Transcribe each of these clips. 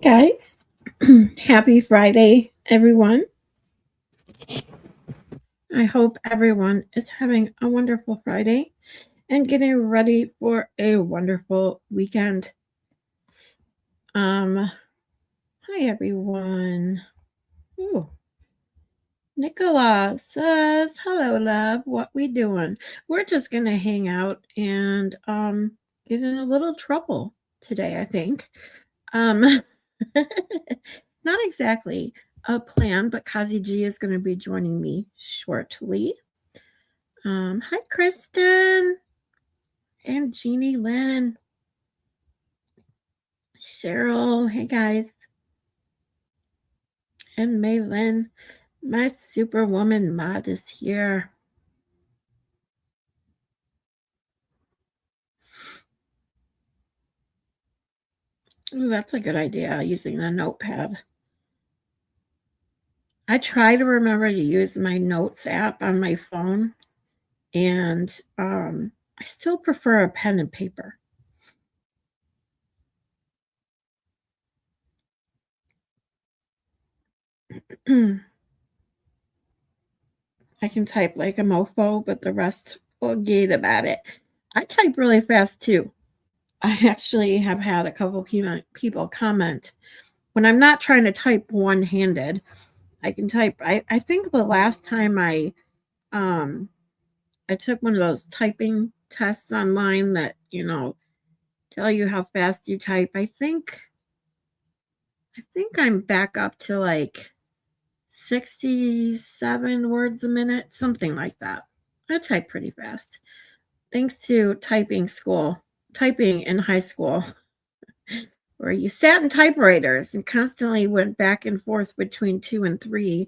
Guys, happy Friday, everyone. I hope everyone is having a wonderful Friday and getting ready for a wonderful weekend. Hi everyone. Ooh, Nicola says, "Hello, love. What we doing? We're just gonna hang out and get in a little trouble today, I think. Um, not exactly a plan, but CossyG is going to be joining me shortly. Hi, Kristen and Jeannie Lynn, Cheryl. Hey, guys. And Maylin. My superwoman mod is here. Ooh, that's a good idea, using the notepad. I try to remember to use my notes app on my phone, and I still prefer a pen and paper. I can type like a mofo, but the rest will gate about it. I type really fast too. I actually have had a couple people comment when I'm not trying to type one-handed. I can type. I think the last time I took one of those typing tests online that tell you how fast you type. I think I'm back up to like 67 words a minute, something like that. I type pretty fast. Thanks to typing in high school, where you sat in typewriters and constantly went back and forth between 2 and 3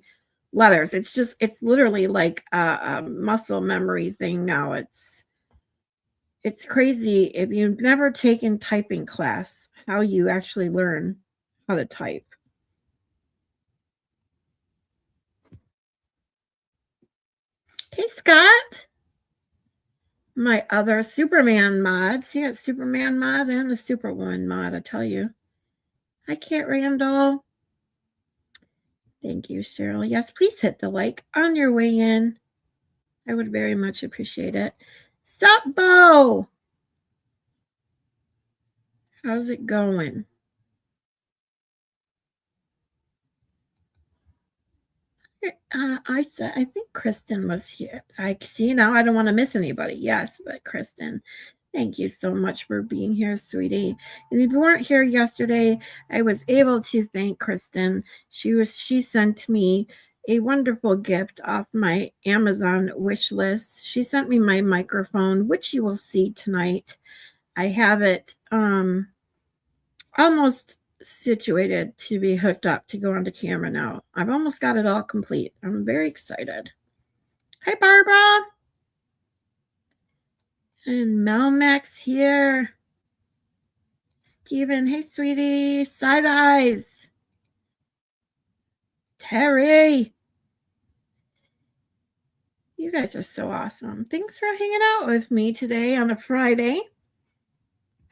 letters. It's literally like a muscle memory thing now. It's crazy if you've never taken typing class, how you actually learn how to type. Hey, Scott. My other Superman mod. See, it's Superman mod and the Superwoman mod, I tell you. Hi, Kate Randall. Thank you, Cheryl. Yes, please hit the like on your way in. I would very much appreciate it. Sup, Bo? How's it going? I think Kristen was here. I see now. I don't want to miss anybody. Yes, but Kristen, thank you so much for being here, sweetie. And if you weren't here yesterday, I was able to thank Kristen. She sent me a wonderful gift off my Amazon wish list. She sent me my microphone, which you will see tonight. I have it almost situated to be hooked up to go onto camera now. I've almost got it all complete. I'm very excited. Hi, Barbara. And Melmax here. Steven, hey, sweetie. Side eyes. Terry. You guys are so awesome. Thanks for hanging out with me today on a Friday.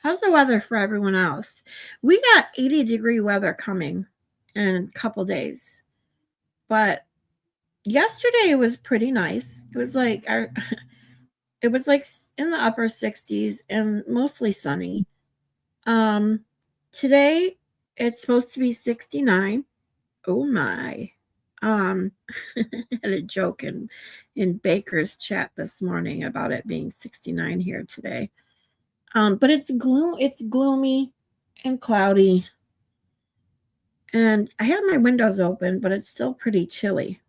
How's the weather for everyone else? We got 80-degree weather coming in a couple days. But yesterday was pretty nice. It was like in the upper 60s and mostly sunny. Today it's supposed to be 69. Oh my. Had a joke in Baker's chat this morning about it being 69 here today. But it's gloomy and cloudy. And I have my windows open, but it's still pretty chilly.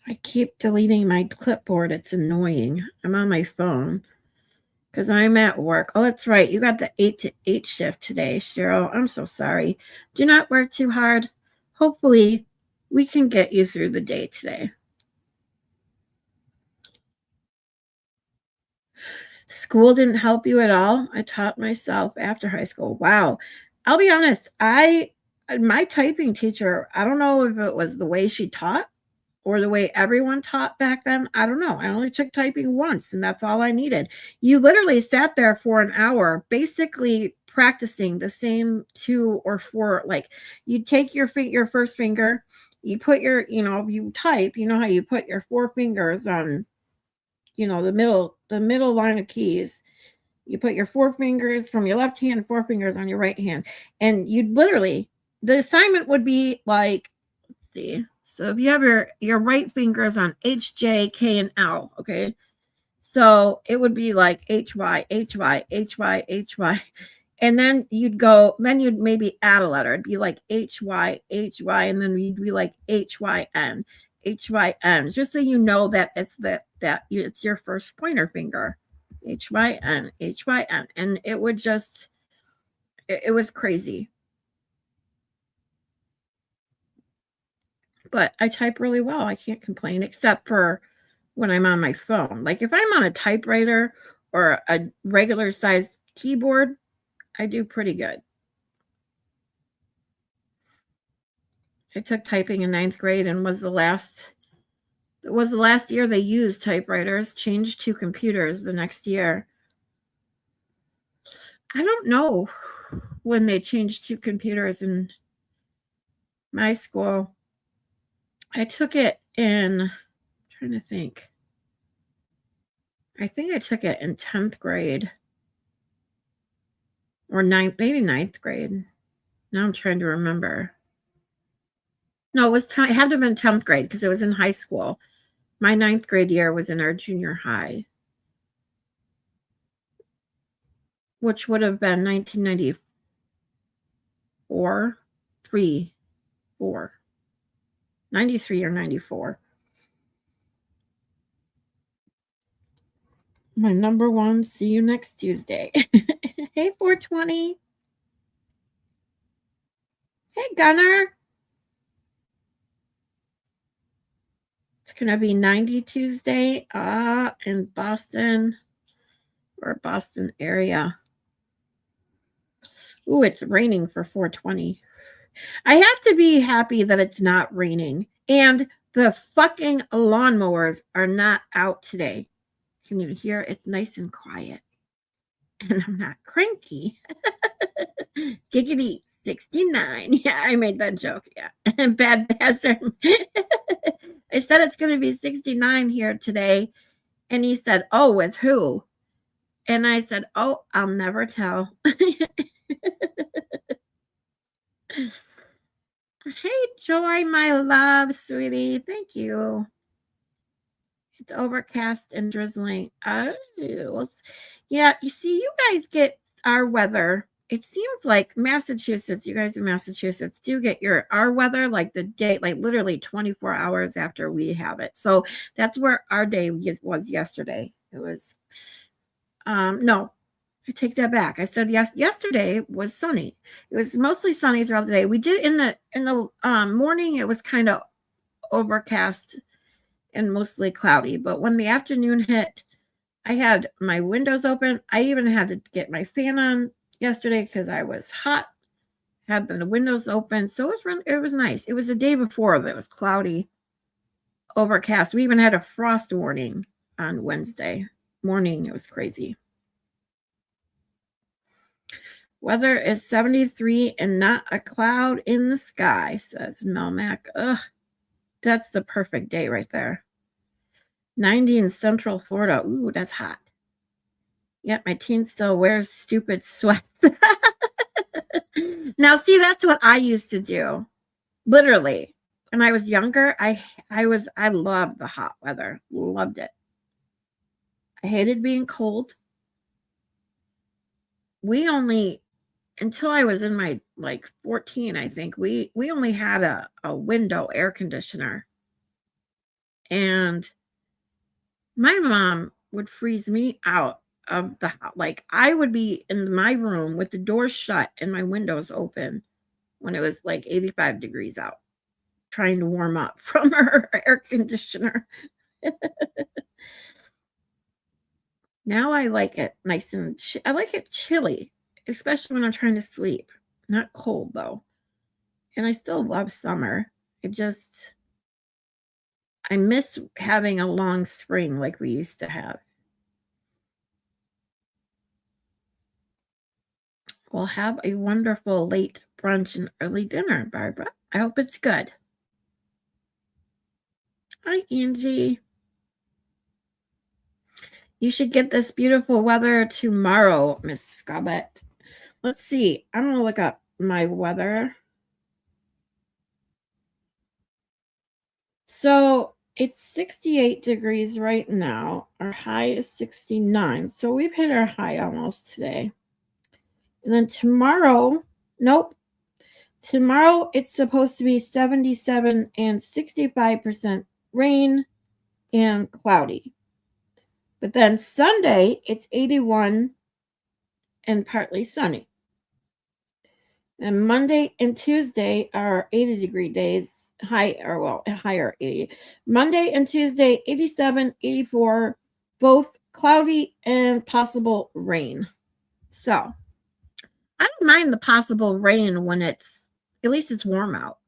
I keep deleting my clipboard. It's annoying. I'm on my phone because I'm at work. Oh, that's right. You got the 8 to 8 shift today, Cheryl. I'm so sorry. Do not work too hard. Hopefully, we can get you through the day today. School didn't help you at all? I taught myself after high school. Wow. I'll be honest. My typing teacher, I don't know if it was the way she taught or the way everyone taught back then. I don't know. I only took typing once, and that's all I needed. You literally sat there for an hour, basically practicing the same 2 or 4. Like, you take your first finger, you put your, you type. You know how you put your 4 fingers on, the middle line of keys. You put your 4 fingers from your left hand, 4 fingers on your right hand, and you'd literally, the assignment would be like, see. So if you have your right fingers on H, J, K, and L, okay? So it would be like H, Y, H, Y, H, Y, H, Y. And then you'd maybe add a letter. It'd be like H, Y, H, Y, and then you'd be like H, Y, N, H, Y, N, just so you know that it's your first pointer finger. H, Y, N, H, Y, N. And it would just, it was crazy. But I type really well. I can't complain, except for when I'm on my phone. Like if I'm on a typewriter or a regular sized keyboard, I do pretty good. I took typing in 9th grade and was the last year they used typewriters, changed to computers the next year. I don't know when they changed to computers in my school. I took it in, I'm trying to think. I think I took it in 10th grade or maybe 9th grade. Now I'm trying to remember. No, it had to have been 10th grade because it was in high school. My 9th grade year was in our junior high, which would have been 1994, 93 or 94. My number one, see you next Tuesday. Hey, 420. Hey, Gunner. It's going to be 90 Tuesday in Boston or Boston area. Ooh, it's raining for 420. I have to be happy that it's not raining. And the fucking lawnmowers are not out today. Can you hear? It's nice and quiet. And I'm not cranky. Giggity 69. Yeah, I made that joke. Yeah. Bad bastard. I said it's going to be 69 here today. And he said, oh, with who? And I said, oh, I'll never tell. Hey, Joy, my love, sweetie. Thank you. It's overcast and drizzling. Oh, yeah. You see, you guys get our weather. It seems like Massachusetts, you guys in Massachusetts do get our weather like the day, like literally 24 hours after we have it. So that's where our day was yesterday. It was, no, I take that back. I said yes. Yesterday was sunny. It was mostly sunny throughout the day. We did in the morning. It was kind of overcast and mostly cloudy. But when the afternoon hit, I had my windows open. I even had to get my fan on yesterday because I was hot. Had the windows open, so it was nice. It was the day before that was cloudy, overcast. We even had a frost warning on Wednesday morning. It was crazy. Weather is 73 and not a cloud in the sky, says Melmac. Ugh, that's the perfect day right there. 90 in Central Florida. Ooh, that's hot. Yep, my teen still wears stupid sweats. Now, see, that's what I used to do. Literally. When I was younger, I loved the hot weather. Loved it. I hated being cold. We only, until I was in my 14, I think, we only had a window air conditioner. And my mom would freeze me out of the house. Like I would be in my room with the door shut and my windows open when it was like 85 degrees out, trying to warm up from her air conditioner. Now I like it nice and I like it chilly, especially when I'm trying to sleep. Not cold though. And I still love summer. It just, I miss having a long spring like we used to have. Well, have a wonderful late brunch and early dinner, Barbara. I hope it's good. Hi, Angie. You should get this beautiful weather tomorrow, Miss Scarlet. Let's see. I'm going to look up my weather. So it's 68 degrees right now. Our high is 69. So we've hit our high almost today. And then tomorrow, nope. Tomorrow it's supposed to be 77 and 65% rain and cloudy. But then Sunday it's 81 and partly sunny. And Monday and Tuesday are 80-degree days. Higher 80. Monday and Tuesday, 87, 84, both cloudy and possible rain. So I don't mind the possible rain when at least it's warm out.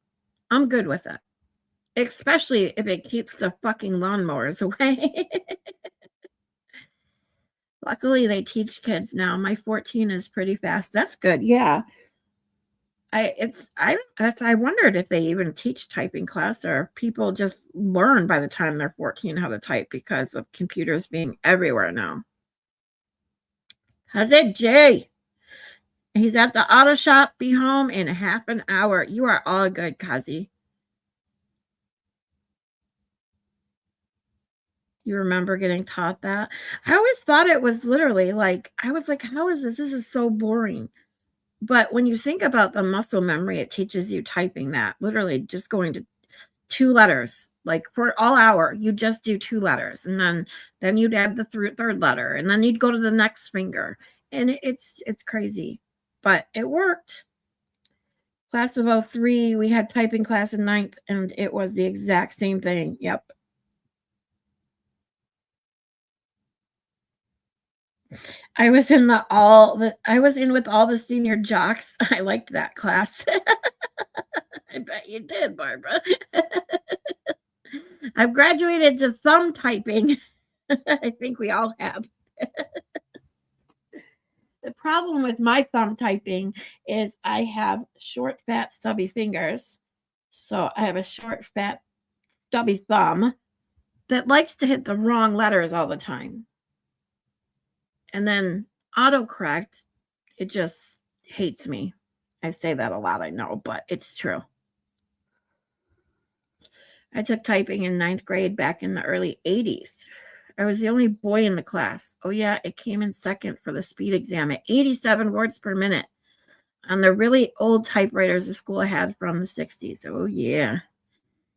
I'm good with it. Especially if it keeps the fucking lawnmowers away. Luckily, they teach kids now. My 14 is pretty fast. That's good. Yeah. I wondered if they even teach typing class or people just learn by the time they're 14 how to type because of computers being everywhere now. How's it, Jay? He's at the auto shop. Be home in half an hour. You are all good, Kazi. You remember getting taught that? I always thought it was literally like, I was like, how is this? This is so boring. But when you think about the muscle memory, it teaches you typing that. Literally just going to 2 letters. Like for all hour, you just do 2 letters. And then you'd add the third letter. And then you'd go to the next finger. And it's crazy. But it worked. Class of 03, we had typing class in 9th. And it was the exact same thing. Yep. I was in with all the senior jocks. I liked that class. I bet you did, Barbara. I've graduated to thumb typing. I think we all have. The problem with my thumb typing is I have short, fat, stubby fingers. So I have a short, fat, stubby thumb that likes to hit the wrong letters all the time. And then autocorrect, it just hates me. I say that a lot, I know, but it's true. I took typing in 9th grade back in the early 80s. I was the only boy in the class. Oh, yeah, it came in second for the speed exam at 87 words per minute on the really old typewriters the school had from the 60s. Oh, yeah.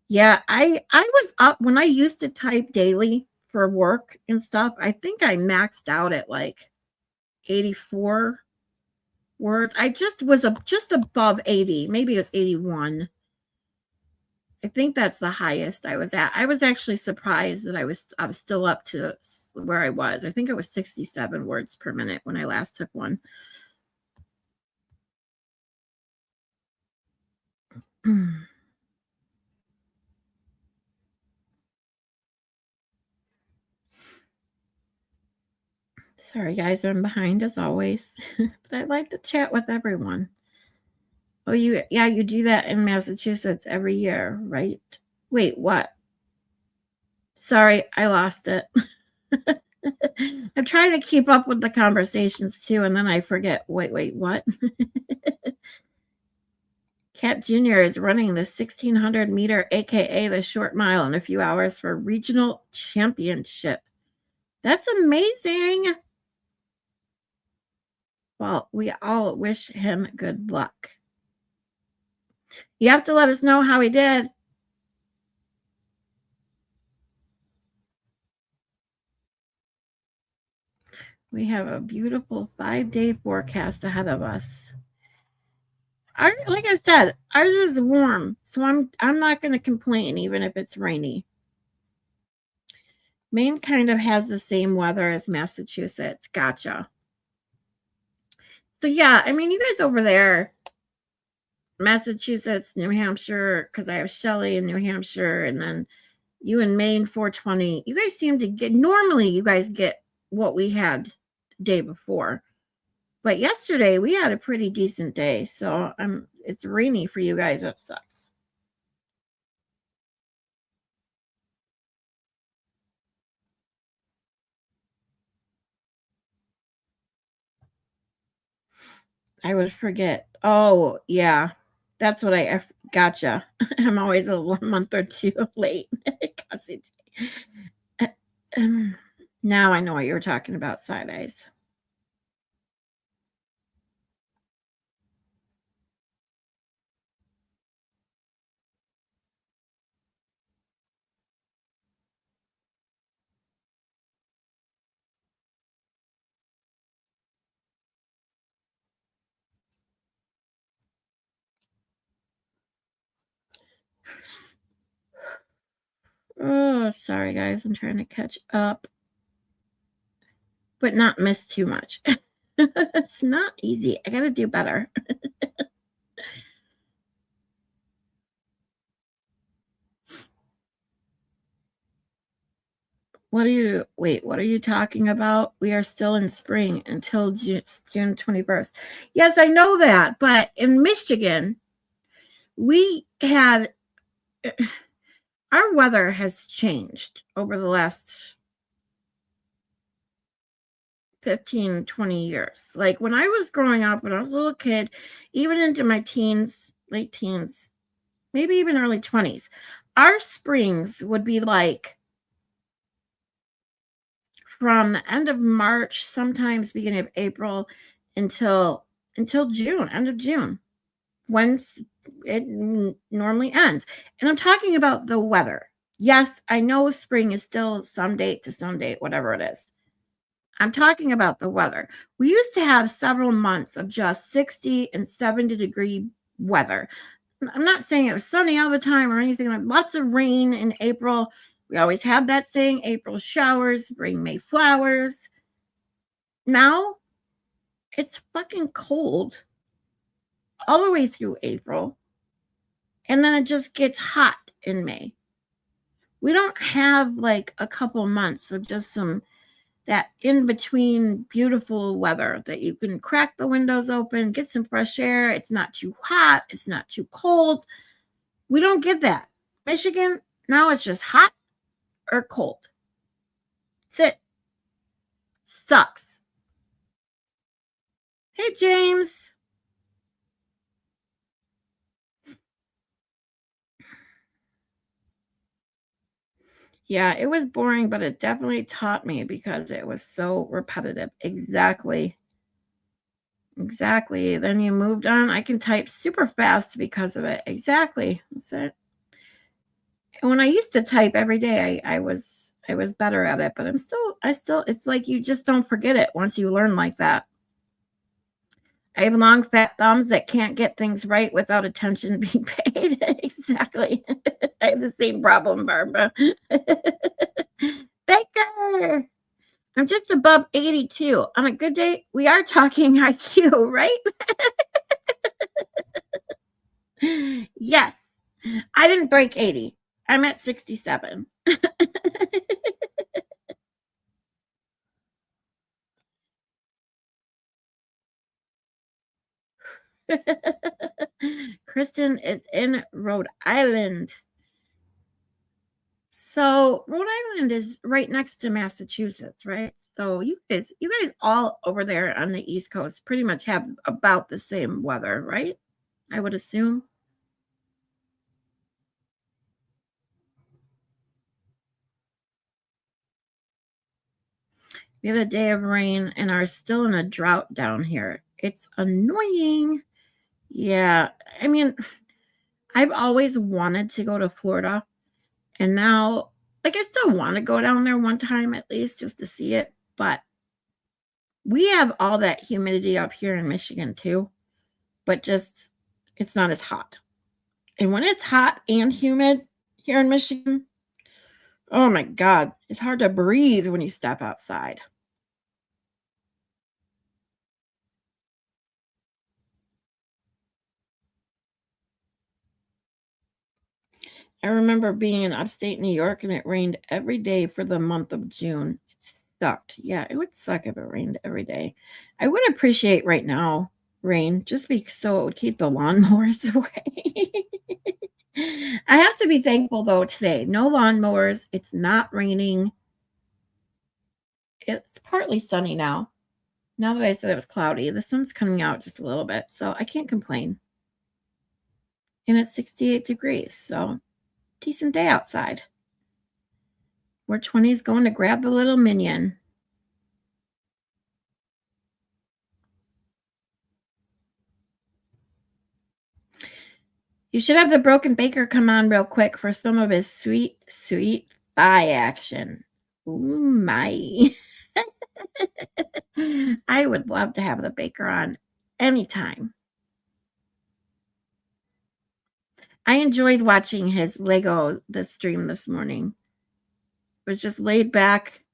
Yeah, I was up when I used to type daily for work and stuff. I think I maxed out at like 84 words. I just was just above 80. Maybe it was 81. I think that's the highest I was at. I was actually surprised that I was still up to where I was. I think it was 67 words per minute when I last took one. Sorry, guys, I'm behind as always. But I like to chat with everyone. Oh, you do that in Massachusetts every year, right? Wait, what? Sorry, I lost it. I'm trying to keep up with the conversations too, and then I forget. Wait, what? Cat Jr. is running the 1600 meter, aka the short mile, in a few hours for regional championship. That's amazing. Well, we all wish him good luck. You have to let us know how he did. We have a beautiful 5-day forecast ahead of us. Like I said, ours is warm, so I'm not going to complain even if it's rainy. Maine kind of has the same weather as Massachusetts. Gotcha. So yeah, I mean, you guys over there, Massachusetts, New Hampshire, because I have Shelley in New Hampshire, and then You in Maine 420. You guys seem to get, normally you guys get what we had the day before. But yesterday we had a pretty decent day. So it's rainy for you guys. That sucks. I would forget. Oh, yeah. That's what gotcha. I'm always a month or two late. Uh, um, now I know what you were talking about, side eyes. Oh, sorry, guys. I'm trying to catch up, but not miss too much. It's not easy. I got to do better. What are you talking about? We are still in spring until June 21st. Yes, I know that, but in Michigan, we had our weather has changed over the last 15, 20 years. Like when I was growing up, when I was a little kid, even into my teens, late teens, maybe even early 20s, our springs would be like from the end of March, sometimes beginning of April until June, end of June, when it normally ends. And I'm talking about the weather. Yes, I know spring is still some date to some date, whatever it is. I'm talking about the weather. We used to have several months of just 60 and 70-degree weather. I'm not saying it was sunny all the time or anything, like lots of rain in April. We always have that saying, April showers bring May flowers. Now it's fucking cold all the way through April, and then it just gets hot in May. We don't have like a couple months of just some that in between beautiful weather that you can crack the windows open, get some fresh air. It's not too hot, it's not too cold. We don't get that. Michigan, now it's just hot or cold. That's it. Sucks. Hey, James. Yeah, it was boring, but it definitely taught me because it was so repetitive. Exactly. Exactly. Then you moved on. I can type super fast because of it. Exactly. That's it. And when I used to type every day, I was better at it, but I still it's like you just don't forget it once you learn like that. I have long fat thumbs that can't get things right without attention being paid. Exactly. I have the same problem, Barbara. Baker. I'm just above 82. On a good day, we are talking IQ, right? Yes. I didn't break 80. I'm at 67. Kristen is in Rhode Island. So Rhode Island is right next to Massachusetts, right? So you guys all over there on the East Coast pretty much have about the same weather, right? I would assume. We have a day of rain and are still in a drought down here. It's annoying. Yeah. I mean, I've always wanted to go to Florida, and now like I still want to go down there one time at least just to see it, but we have all that humidity up here in Michigan too, but just it's not as hot. And when it's hot and humid here in Michigan, oh my God, it's hard to breathe when you step outside. I remember being in upstate New York and it rained every day for the month of June. It sucked. Yeah, it would suck if it rained every day. I would appreciate right now rain just so it would keep the lawnmowers away. I have to be thankful though today. No lawnmowers. It's not raining. It's partly sunny now. Now that I said it was cloudy, the sun's coming out just a little bit, so I can't complain. And it's 68 degrees, so decent day outside. Where 20 is going to grab the little minion. You should have the broken baker come on real quick for some of his sweet, sweet thigh action. Ooh, my. I would love to have the baker on anytime. I enjoyed watching his the stream this morning. It was just laid back,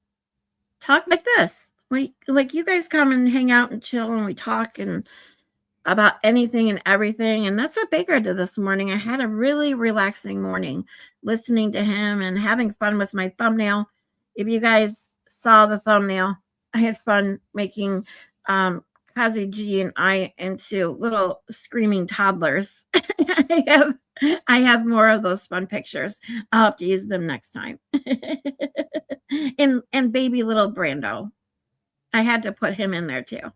talk like this. Like you guys come and hang out and chill and we talk and about anything and everything. And that's what Baker did this morning. I had a really relaxing morning listening to him and having fun with my thumbnail. If you guys saw the thumbnail, I had fun making CossyG and I into little screaming toddlers. I have more of those fun pictures. I'll have to use them next time. and baby little Brando. I had to put him in there too.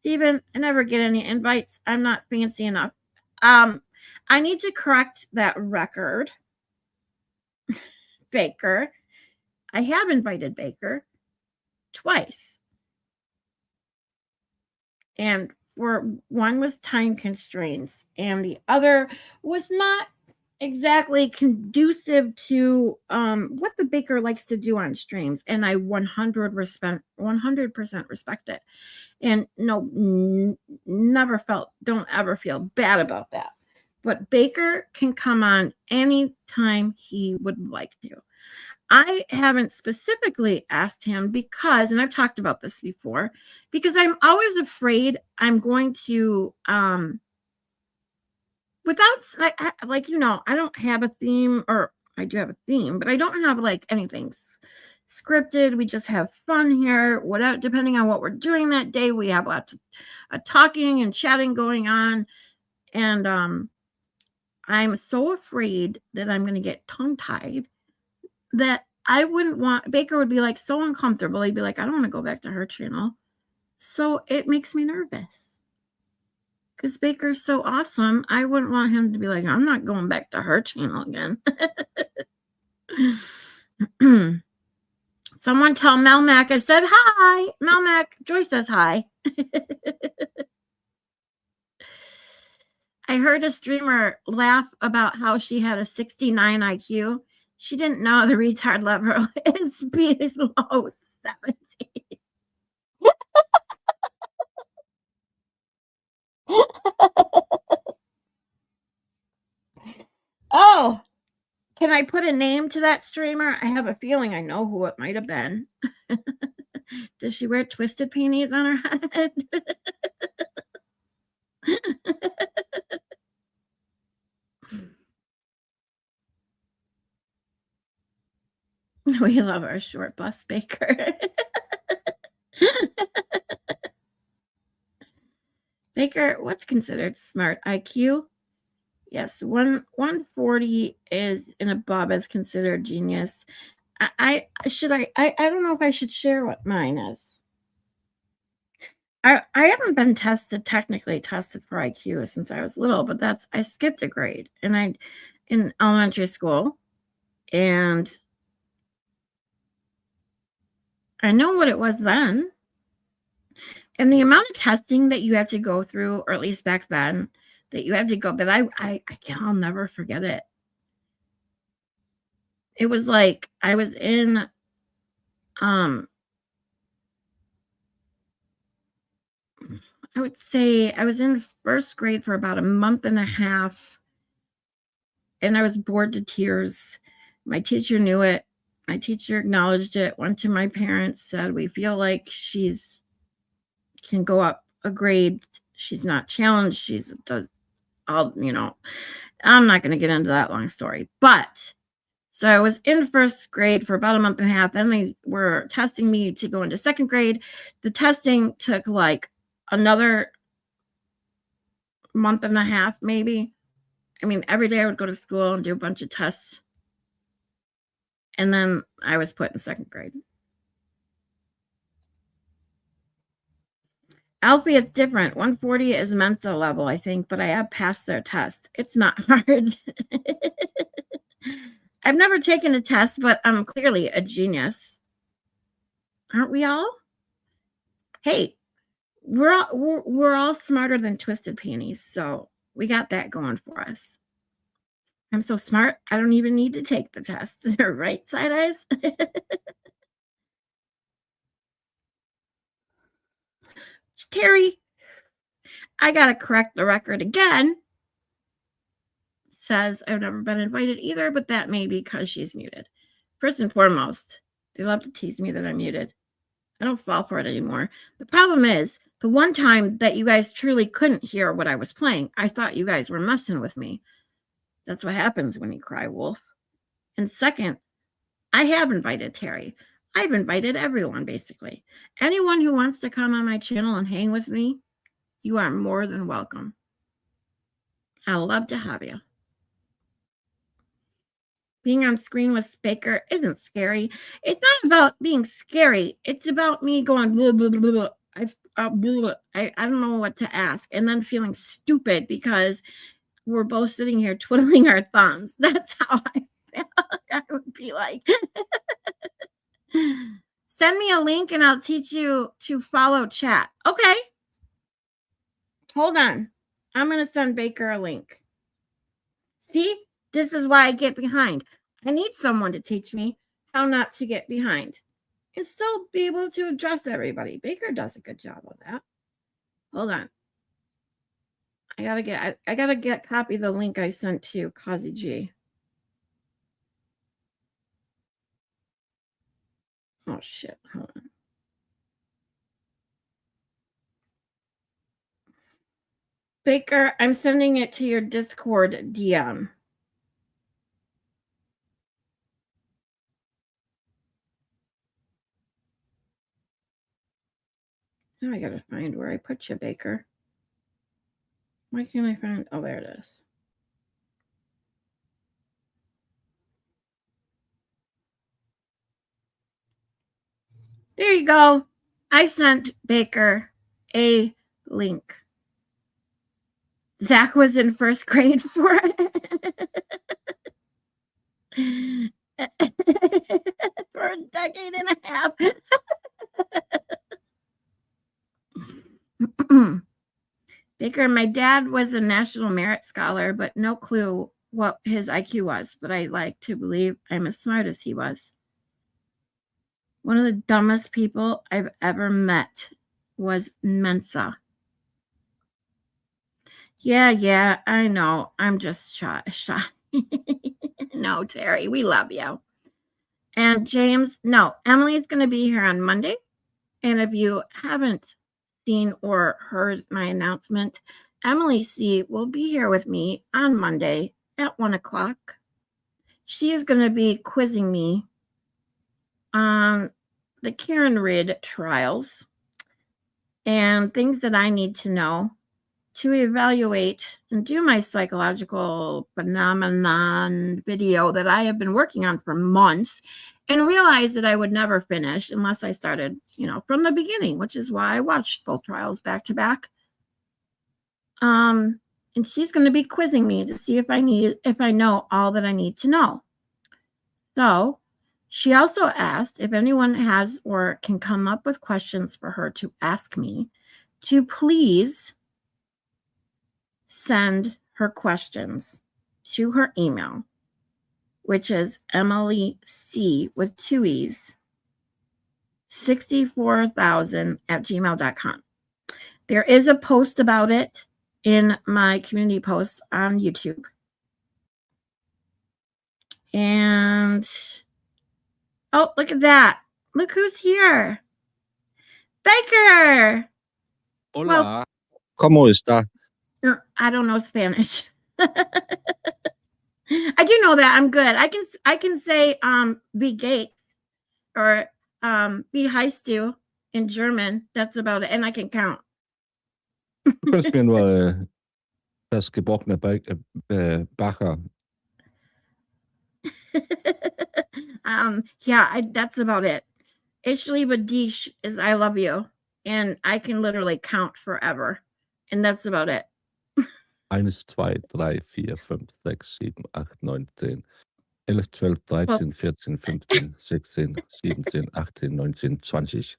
Steven, I never get any invites. I'm not fancy enough. I need to correct that record. Baker. I have invited Baker twice. And one was time constraints and the other was not exactly conducive to what the baker likes to do on streams, and I 100% respect it, and don't ever feel bad about that. But Baker can come on anytime he would like to. I haven't specifically asked him because, and I've talked about this before, because I'm always afraid I'm going to I don't have a theme, or I do have a theme, but I don't have like anything scripted. We just have fun here. Whatever, depending on what we're doing that day, we have lots of talking and chatting going on. And I'm so afraid that I'm going to get tongue-tied that I wouldn't want, Baker would be like so uncomfortable. He'd be like, I don't want to go back to her channel. So it makes me nervous. Because Baker's so awesome, I wouldn't want him to be like, I'm not going back to her channel again. Someone tell Melmac I said hi. Melmac, Joy says hi. I heard a streamer laugh about how she had a 69 IQ. She didn't know the retard level is low 70. Oh, can I put a name to that streamer? I have a feeling I know who it might have been. Does she wear twisted panties on her head? We love our short bus Baker. Baker, what's considered smart? IQ? Yes, 140 is and above is considered genius. I don't know if I should share what mine is. I haven't been technically tested for IQ since I was little, but I skipped a grade and in elementary school, and I know what it was then. And the amount of testing that you have to go through, or at least back then, that you have to go, that I'll never forget it. It was like I was in I would say I was in first grade for about a month and a half, and I was bored to tears. My teacher knew it. My teacher acknowledged it, went to my parents, said, we feel like she's can go up a grade. She's not challenged. She's does I'm not going to get into that long story. But so I was in first grade for about a month and a half. Then they were testing me to go into second grade. The testing took like another month and a half, maybe. I mean, every day I would go to school and do a bunch of tests. And then I was put in second grade. Alfie, it's different. 140 is Mensa level, I think, but I have passed their test. It's not hard. I've never taken a test, but I'm clearly a genius. Aren't we all? Hey, we're all smarter than twisted panties, so we got that going for us. I'm so smart, I don't even need to take the test. Right, Side Eyes? Terry, I gotta correct the record again. Says I've never been invited either, but that may be because she's muted. First and foremost, they love to tease me that I'm muted. I don't fall for it anymore. The problem is, the one time that you guys truly couldn't hear what I was playing, I thought you guys were messing with me. That's what happens when you cry wolf. And second, I have invited Terry. I've invited everyone, basically. Anyone who wants to come on my channel and hang with me, you are more than welcome. I'd love to have you. Being on screen with Baker isn't scary. It's not about being scary. It's about me going blah, blah, blah, blah. I don't know what to ask. And then feeling stupid because we're both sitting here twiddling our thumbs. That's how I feel. I would be like, send me a link and I'll teach you to follow chat. Okay. Hold on. I'm going to send Baker a link. See? This is why I get behind. I need someone to teach me how not to get behind and still be able to address everybody. Baker does a good job of that. Hold on. I gotta get copy the link I sent to CossyG. Oh shit. Hold on. Baker, I'm sending it to your Discord DM. Now I gotta find where I put you, Baker. Why can't I find? Oh, there it is. There you go. I sent Baker a link. Zach was in first grade for a decade and a half. Baker, my dad was a National Merit Scholar, but no clue what his IQ was. But I like to believe I'm as smart as he was. One of the dumbest people I've ever met was Mensa. Yeah, I know. I'm just shy. No, Terry, we love you. And James, no, Emily's going to be here on Monday. And if you haven't seen or heard my announcement, Emily C. will be here with me on Monday at 1 o'clock. She is going to be quizzing me on the Karen Reid trials and things that I need to know to evaluate and do my psychological phenomenon video that I have been working on for months and realized that I would never finish unless I started, from the beginning, which is why I watched both trials back to back. And she's going to be quizzing me to see if I know all that I need to know. So she also asked if anyone has or can come up with questions for her to ask me to please send her questions to her email, which is Emily C with 2 E's 64,000@gmail.com. There is a post about it in my community posts on YouTube. And oh, look at that. Look who's here. Baker. Hola. ¿Cómo está? I don't know Spanish. I do know that. I'm good. I can say wie geht's or wie heißt du in German. That's about it. And I can count. Du könntest mir nur das gebrochene Bacher. Yeah, that's about it. Ich liebe dich is I love you. And I can literally count forever. And that's about it. 1, 2, 3, 4, 5, 6, 7, 8, 9, 10, 11, 12, 13, 14, 15, 16, 17, 18, 19, 20, See?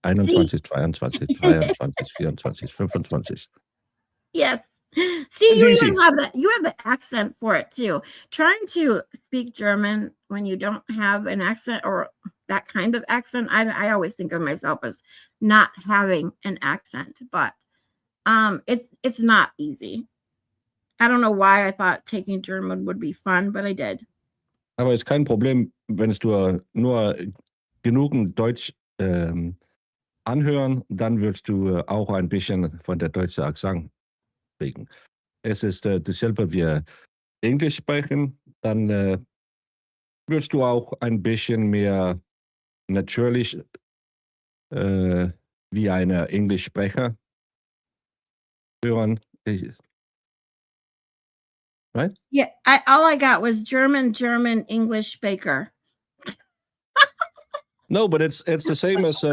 21, 22, 23, 24, 25. Yes. See, It's you easy. even have that. You have the accent for it too. Trying to speak German when you don't have an accent or that kind of accent, I always think of myself as not having an accent, but it's not easy. I don't know why I thought taking German would be fun, but I did. Aber ist kein Problem, wenn du nur genügend Deutsch anhören, dann wirst du auch ein bisschen von der deutschen Akzent kriegen. Es ist dasselbe wie Englisch sprechen, dann wirst du auch ein bisschen mehr natürlich wie ein Englischsprecher hören. Right? Yeah, all I got was German, English, Baker. No, but it's the same as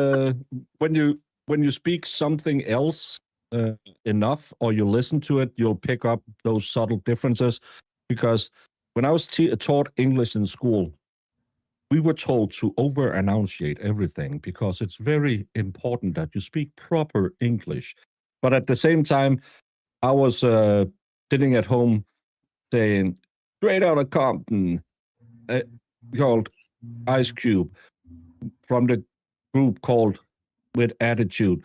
when you speak something else enough, or you listen to it, you'll pick up those subtle differences. Because when I was taught English in school, we were told to over enunciate everything because it's very important that you speak proper English. But at the same time, I was sitting at home saying, straight out of Compton, called Ice Cube, from the group called With Attitude.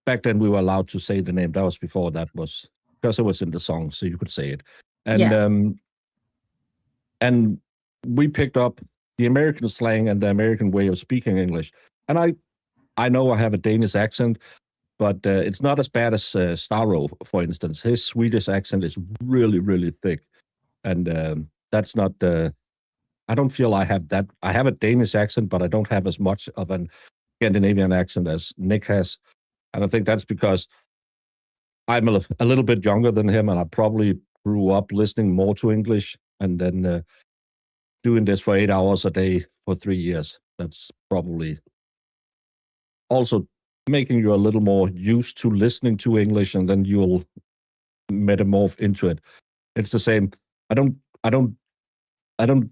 Back then, we were allowed to say the name. That was before that was, because it was in the song, so you could say it. And Yeah. And we picked up the American slang and the American way of speaking English. And I know I have a Danish accent, but it's not as bad as Starro, for instance. His Swedish accent is really, really thick. And that's not I don't feel I have that. I have a Danish accent, but I don't have as much of an Scandinavian accent as Nick has. And I think that's because I'm a little bit younger than him, and I probably grew up listening more to English and then doing this for 8 hours a day for 3 years. That's probably also making you a little more used to listening to English, and then you'll metamorph into it. It's the same. I don't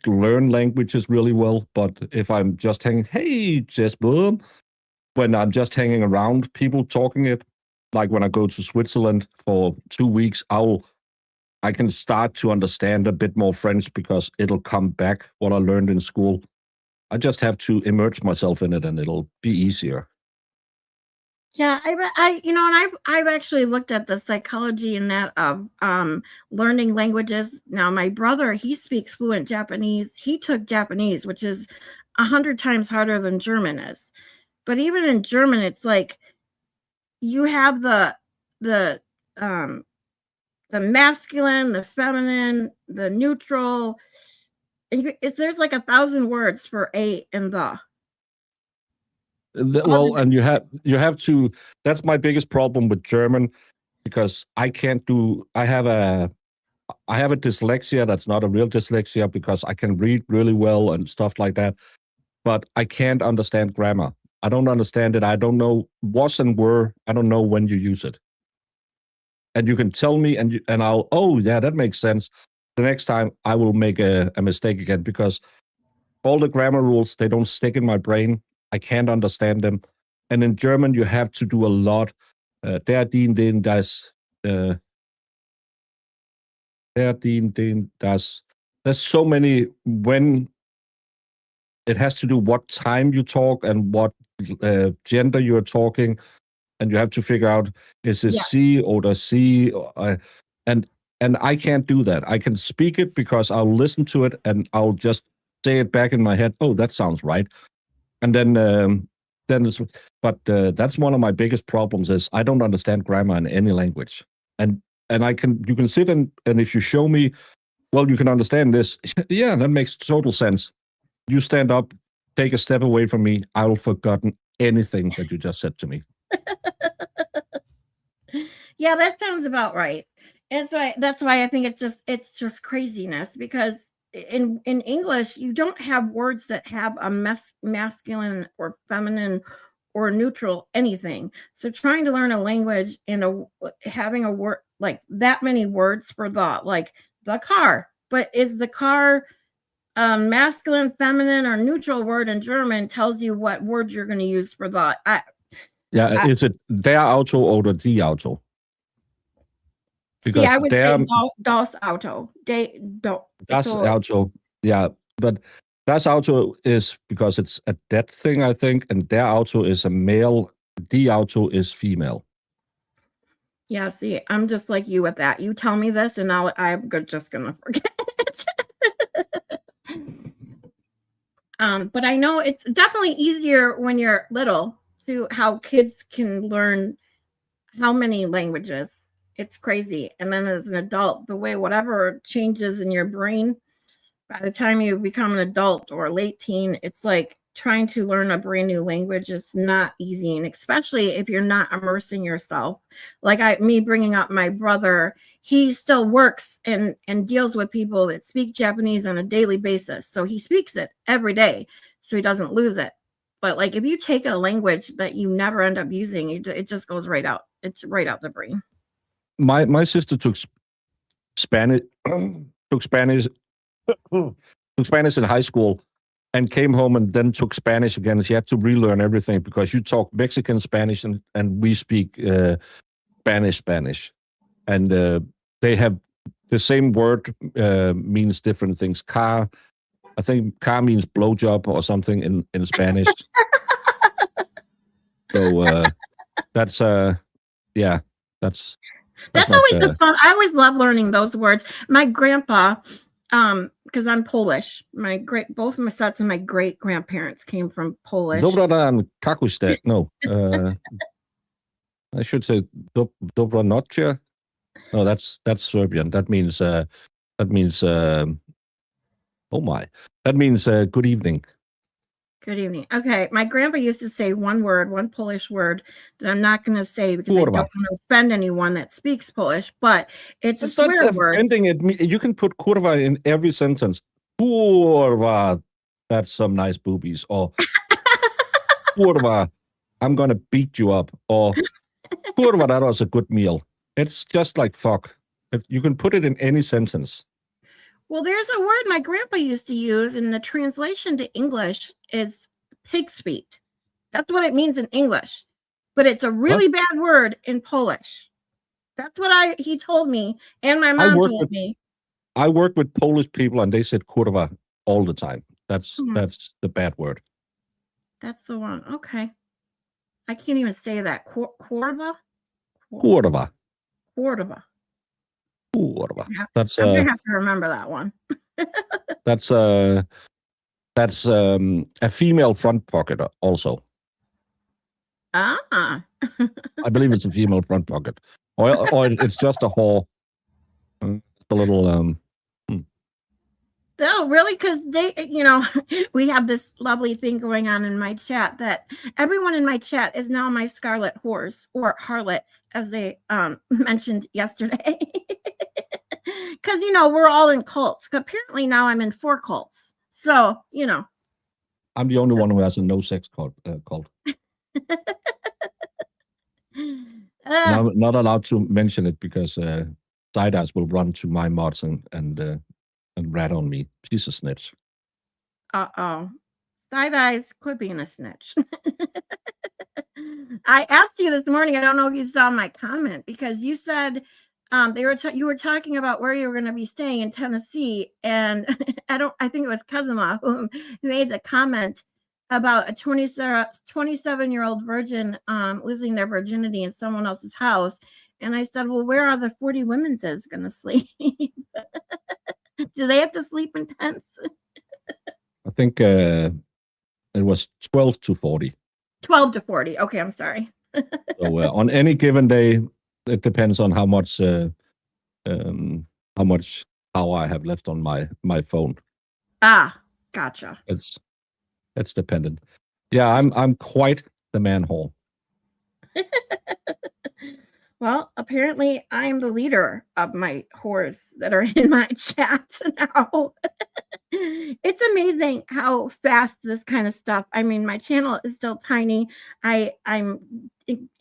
learn languages really well, but if I'm just hanging, hey, just boom, when I'm just hanging around people talking it, like when I go to Switzerland for 2 weeks, I can start to understand a bit more French because it'll come back what I learned in school. I just have to immerse myself in it, and it'll be easier. Yeah, and I've actually looked at the psychology in that of learning languages. Now, my brother, he speaks fluent Japanese. He took Japanese, which is 100 times harder than German is. But even in German, it's like you have the masculine, the feminine, the neutral, and there's like 1,000 words for a and the. Well, and you have to. That's my biggest problem with German, because I can't do. I have a dyslexia that's not a real dyslexia, because I can read really well and stuff like that, but I can't understand grammar. I don't understand it. I don't know was and were. I don't know when you use it. And you can tell me, and I'll, oh yeah, that makes sense. The next time I will make a mistake again, because all the grammar rules, they don't stick in my brain. I can't understand them. And in German, you have to do a lot. Der, den, das. Der, den, das. There's so many when it has to do what time you talk and what gender you're talking. And you have to figure out, is it C or the C? And I can't do that. I can speak it because I'll listen to it and I'll just say it back in my head. Oh, that sounds right. And then that's one of my biggest problems is I don't understand grammar in any language. and you can sit and if you show me, well, you can understand this. Yeah, that makes total sense. You stand up, take a step away from me. I'll forgotten anything that you just said to me. Yeah, that sounds about right. And so that's why I think it's just craziness, because in English you don't have words that have a masculine or feminine or neutral anything. So trying to learn a language and having a word like that many words for the car, but is the car masculine, feminine, or neutral word in German tells you what word you're going to use for the. Is it der Auto or the die Auto? Because I would say das Auto. Das Auto, yeah, but das Auto is because it's a that thing, I think, and der Auto is a male, die Auto is female. Yeah, see, I'm just like you with that. You tell me this, and I'm just gonna forget it. But I know it's definitely easier when you're little to how kids can learn how many languages. It's crazy. And then as an adult, the way whatever changes in your brain, by the time you become an adult or late teen, it's like trying to learn a brand new language is not easy. And especially if you're not immersing yourself. Like me bringing up my brother, he still works and deals with people that speak Japanese on a daily basis. So he speaks it every day, so he doesn't lose it. But like if you take a language that you never end up using, it just goes right out. It's right out the brain. My sister took Spanish took Spanish in high school and came home and then took Spanish again. She had to relearn everything because you talk Mexican Spanish and we speak Spanish. And they have the same word means different things. Car, I think car means blowjob or something in Spanish. So that's yeah, that's always the fun. I always love learning those words. My grandpa, because I'm Polish. Both of my sets of my great grandparents came from Polish. Dobra kakuste. No, I should say dobra noche. No, that's Serbian. That means oh my, that means good evening. Good evening. Okay, my grandpa used to say one Polish word that I'm not going to say because I don't want to offend anyone that speaks Polish, but it's a swear word. Offending it. You can put kurwa in every sentence. Kurwa, that's some nice boobies. Or kurwa, I'm going to beat you up. Or kurwa, that was a good meal. It's just like fuck. You can put it in any sentence. Well, there's a word my grandpa used to use, and the translation to English is pig's feet. That's what it means in English, but it's a really bad word in Polish. That's what he told me, and my mom told me. I work with Polish people, and they said kurwa all the time. That's the bad word. That's the one. Okay. I can't even say that. Kurwa? Kurwa. Kurwa. That's I'm gonna have to remember that one. that's a female front pocket also. I believe it's a female front pocket, or it's just a whore. It's a little Oh, really? Because they, we have this lovely thing going on in my chat that everyone in my chat is now my scarlet whores or harlots, as they mentioned yesterday. Because, we're all in cults. Apparently now I'm in 4 cults. So, I'm the only one who has a no-sex cult. I'm not allowed to mention it because side-eyes will run to my mods and rat on me. She's a snitch. Uh-oh. Side-eyes quit being a snitch. I asked you this morning, I don't know if you saw my comment, because you said you were talking about where you were going to be staying in Tennessee, and I think it was Kazuma who made the comment about a 27-year-old virgin losing their virginity in someone else's house. And I said, well, where are the 40 women's going to sleep? Do they have to sleep in tents? I think it was 12 to 40. 12 to 40. Okay, I'm sorry. So on any given day, it depends on how much power I have left on my phone. Ah, gotcha. It's dependent. Yeah, I'm quite the manhole. Well, apparently I'm the leader of my whores that are in my chat now. It's amazing how fast this kind of stuff. I mean, my channel is still tiny. I'm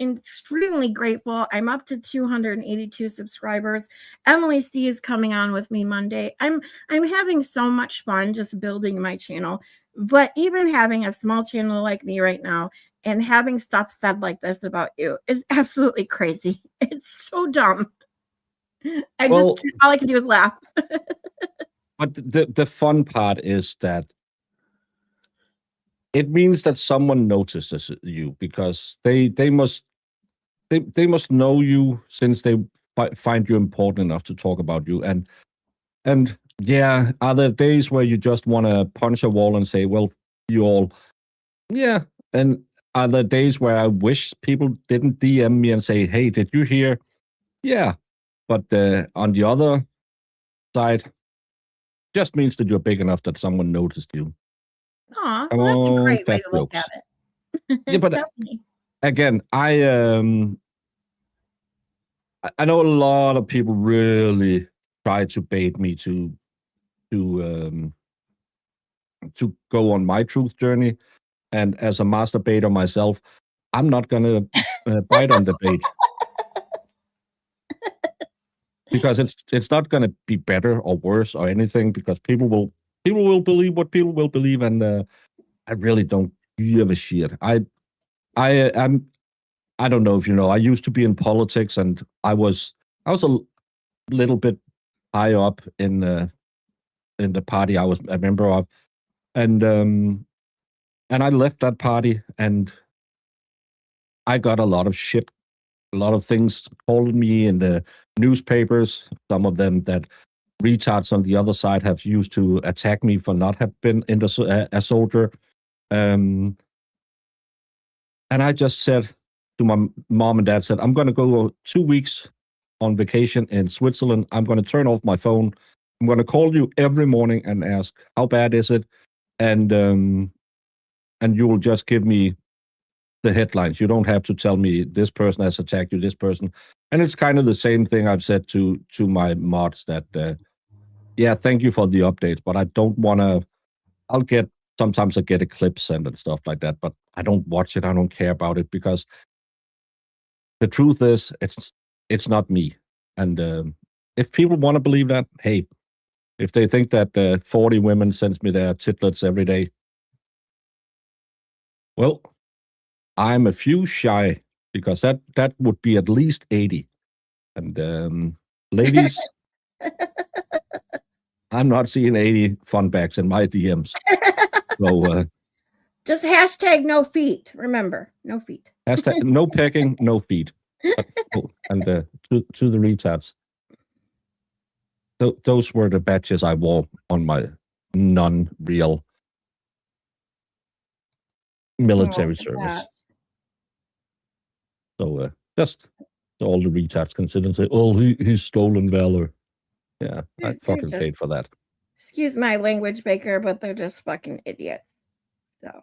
extremely grateful. I'm up to 282 subscribers. Emily C is coming on with me Monday. I'm having so much fun just building my channel. But even having a small channel like me right now and having stuff said like this about you is absolutely crazy. It's so dumb. All I can do is laugh. But the fun part is that it means that someone notices you, because they must know you, since they find you important enough to talk about you. And yeah, are there days where you just want to punch a wall and say, well, you all, yeah. And are there days where I wish people didn't DM me and say, hey, did you hear? Yeah. But on the other side, just means that you're big enough that someone noticed you. Aw, I well, that's a won't great way crack to look at jokes. it. Yeah, but Definitely. again, I know a lot of people really try to bait me to go on my truth journey, and as a master baiter myself, I'm not gonna bite on the bait, because it's not gonna be better or worse or anything, because people will believe what people will believe, and I really don't give a shit. I'm I don't know if you know, I used to be in politics, and I was a little bit high up in the party I was a member of, and I left that party, and I got a lot of shit, a lot of things called me in the newspapers. Some of them that retards on the other side have used to attack me for not have been in a soldier. Um, and I just said to my mom and dad, said, I'm going to go 2 weeks on vacation in Switzerland. I'm going to turn off my phone. I'm going to call you every morning and ask, how bad is it? And you will just give me the headlines. You don't have to tell me this person has attacked you, this person. And it's kind of the same thing I've said to my mods, that yeah, thank you for the updates, but I don't want to. Sometimes I get a clip sent and stuff like that, but I don't watch it. I don't care about it, because the truth is, it's not me. And if people want to believe that, hey, if they think that 40 women sends me their titlets every day, well, I'm a few shy, because that would be at least 80. And ladies, I'm not seeing 80 fun backs in my DMs. So just hashtag no feet. Remember, no feet. hashtag no pecking, no feet. And to the retards, those were the badges I wore on my non-real military service. So just so all the retards can sit and say, "Oh, he's stolen valor." Yeah, I fucking paid for that. Excuse my language, Baker, but they're just fucking idiots. So,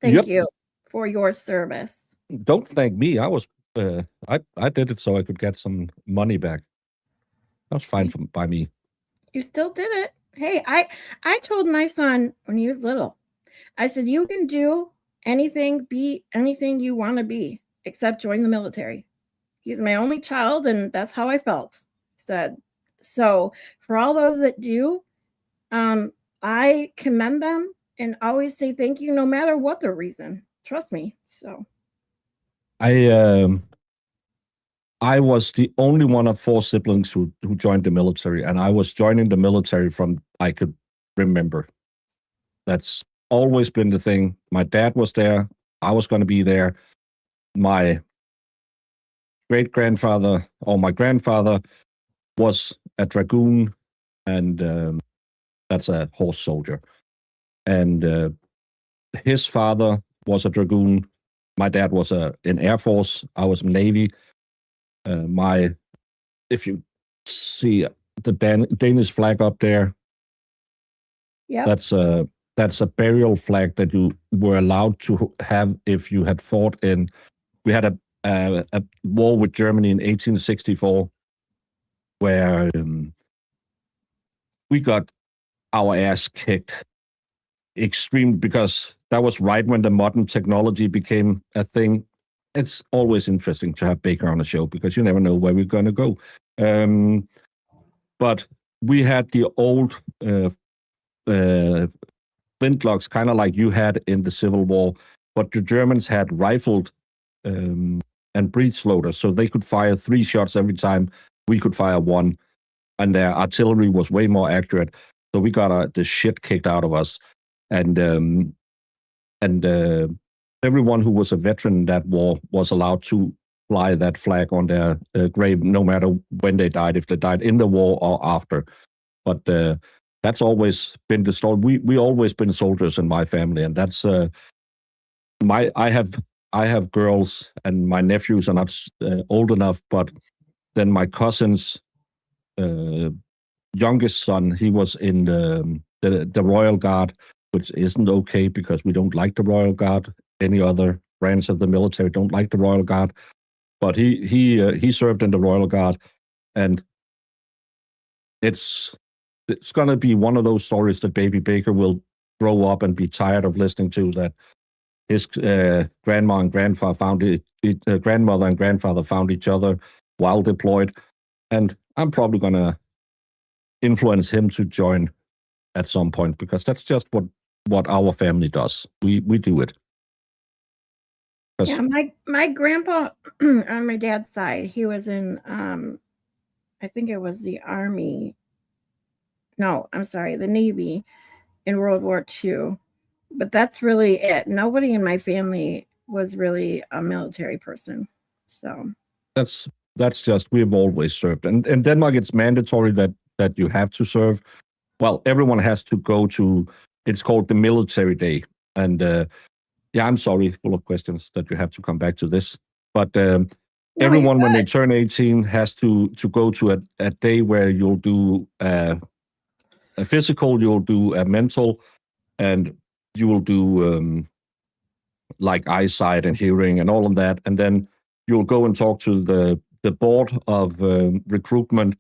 thank you for your service. Don't thank me. I was I did it so I could get some money back. That was fine by me. You still did it. Hey, I told my son when he was little, I said, you can do anything, be anything you want to be, except join the military. He's my only child, and that's how I felt. Said, so for all those that do, I commend them and always say thank you no matter what the reason. Trust me. So I was the only one of 4 siblings who joined the military, and I was joining the military from I could remember. That's always been the thing. My dad was there. I was going to be there. My great-grandfather, or my grandfather, was a dragoon, and that's a horse soldier. And his father was a dragoon. My dad was in Air Force. I was Navy. If you see the Danish flag up there, Yep. that's a burial flag that you were allowed to have if you had fought in. We had a war with Germany in 1864, where we got our ass kicked extreme, because that was right when the modern technology became a thing. It's always interesting to have Baker on the show because you never know where we're going to go. But we had the old flintlocks, kind of like you had in the Civil War, but the Germans had rifled and breech loaders, so they could fire 3 shots every time. We could fire 1, and their artillery was way more accurate. So we got the shit kicked out of us, and everyone who was a veteran in that war was allowed to fly that flag on their grave, no matter when they died, if they died in the war or after. But that's always been the story. We always been soldiers in my family, and that's I have girls, and my nephews are not old enough, but then my cousin's youngest son, he was in the Royal Guard, which isn't okay because we don't like the Royal Guard. Any other branch of the military don't like the Royal Guard, but he served in the Royal Guard, and it's going to be one of those stories that Baby Baker will grow up and be tired of listening to, that his grandma and grandfather grandmother and grandfather found each other while deployed, and I'm probably going to influence him to join at some point, because that's just what our family does. We do it. Yeah, my grandpa on my dad's side, he was in I think it was the Army. No, I'm sorry, the Navy in World War II. But that's really it. Nobody in my family was really a military person. So that's just, we've always served. And in Denmark, it's mandatory that you have to serve. Well, everyone has to go to, it's called the military day. And yeah, I'm sorry, full of questions that you have to come back to this. But everyone, when they turn 18, has to go to a day where you'll do a physical, you'll do a mental, and you will do like eyesight and hearing and all of that. And then you'll go and talk to the board of recruitment.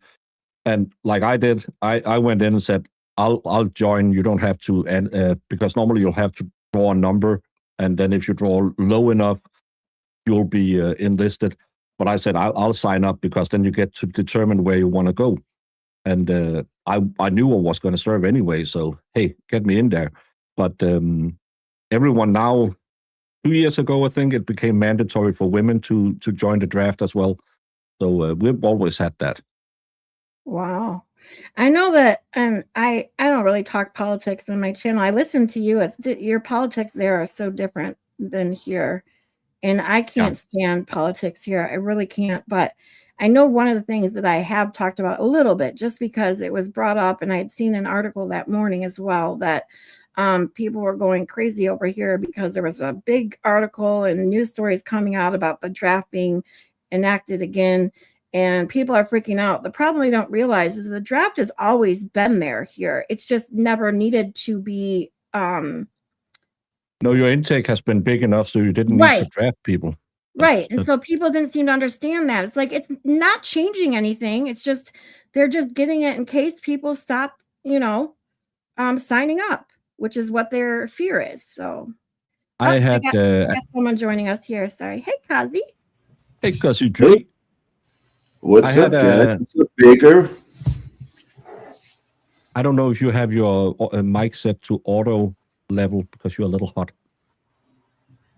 And like I did, I went in and said, I'll join. You don't have to, and because normally you'll have to draw a number, and then if you draw low enough, you'll be enlisted. But I said I'll sign up, because then you get to determine where you want to go. And I knew I was going to serve anyway, so hey, get me in there. But everyone now, 2 years ago, I think it became mandatory for women to join the draft as well. So we've always had that. Wow. I know that, and I don't really talk politics on my channel. I listen to you. Your politics there are so different than here. And I can't stand politics here. I really can't. But I know one of the things that I have talked about a little bit, just because it was brought up, and I had seen an article that morning as well, that people were going crazy over here because there was a big article and news stories coming out about the draft being enacted again. And people are freaking out. The problem they don't realize is the draft has always been there here. It's just never needed to be. No, your intake has been big enough, so you didn't need to draft people. Right. And so people didn't seem to understand that. It's like, it's not changing anything. It's just, they're just getting it in case people stop, signing up, which is what their fear is. So I got someone joining us here. Sorry. Hey, Cosy. Hey, CossyG. What's up, guys? What's up, Baker? I don't know if you have your mic set to auto level, because you're a little hot.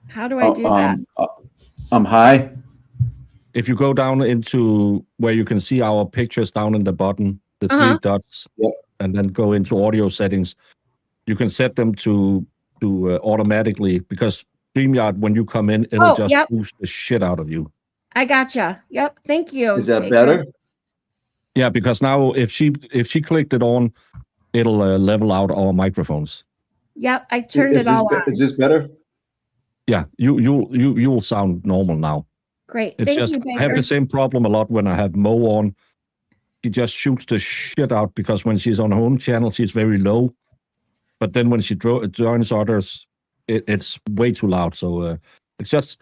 How do I do that? I'm high. If you go down into where you can see our pictures down in the bottom, the 3 dots, and then go into audio settings, you can set them to automatically, because StreamYard, when you come in, it'll boost the shit out of you. I gotcha. Yep. Thank you. Is that better? Yeah, because now if she clicked it on, it'll level out our microphones. Yep, I turned it all on. Is this better? Yeah, you'll sound normal now. Great. It's Thank just you, I have Baker. the same problem a lot when I have Mo on. She just shoots the shit out because when she's on her own channel, she's very low. But then when she joins others, it's way too loud. So it's just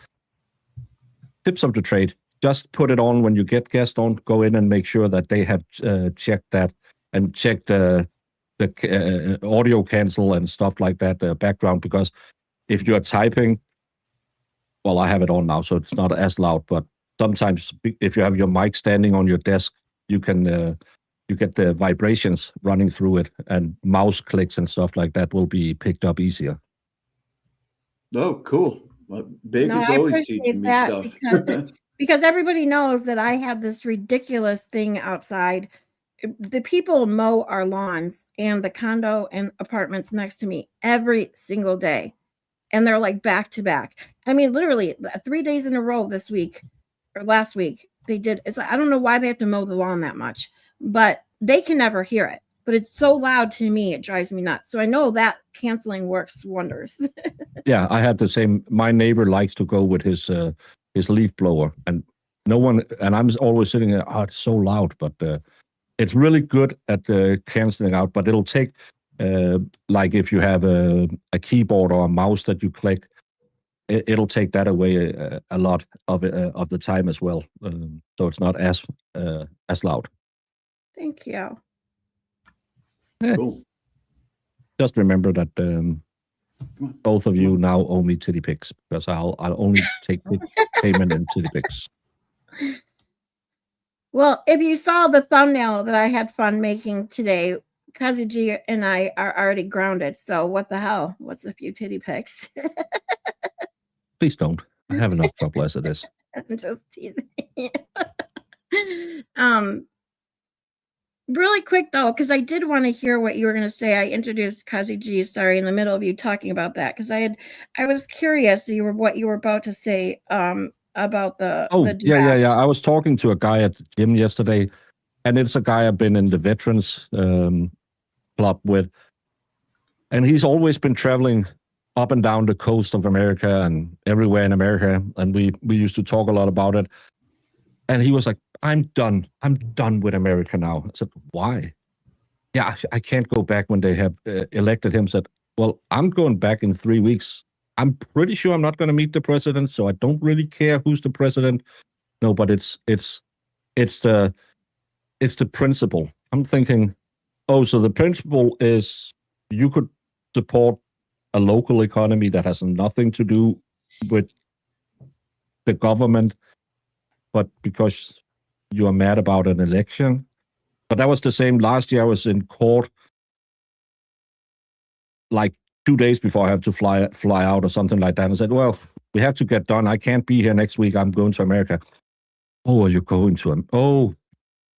tips of the trade. Just put it on when you get guests on. Go in and make sure that they have checked that and checked the audio cancel and stuff like that, background. Because if you're typing, well, I have it on now, so it's not as loud. But sometimes if you have your mic standing on your desk, you can you get the vibrations running through it, and mouse clicks and stuff like that will be picked up easier. Oh, cool. Well, Baker's I always appreciate teaching me that stuff. because everybody knows that I have this ridiculous thing outside. The people mow our lawns and the condo and apartments next to me every single day. And they're like back to back. I mean, literally 3 days in a row this week or last week, they did. It's like, I don't know why they have to mow the lawn that much, but they can never hear it. But it's so loud to me, it drives me nuts. So I know that canceling works wonders. Yeah, I had the same. My neighbor likes to go with his leaf blower, and no one. And I'm always sitting there. Oh, it's so loud, but it's really good at canceling out. But it'll take, like if you have a keyboard or a mouse that you click, it'll take that away a lot of it, of the time as well. So it's not as loud. Thank you. Cool. Just remember that both of you now owe me titty pics because I'll only take payment in titty pics. Well, if you saw the thumbnail that I had fun making today, CossyG and I are already grounded. So what the hell? What's a few titty pics? Please don't. I have enough trouble as it is. I'm just teasing. Really quick though, because I did want to hear what you were going to say. I introduced CossyG, sorry, in the middle of you talking about that because I was curious what you were about to say about the yeah. I was talking to a guy at the gym yesterday, and it's a guy I've been in the veterans club with, and he's always been traveling up and down the coast of America and everywhere in America, and we used to talk a lot about it. And he was like, I'm done with America now. I said, why? Yeah, I can't go back when they have elected him. I said, well, I'm going back in 3 weeks. I'm pretty sure I'm not going to meet the president, so I don't really care who's the president. No, but it's the principle. I'm thinking, oh, so the principle is you could support a local economy that has nothing to do with the government, but because you are mad about an election. But that was the same last year. I was in court like 2 days before I have to fly out or something like that. And I said, well, we have to get done. I can't be here next week. I'm going to America. Oh, are you going to him? Oh,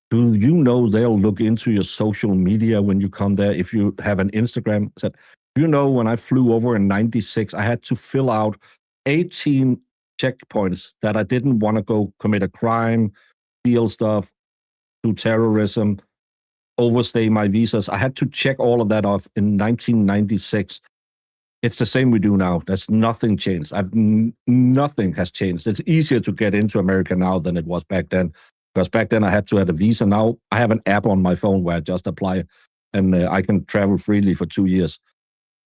do you know they'll look into your social media when you come there if you have an Instagram? I said, you know, when I flew over in 96, I had to fill out 18 checkpoints that I didn't want to go commit a crime, steal stuff, do terrorism, overstay my visas. I had to check all of that off in 1996. It's the same we do now. There's nothing changed. Nothing has changed. It's easier to get into America now than it was back then. Because back then I had to have a visa. Now I have an app on my phone where I just apply and I can travel freely for 2 years.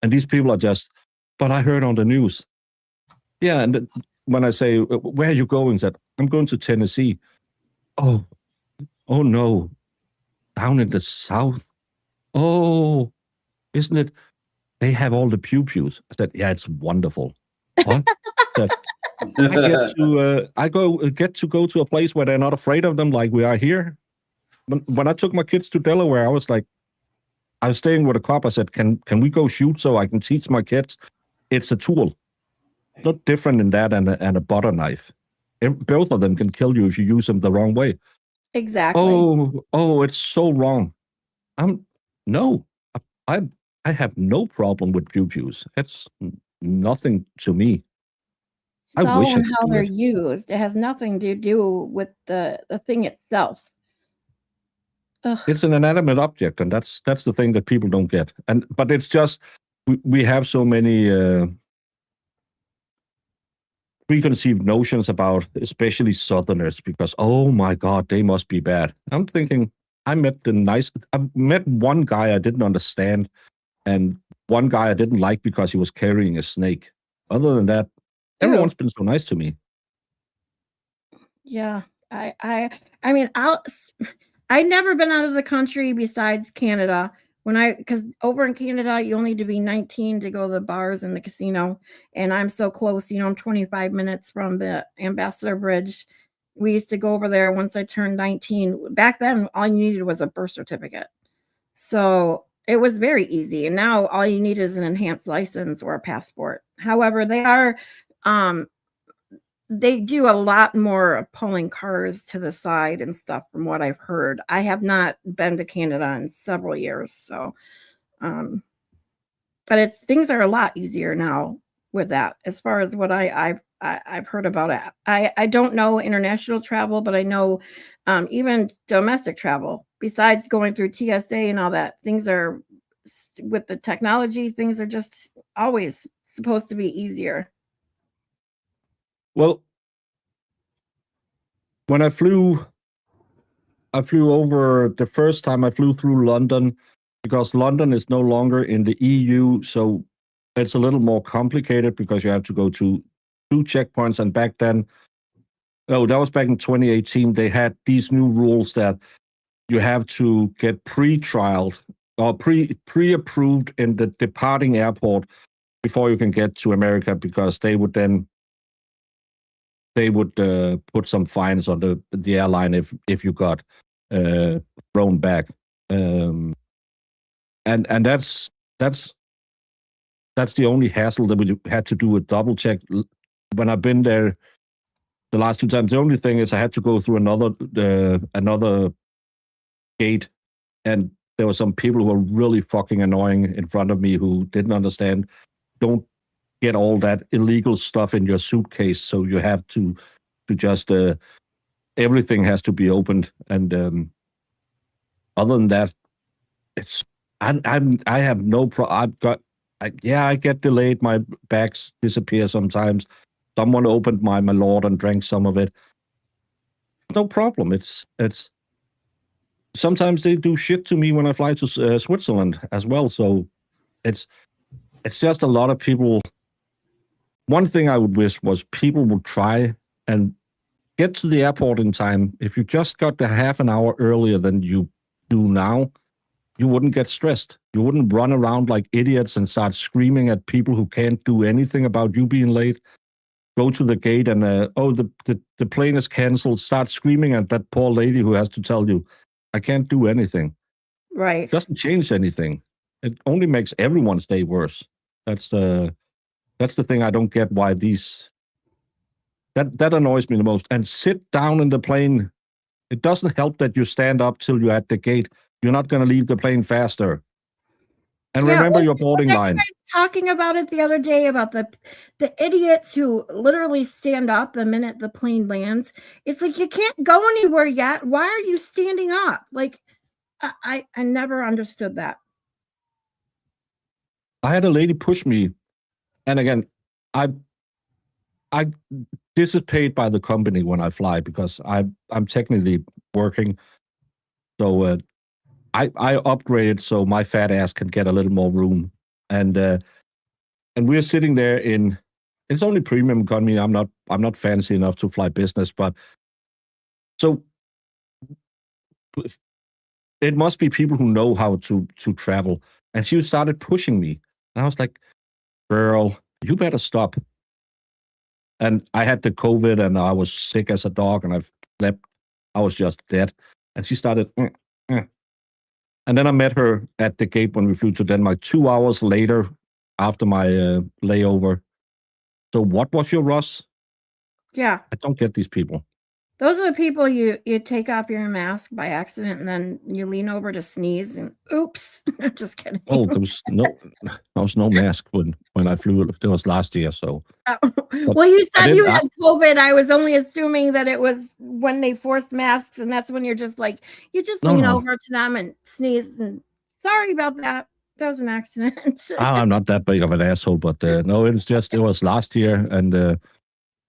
And these people are just, but I heard on the news. Yeah, and when I say, where are you going? Said, I'm going to Tennessee. Oh no, down in the South. Oh, isn't it? They have all the pew-pews. I said, yeah, it's wonderful. What? I get to go to a place where they're not afraid of them like we are here. When I took my kids to Delaware, I was staying with a cop. I said, can we go shoot so I can teach my kids? It's a tool. Not different in that and a butter knife. Both of them can kill you if you use them the wrong way. Exactly. Oh, it's so wrong. No, I have no problem with pew-pews. It's nothing to me. It's I all wish I on could how do they're it. used. It has nothing to do with the thing itself. Ugh. It's an inanimate object, and that's the thing that people don't get. But it's just we have so many preconceived notions about especially Southerners because, oh my God, they must be bad. I'm thinking, I've met one guy I didn't understand and one guy I didn't like because he was carrying a snake. Other than that, everyone's been so nice to me. Yeah. I mean, I'd never been out of the country besides Canada. Because over in Canada, you only need to be 19 to go to the bars and the casino. And I'm so close, I'm 25 minutes from the Ambassador Bridge. We used to go over there once I turned 19. Back then, all you needed was a birth certificate. So it was very easy. And now all you need is an enhanced license or a passport. However, they do a lot more pulling cars to the side and stuff from what I've heard. I have not been to Canada in several years, so but things are a lot easier now with that as far as what I've heard about it. I don't know international travel, but I know even domestic travel, besides going through TSA and all that, things are with the technology, things are just always supposed to be easier. Well, when I flew over the first time I flew through London because London is no longer in the EU, so it's a little more complicated because you have to go to 2 checkpoints. And back then, that was back in 2018, they had these new rules that you have to get pre-trialed or pre-approved in the departing airport before you can get to America because they would put some fines on the airline if you got thrown back, and that's the only hassle that we had to do a double check. When I've been there the last 2 times, the only thing is I had to go through another gate, and there were some people who were really fucking annoying in front of me who didn't understand. Don't get all that illegal stuff in your suitcase, so you have to just everything has to be opened. And other than that, it's I have no problem. I get delayed. My bags disappear sometimes. Someone opened my Malort and drank some of it. No problem. It's sometimes they do shit to me when I fly to Switzerland as well. So it's just a lot of people. One thing I would wish was people would try and get to the airport in time. If you just got there half an hour earlier than you do now, you wouldn't get stressed. You wouldn't run around like idiots and start screaming at people who can't do anything about you being late. Go to the gate and, the plane is canceled. Start screaming at that poor lady who has to tell you, I can't do anything. Right. It doesn't change anything. It only makes everyone's day worse. That's the thing I don't get why that annoys me the most. And sit down in the plane. It doesn't help that you stand up till you're at the gate. You're not going to leave the plane faster. And remember your boarding line. You guys talking about it the other day about the idiots who literally stand up the minute the plane lands. It's like you can't go anywhere yet. Why are you standing up? Like I never understood that. I had a lady push me, and again, I dissipate by the company when I fly because I'm technically working, so I upgraded so my fat ass can get a little more room, and we're sitting there in. It's only premium economy. I'm not fancy enough to fly business, but so it must be people who know how to travel. And she started pushing me, and I was like, "Girl, you better stop." And I had the COVID, and I was sick as a dog, and I was just dead. And she started, and then I met her at the gate when we flew to Denmark 2 hours later after my layover. So what was your Russ? Yeah. I don't get these people. Those are the people you take off your mask by accident and then you lean over to sneeze and oops. I'm just kidding. Oh, there was no mask when I flew. It was last year, so. Well, you said you had COVID. I was only assuming that it was when they forced masks, and that's when you're just like lean over to them and sneeze. And sorry about that. That was an accident. I'm not that big of an asshole, but no, it was last year, and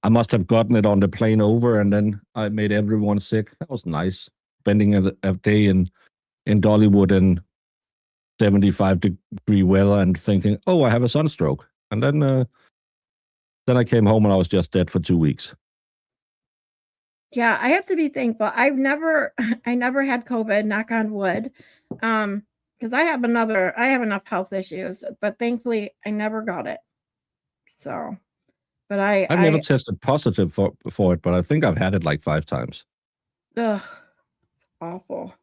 I must have gotten it on the plane over, and then I made everyone sick. That was nice. Spending a day in Dollywood in 75-degree weather and thinking, oh, I have a sunstroke. And then I came home and I was just dead for 2 weeks. Yeah, I have to be thankful. I never had COVID, knock on wood. Because I have enough health issues, but thankfully I never got it. So, but I've never tested positive for it, but I think I've had it like 5 times. Ugh, it's awful.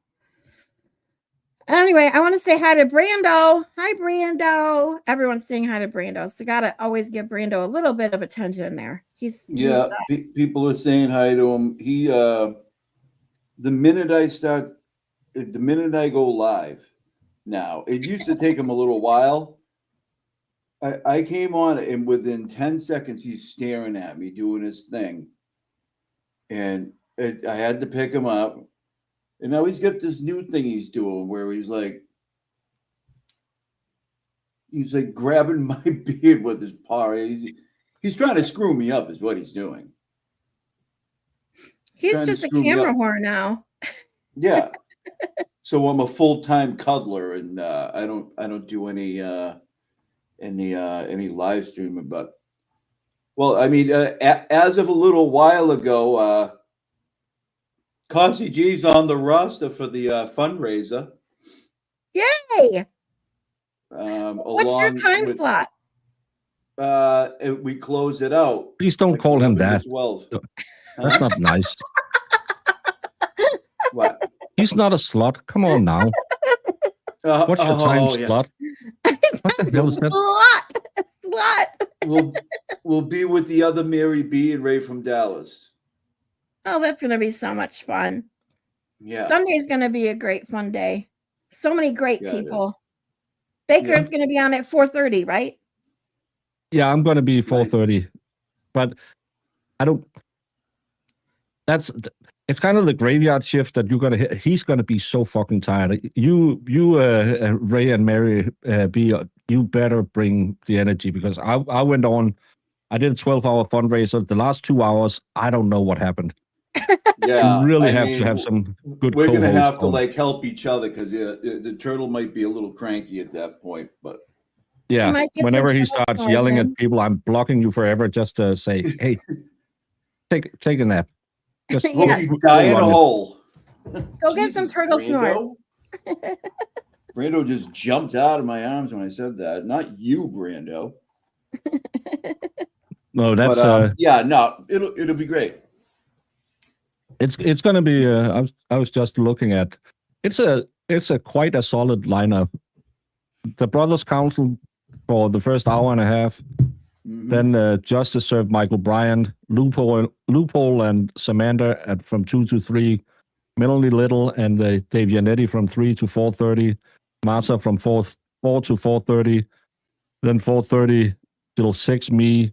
Anyway, I want to say hi to Brando. Hi, Brando. Everyone's saying hi to Brando. So gotta always give Brando a little bit of attention there. People are saying hi to him. He the minute I go live now, it used to take him a little while. I came on and within 10 seconds he's staring at me doing his thing. And I had to pick him up. And now he's got this new thing he's doing where he's like grabbing my beard with his paw. He's trying to screw me up is what he's doing. He's just a camera whore now. Yeah. So I'm a full-time cuddler, and I don't do any live streaming. But well, I mean, as of a little while ago, CossyG's on the roster for the fundraiser. Yay! What's your time slot? We close it out. Please don't call him that. 12. That's not nice. What? He's not a slut. Come on now. What's your time slot? What the hell is that? Slut. We'll be with the other Mary B and Ray from Dallas. Oh, that's going to be so much fun. Yeah. Sunday's going to be a great fun day. So many great people. Baker's going to be on at 4:30, right? Yeah, I'm going to be 4:30. But I don't... It's kind of the graveyard shift that you're going to hit. He's going to be so fucking tired. You Ray and Mary B, you better bring the energy, because I went on... I did a 12-hour fundraiser. The last 2 hours, I don't know what happened. Yeah, you really have to have some good. We're gonna have to help each other, because the turtle might be a little cranky at that point. But yeah, whenever he starts yelling at people, I'm blocking you forever just to say, "Hey, take a nap." Just die in a hole. Go get some turtle snores. Brando just jumped out of my arms when I said that. Not you, Brando. No, that's it'll be great. It's going to be. I was just looking at. It's a quite a solid lineup. The Brothers Council for the first hour and a half. Mm-hmm. Then Justice served Michael Bryant, Loophole and Samantha from 2 to 3, Melanie Little and Dave Yannetti from 3 to 4:30, Martha from 4 to 4:30, then 4:30 till 6. Me,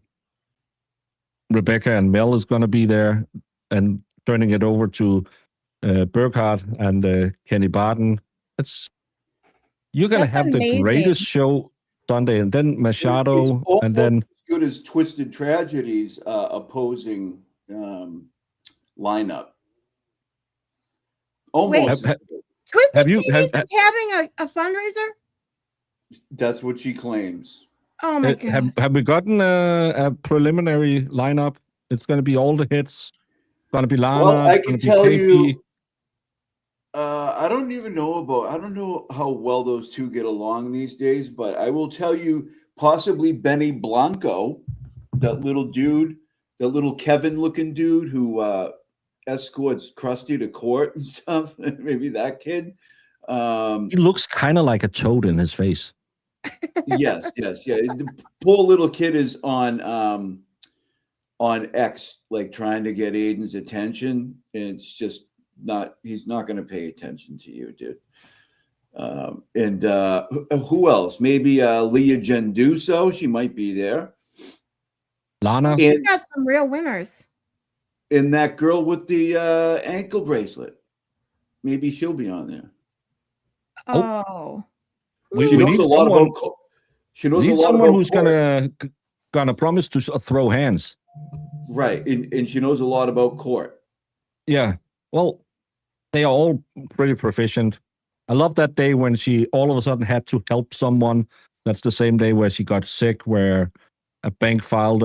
Rebecca, and Mel is going to be there, and turning it over to Burkhardt and Kenny Barton. You're going to have the greatest show Sunday, and then Machado, and then as good as Twisted Tragedies opposing lineup. Almost. Twisted Tragedies is having a fundraiser? That's what she claims. Oh my God. Have we gotten a preliminary lineup? It's going to be all the hits. Going to be Lana. Well, I can tell you. I don't know how well those two get along these days, but I will tell you, possibly Benny Blanco, that little dude, that little Kevin-looking dude who escorts Krusty to court and stuff. Maybe that kid. He looks kind of like a toad in his face. Yes. The poor little kid is on X, like trying to get Aiden's attention, and it's just he's not going to pay attention to you, dude. And who else? Maybe Leah Genduso. She might be there. Lana. She's got some real winners. And that girl with the ankle bracelet. Maybe she'll be on there. Oh. She knows a lot about. She knows a lot someone about who's gonna promise to throw hands. Right, and she knows a lot about court. Yeah. Well, they are all pretty proficient. I love that day when she all of a sudden had to help someone. That's the same day where she got sick, where a bank filed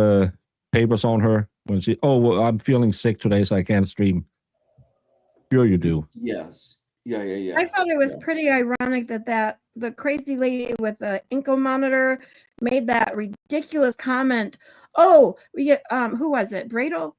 papers on her when she, oh, well, I'm feeling sick today, so I can't stream. Sure, you do. Yes. Yeah. I thought it was pretty ironic that the crazy lady with the Inco monitor made that ridiculous comment. Oh, we get who was it? Bradle?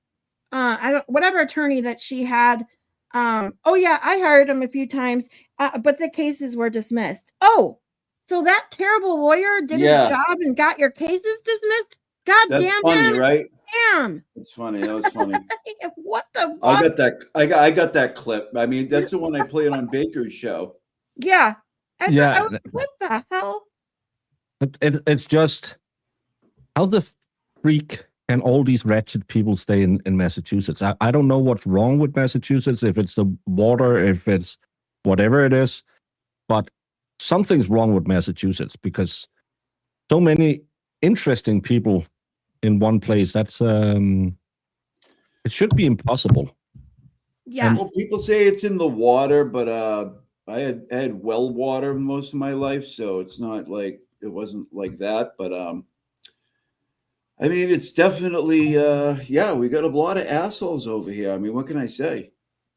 I don't, whatever attorney that she had. Oh yeah, I hired him a few times, but the cases were dismissed. Oh, so that terrible lawyer did his job and got your cases dismissed? God That's damn funny, it. right? Damn. It's funny. That was funny. What the fuck? I got that. I got that clip. I mean, that's the one I played on Baker's show. Yeah. Yeah. What the hell? It's just how the freak can all these wretched people stay in Massachusetts. I don't know what's wrong with Massachusetts, if it's the water, if it's whatever it is, but something's wrong with Massachusetts because so many interesting people in one place. That's it should be impossible. Yes. Well, people say it's in the water, but I had well water most of my life, so it's not like it wasn't like that. But I mean, it's definitely yeah, we got a lot of assholes over here. I mean, what can I say?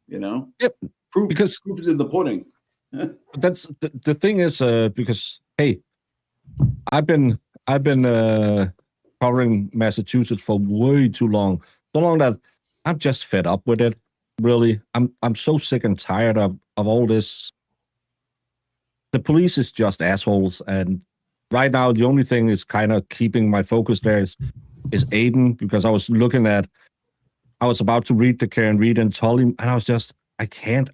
You know, Yep. proof is in the pudding. That's the thing is because hey, I've been covering Massachusetts for way too long, so long that I'm just fed up with it. Really, I'm so sick and tired of all this. The police is just assholes, and right now the only thing is kind of keeping my focus there is Aiden, because I was about to read the Karen Reed and Tully, and I was just I can't.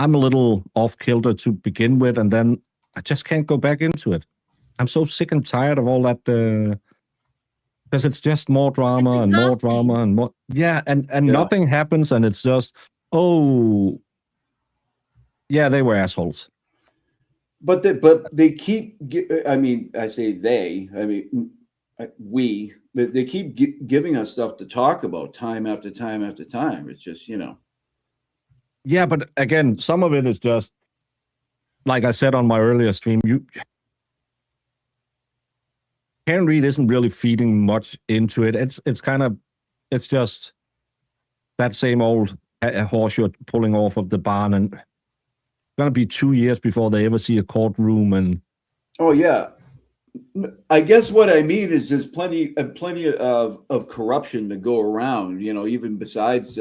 I'm a little off kilter to begin with, and then I just can't go back into it. I'm so sick and tired of all that because it's just more drama and more drama and more. Yeah, and nothing happens, and it's just, oh, yeah, they were assholes. But they keep. I mean, I say they. I mean, we. They keep giving us stuff to talk about time after time after time. It's just, you know. Yeah, but again, some of it is just like I said on my earlier stream. Karen Reed isn't really feeding much into it. It's just that same old horse you're pulling off of the barn, and it's gonna be 2 years before they ever see a courtroom. And oh yeah, I guess what I mean is there's plenty of corruption to go around. You know, even besides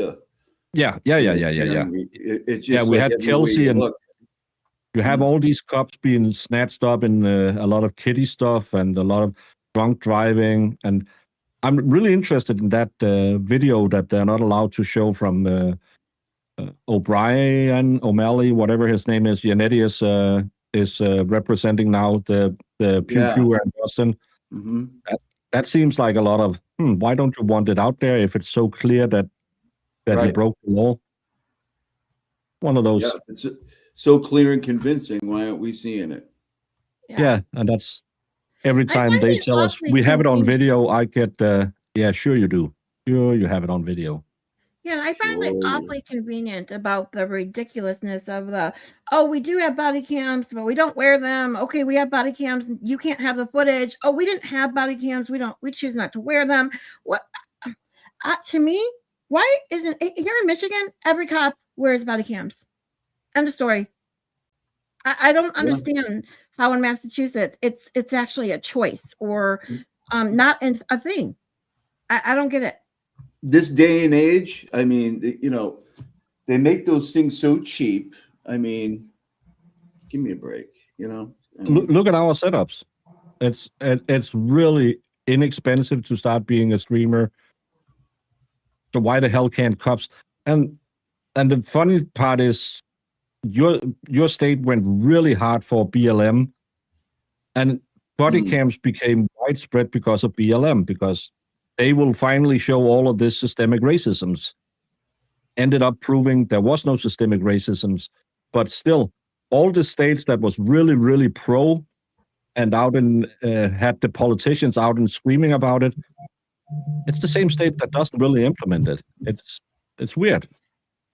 yeah. It's just we had Kelsey, and you have all these cops being snatched up in a lot of kiddie stuff and a lot of drunk driving. And I'm really interested in that video that they're not allowed to show from O'Malley, whatever his name is. Yannetti is representing now the Pew Pew and Boston. Mm-hmm. That seems like a lot of, why don't you want it out there if it's so clear that he broke the law? One of those. Yeah, it's so clear and convincing. Why aren't we seeing it? Yeah, and that's every time they tell us we have it on video, I get, yeah, sure you do. Sure you have it on video. Yeah, I find it awfully convenient about the ridiculousness of we do have body cams, but we don't wear them. Okay, we have body cams, you can't have the footage. Oh, we didn't have body cams, we choose not to wear them. What to me, why isn't here in Michigan, every cop wears body cams? End of story. I don't understand how in Massachusetts it's actually a choice or not a thing. I don't get it. This day and age, I mean, you know, they make those things so cheap. I mean, give me a break, you know. I mean, look at our setups. It's really inexpensive to start being a streamer. So why the hell can't cops? And the funny part is, your state went really hard for BLM, and body cams became widespread because of BLM, because they will finally show all of this systemic racisms. Ended up proving there was no systemic racisms, but still, all the states that was really, really pro and out and had the politicians out and screaming about it, it's the same state that doesn't really implement it. It's weird.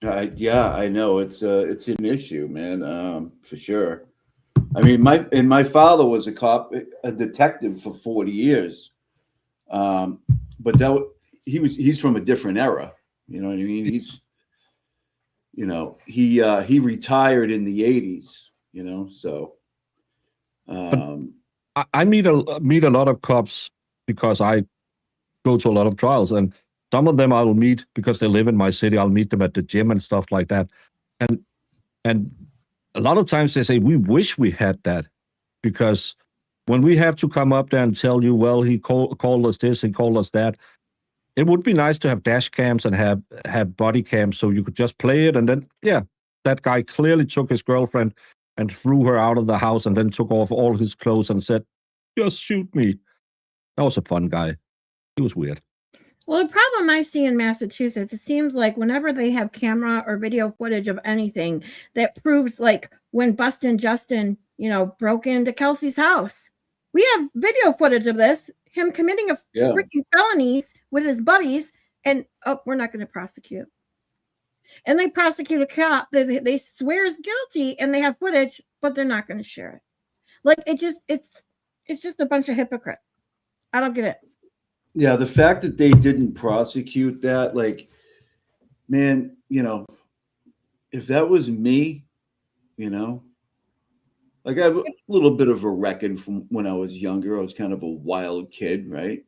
Yeah, I know it's an issue, man, for sure. I mean, my father was a cop, a detective for 40 years, but he's from a different era. You know what I mean? He retired in the 80s. So. But I meet a lot of cops because I go to a lot of trials, and some of them I will meet because they live in my city. I'll meet them at the gym and stuff like that, and and a lot of times they say we wish we had that, because when we have to come up there and tell you, well, he called us this, he called us that, it would be nice to have dash cams and have body cams so you could just play it, and then yeah, that guy clearly took his girlfriend and threw her out of the house and then took off all his clothes and said, just shoot me. That was a fun guy. He was weird. Well, the problem I see in Massachusetts, it seems like whenever they have camera or video footage of anything that proves, like when Bustin' Justin, broke into Kelsey's house, we have video footage of this, him committing a freaking felonies with his buddies, and we're not going to prosecute. And they prosecute a cop that they swear is guilty, and they have footage, but they're not going to share it. Like it's just a bunch of hypocrites. I don't get it. Yeah, the fact that they didn't prosecute that, like, man, if that was me, like I have a little bit of a record from when I was younger. I was kind of a wild kid, right?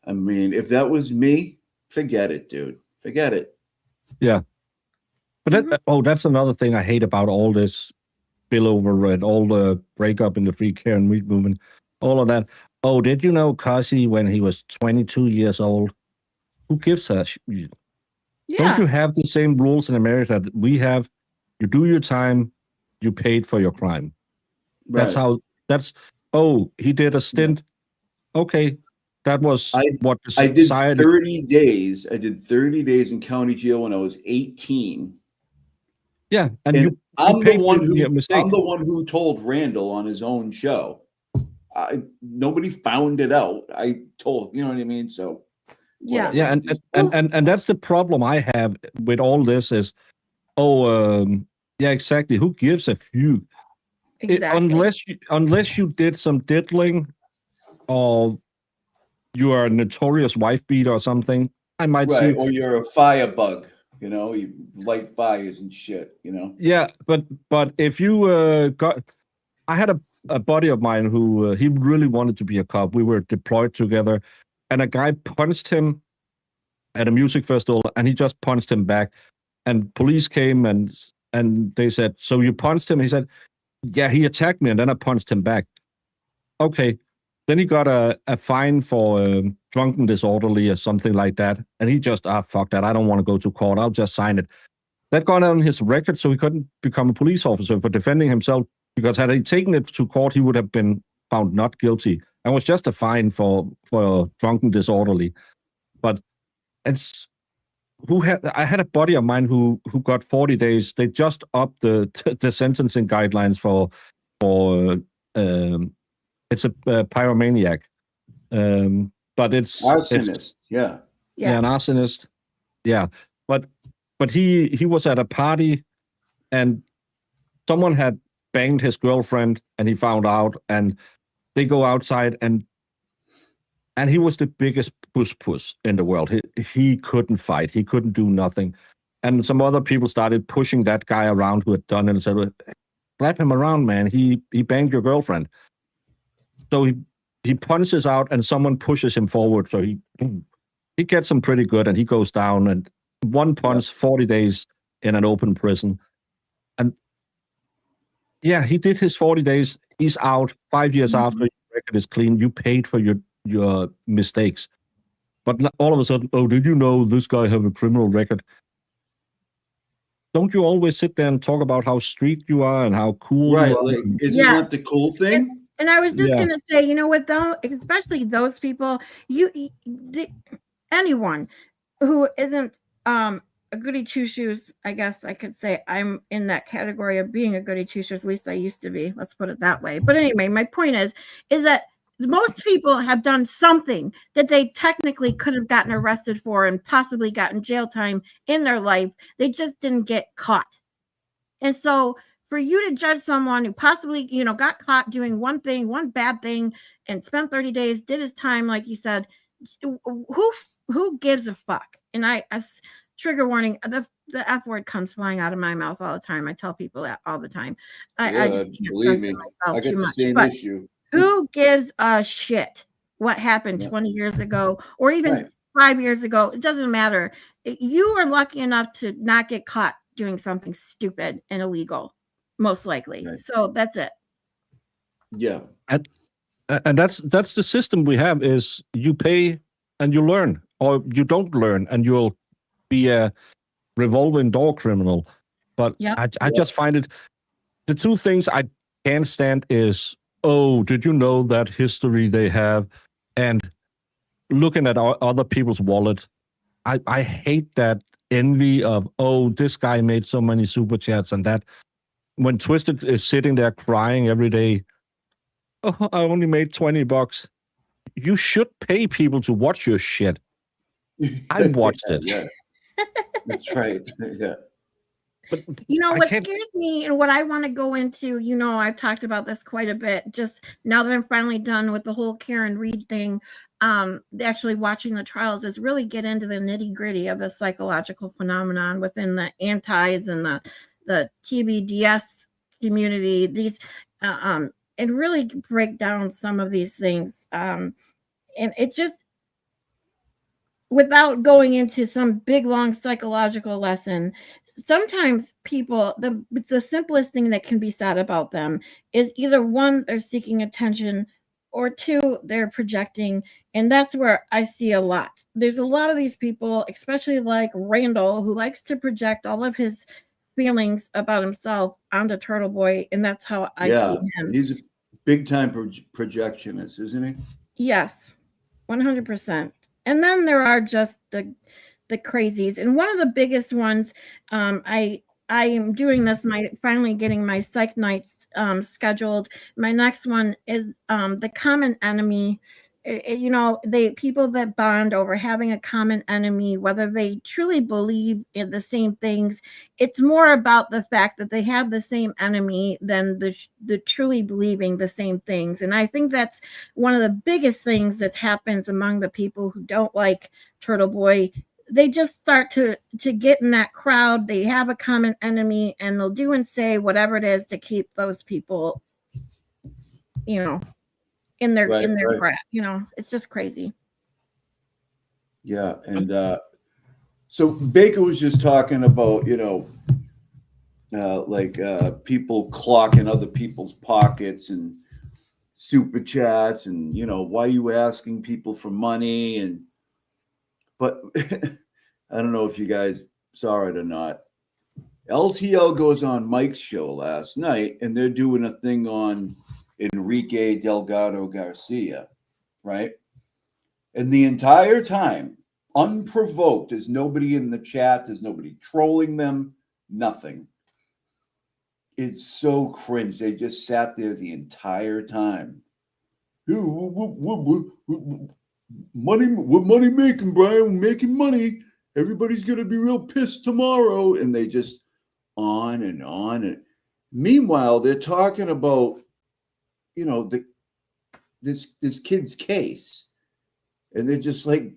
I mean, if that was me, forget it, dude. Forget it. Yeah. But that's another thing I hate about all this spillover and all the breakup in the free care and meat movement, all of that. Oh, did you know Cossy, when he was 22 years old? Who gives a Yeah. Don't you have the same rules in America that we have? You do your time, you paid for your crime. Right. He did a stint. Okay. That was what the I did society. 30 days. I did 30 days in county jail when I was 18. Yeah, and I'm the one who told Randall on his own show. Nobody found it out. I told, you know what I mean? So yeah, yeah, and that's the problem I have with all this is, yeah, exactly. Who gives a few? Exactly. Unless you did some diddling, or you are a notorious wife beater or something, I might see. Or you're a firebug. You light fires and shit. Yeah, but if you I had a buddy of mine who he really wanted to be a cop. We were deployed together, and a guy punched him at a music festival, and he just punched him back. And police came and they said, "So you punched him?" He said, "Yeah, he attacked me, and then I punched him back." Okay, then he got a fine for drunken disorderly or something like that, and he just fuck that. I don't want to go to court. I'll just sign it. That got on his record, so he couldn't become a police officer for defending himself, because had he taken it to court, he would have been found not guilty. And was just a fine for drunken disorderly. But I had a buddy of mine who got 40 days. They just upped the sentencing guidelines for it's a pyromaniac, but it's arsonist. Yeah, an arsonist. Yeah, but he was at a party, and someone had banged his girlfriend, and he found out, and they go outside, and he was the biggest puss in the world. He couldn't fight. He couldn't do nothing. And some other people started pushing that guy around who had done it and said, slap him around, man. He banged your girlfriend. So he punches out, and someone pushes him forward. So he gets him pretty good, and he goes down, and one punch, 40 days in an open prison. And yeah, he did his 40 days. He's out 5 years after your record is clean. You paid for your mistakes. But all of a sudden, did you know this guy have a criminal record? Don't you always sit there and talk about how street you are and how cool you are? Like, isn't that the cool thing? And I was just going to say, what, though, especially those people, anyone who isn't a goody two shoes, I guess I could say I'm in that category of being a goody two shoes. At least I used to be. Let's put it that way. But anyway, my point is that most people have done something that they technically could have gotten arrested for and possibly gotten jail time in their life. They just didn't get caught. And so for you to judge someone who possibly, got caught doing one thing, one bad thing, and spent 30 days, did his time, like you said, who gives a fuck? And I trigger warning, the F word comes flying out of my mouth all the time. I tell people that all the time. I just can't believe censor me, myself I too got the much. same But issue. who gives a shit what happened 20 years ago or even 5 years ago? It doesn't matter. You are lucky enough to not get caught doing something stupid and illegal, most likely. Right. So that's it. Yeah. And that's the system we have, is you pay and you learn, or you don't learn and you'll be a revolving door criminal. But I just find it, the two things I can't stand is, oh, did you know that history they have? And looking at other people's wallet. I hate that envy of, oh, this guy made so many super chats and that. When Twisted is sitting there crying every day, oh, I only made $20. You should pay people to watch your shit. I watched it. Yeah. That's right. Yeah. But what scares me and what I want to go into, I've talked about this quite a bit, just now that I'm finally done with the whole Karen Reed thing, actually watching the trials, is really get into the nitty-gritty of the psychological phenomenon within the antis and the TBDS community, these and really break down some of these things. And it just, without going into some big long psychological lesson, sometimes people, the simplest thing that can be said about them is either one, they're seeking attention, or two, they're projecting. And that's where I see a lot. There's a lot of these people, especially like Randall, who likes to project all of his feelings about himself onto Turtle Boy, and that's how I see him. He's a big time projectionist, isn't he? Yes, 100%. And then there are just the crazies. And one of the biggest ones, I am doing this, finally getting my psych nights scheduled. My next one is the common enemy. The people that bond over having a common enemy, whether they truly believe in the same things, it's more about the fact that they have the same enemy than the truly believing the same things. And I think that's one of the biggest things that happens among the people who don't like Turtle Boy. They just start to get in that crowd. They have a common enemy, and they'll do and say whatever it is to keep those people, in their crap. It's just crazy. Yeah. And so Baker was just talking about, people clocking other people's pockets and super chats, and why are you asking people for money? But I don't know if you guys saw it or not. LTL goes on Mike's show last night, and they're doing a thing on Enrique Delgado Garcia, right? And the entire time, unprovoked, there's nobody in the chat, there's nobody trolling them, nothing. It's so cringe. They just sat there the entire time. Money, what money making, Brian? We're making money. Everybody's gonna be real pissed tomorrow, and they just on and on. And meanwhile, they're talking about, this kid's case, and they're just like,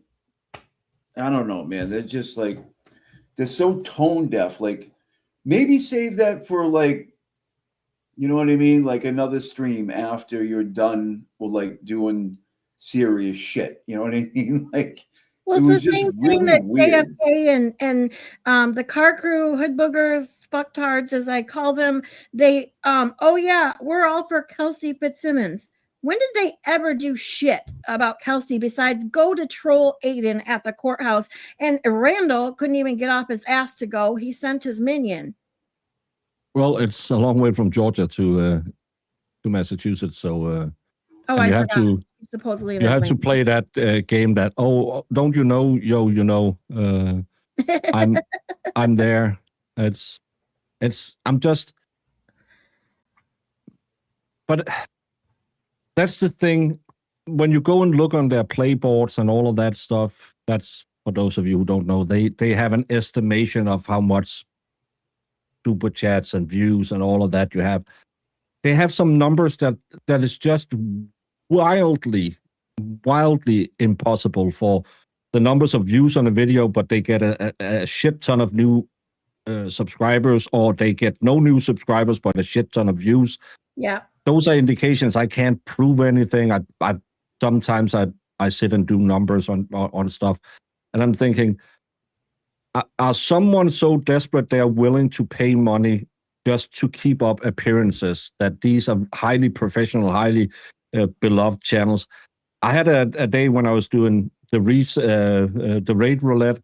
I don't know, man. They're just like, they're so tone deaf. Like, maybe save that for, like, you know what I mean? Like another stream after you're done with like doing serious shit. You know what I mean? Like, well, it's the same thing that weird. JFK and the car crew, hood boogers, fucktards, as I call them, they oh yeah, we're all for Kelsey Fitzsimmons. When did they ever do shit about Kelsey besides go to troll Aiden at the courthouse? And Randall couldn't even get off his ass to go. He sent his minion. Well, it's a long way from Georgia to Massachusetts, so I you have to supposedly you have to play that game. That, oh, don't you know, I'm there. I'm just, but that's the thing. when you go and look on their playboards and all of that stuff, that's for those of you who don't know, they have an estimation of how much super chats and views and all of that you have. They have some numbers that is just wildly impossible for the numbers of views on a video, but they get a shit ton of new subscribers, or they get no new subscribers but a shit ton of views. Yeah. Those are indications. I can't prove anything. I sometimes I sit and do numbers on stuff, and I'm thinking, are someone so desperate they are willing to pay money just to keep up appearances that these are highly professional, highly beloved channels? I had a day when I was doing the raid roulette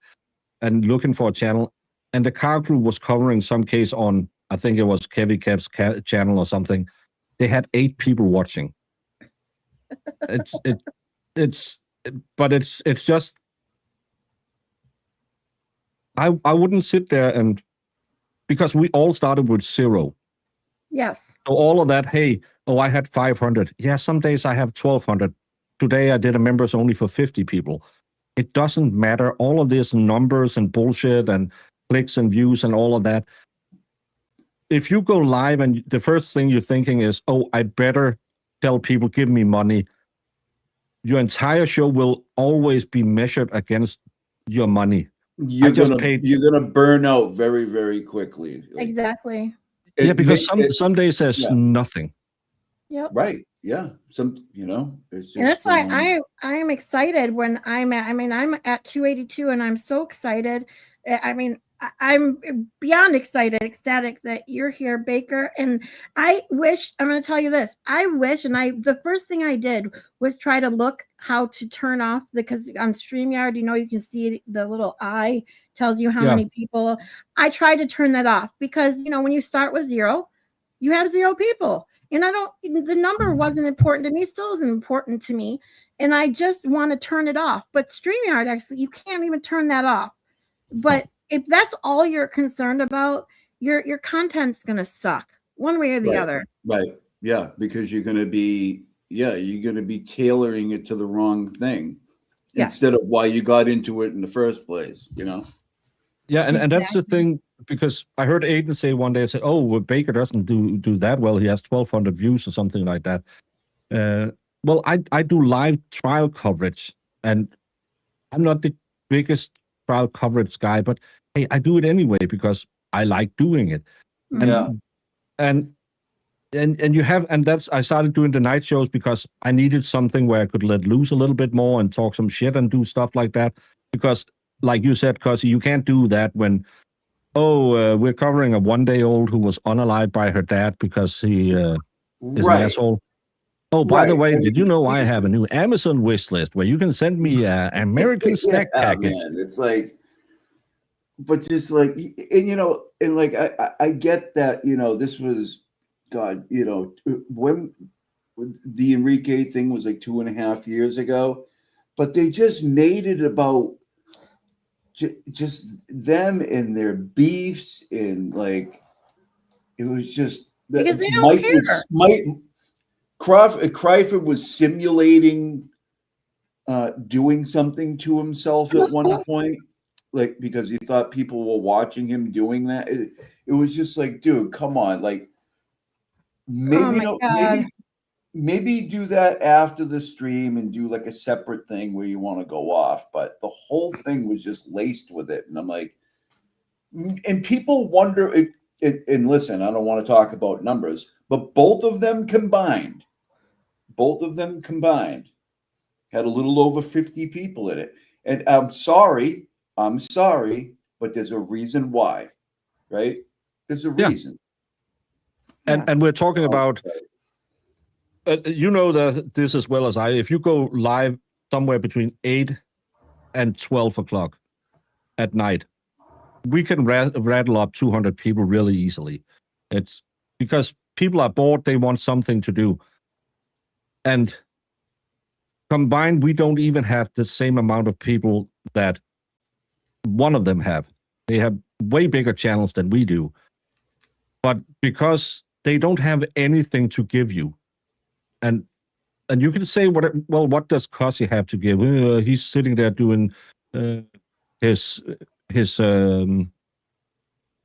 and looking for a channel, and the car crew was covering some case on, I think it was Kevy Kev's channel or something. They had 8 people watching. It's just, I wouldn't sit there and, because we all started with 0. Yes. So all of that, hey, I had 500. Yeah, some days I have 1,200. Today I did a members only for 50 people. It doesn't matter. All of this numbers and bullshit and clicks and views and all of that. If you go live and the first thing you're thinking is, oh, I better tell people, give me money, your entire show will always be measured against your money. You're gonna burn out very, very quickly. Exactly. Yeah, because some days there's nothing. Yep. Right. Yeah. It's just, and that's why I am excited when I'm at 282, and I'm so excited. I'm beyond excited, ecstatic that you're here, Baker. And I'm going to tell you this. The first thing I did was try to look how to turn off, because on StreamYard, you can see the little eye tells you how many people. I tried to turn that off because, when you start with 0, you have 0 people. And the number wasn't important to me, still isn't important to me. And I just want to turn it off. But StreamYard, actually, you can't even turn that off. But if that's all you're concerned about, your content's going to suck one way or the other. Right. Yeah. Because you're going to be tailoring it to the wrong thing instead of why you got into it in the first place, Yeah. And that's the thing, because I heard Aiden say one day, I said, oh, well, Baker doesn't do that well. He has 1,200 views or something like that. Well, I do live trial coverage, and I'm not the biggest trial coverage guy, but hey, I do it anyway because I like doing it. Yeah. And I started doing the night shows because I needed something where I could let loose a little bit more and talk some shit and do stuff like that. Because, like you said, Cossy, you can't do that when, we're covering a 1-day-old who was unalived by her dad because he is an asshole. Oh, by the way, did you know I have a new Amazon wish list where you can send me an American snack package? Man. It's like, but just like, and like, I get that, this was, God, when the Enrique thing was like 2.5 years ago, but they just made it about just them and their beefs, and like, it was just because they don't care. Crawford was simulating doing something to himself at one point, like, because he thought people were watching him doing that. It was just like, dude, come on, like, maybe do that after the stream and do like a separate thing where you want to go off. But the whole thing was just laced with it, and I'm like, and people wonder. And listen, I don't want to talk about numbers, but both of them combined had a little over 50 people in it. And I'm sorry, but there's a reason why, right? There's a reason. And we're talking about, this as well as I, if you go live somewhere between 8 and 12 o'clock at night, we can rattle up 200 people really easily. It's because people are bored, they want something to do. And combined, we don't even have the same amount of people that one of them have. They have way bigger channels than we do. But because they don't have anything to give you, and and you can say what does Cossy have to give? He's sitting there doing his his what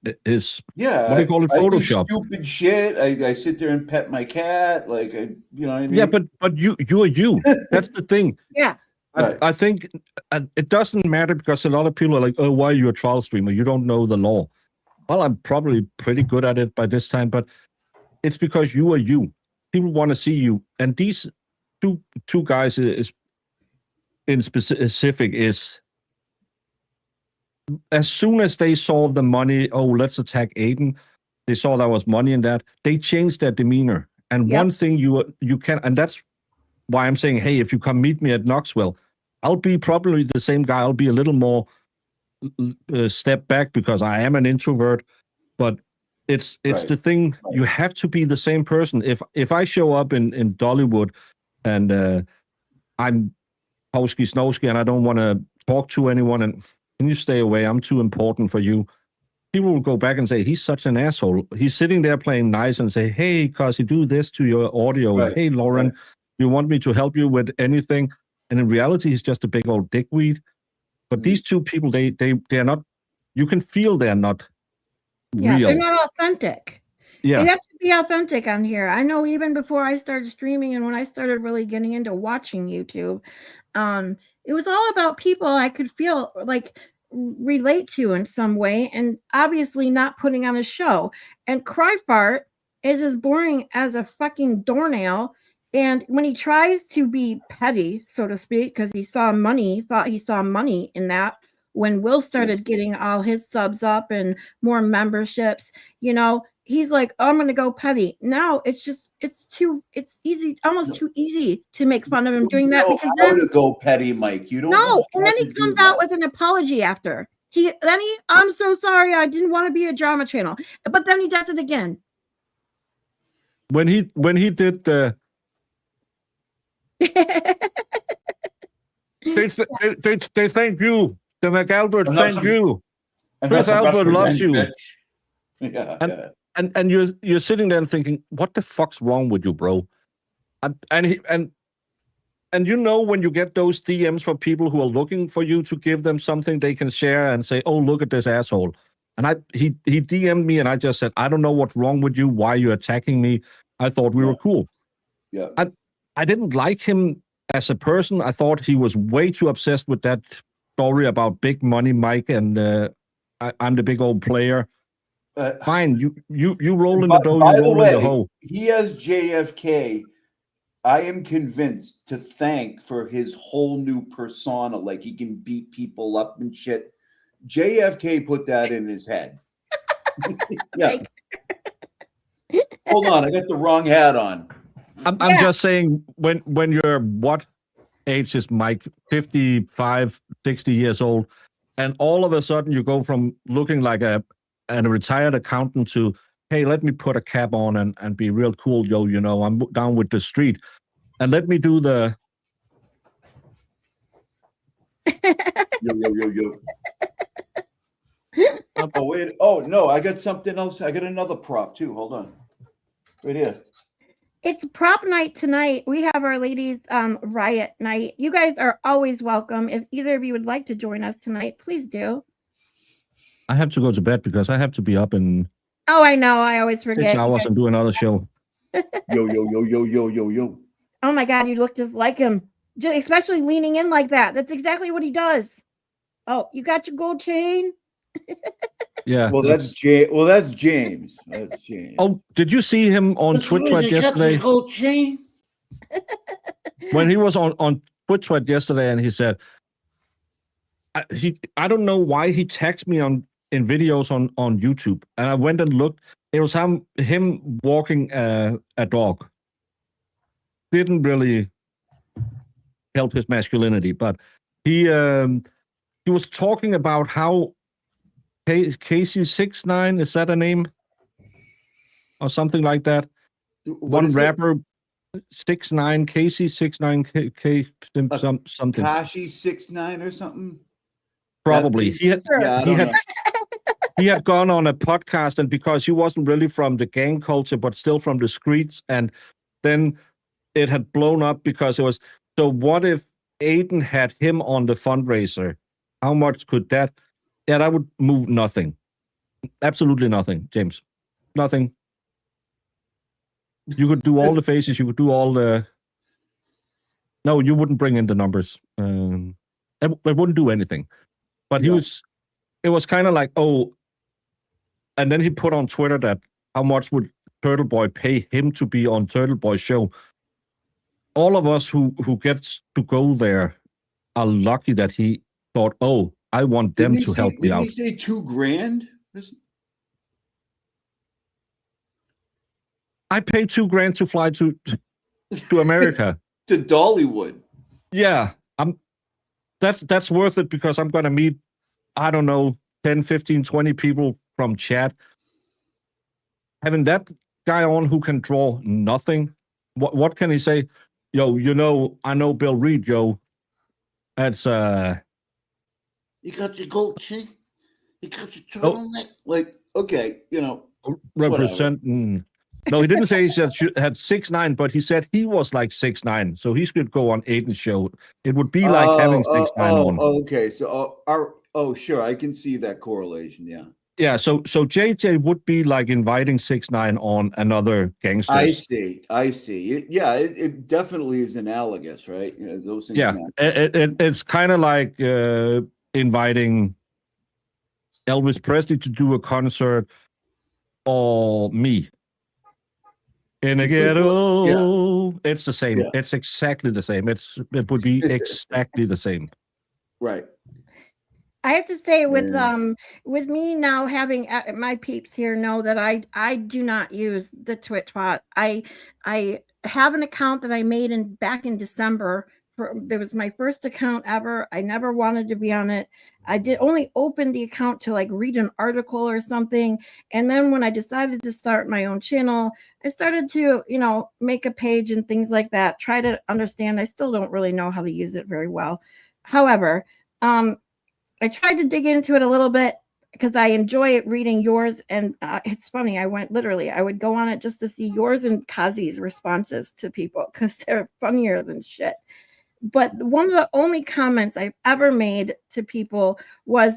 do you call it? I do Photoshop. stupid shit. I sit there and pet my cat, like you know what I mean? Yeah, but you are you. That's the thing. Yeah. Right. I think it doesn't matter because a lot of people are like, oh, why are you a trial streamer? You don't know the law. Well, I'm probably pretty good at it by this time, but it's because you are you. People want to see you. And these two guys is in specific is as soon as they saw the money, oh, let's attack Aiden, they saw there was money in that, they changed their demeanor. And one thing you can, and that's why I'm saying, hey, if you come meet me at Knoxville, I'll be probably the same guy. I'll be a little more step back because I am an introvert, but it's the thing. You have to be the same person. If I show up in Dollywood and I'm CossyG Scarlet and I don't want to talk to anyone and can you stay away? I'm too important for you. People will go back and say, he's such an asshole. He's sitting there playing nice and say, hey, Cossy, do this to your audio. Right. Hey, Lauren, you want me to help you with anything? And in reality, he's just a big old dickweed. But these two people, they're not, you can feel they're not real. They're not authentic. Yeah. They have to be authentic on here. I know even before I started streaming and when I started really getting into watching YouTube, it was all about people I could feel like relate to in some way, and obviously not putting on a show. And Cryfart is as boring as a fucking doornail. And when he tries to be petty, so to speak, because he thought he saw money in that, when Will started getting all his subs up and more memberships, you know, he's like, oh, I'm going to go petty. Now it's easy, almost too easy to make fun of him doing that. Because then to go petty, Mike. You don't know. And then he comes out with an apology after. I'm so sorry. I didn't want to be a drama channel. But then he does it again. When he did the they thank you. The McAlbert, thank you. Chris Albert loves you. Yeah. And you're sitting there and thinking, what the fuck's wrong with you, bro? And you know when you get those DMs for people who are looking for you to give them something they can share and say, oh, look at this asshole. And he DM'd me and I just said, I don't know what's wrong with you, why you're attacking me. I thought we were cool. Yeah. I didn't like him as a person. I thought he was way too obsessed with that story about big money, Mike, and I'm the big old player. Fine, you roll in the dough, you roll in the hole. He has JFK, I am convinced, to thank for his whole new persona, like he can beat people up and shit. JFK put that in his head. Yeah. Hold on, I got the wrong hat on. I'm just saying, when you're what age is Mike? 55, 60 years old, and all of a sudden you go from looking like a retired accountant to, hey, let me put a cap on and be real cool, yo, you know, I'm down with the street. And let me do the yo. Oh, wait. Oh, no, I got something else. I got another prop too. Hold on. Right here. It's prop night tonight. We have our ladies riot night. You guys are always welcome. If either of you would like to join us tonight, please do. I have to go to bed because I have to be up in Oh, I know. I always forget. 6 hours and do another show. Yo. Oh my God, you look just like him. Especially leaning in like that. That's exactly what he does. Oh, you got your gold chain? Yeah. Well, that's James. That's James. Oh, did you see him on Twitch yesterday? Gold chain? When he was on Twitch yesterday, and he said, I don't know why he tagged me in videos on YouTube, and I went and looked. It was him walking a dog. Didn't really help his masculinity, but he was talking about how CossyG, is that a name or something like that? One rapper, 6ix9ine, CossyG6ix9ine, something. Kashi 6ix9ine or something. Probably he had gone on a podcast, and because he wasn't really from the gang culture, but still from the streets, and then it had blown up because it was. So what if Aiden had him on the fundraiser? How much could that? Yeah, that would move nothing. Absolutely nothing, James. Nothing. You could do all the faces. You could do all the. No, you wouldn't bring in the numbers. It wouldn't do anything. But he was. It was kind of like, oh, and then he put on Twitter that how much would Turtle Boy pay him to be on Turtle Boy's show? All of us who gets to go there are lucky that he thought, oh, I want them to help me out. Did he say $2,000? I paid $2,000 to fly to America. To Dollywood. Yeah, that's worth it because I'm gonna meet, I don't know, 10, 15, 20 people from chat. Having that guy on who can draw nothing, what can he say? Yo, I know Bill Reed, yo. That's You got your gold chain? You got your turtleneck? Like, okay, representing. No, he didn't say he had 6'9", but he said he was like 6'9", so he should go on Aiden's show. It would be like having 6'9" on. Okay, so sure, I can see that correlation. Yeah. Yeah, so JJ would be like inviting 6'9" on another gangster. I see. It definitely is analogous, right? Those things. Yeah, it's kind of like inviting Elvis Presley to do a concert or me. In a ghetto, it's the same. Yeah. It's exactly the same. It would be exactly the same. Right. I have to say, with me now having my peeps here know that I do not use the Twitch bot. I have an account that I made back in December. There was my first account ever. I never wanted to be on it. I did only open the account to like read an article or something. And then when I decided to start my own channel, I started to, make a page and things like that. Try to understand. I still don't really know how to use it very well. However, I tried to dig into it a little bit because I enjoy reading yours. And it's funny. I would go on it just to see yours and CossyG's responses to people because they're funnier than shit. But one of the only comments I've ever made to people was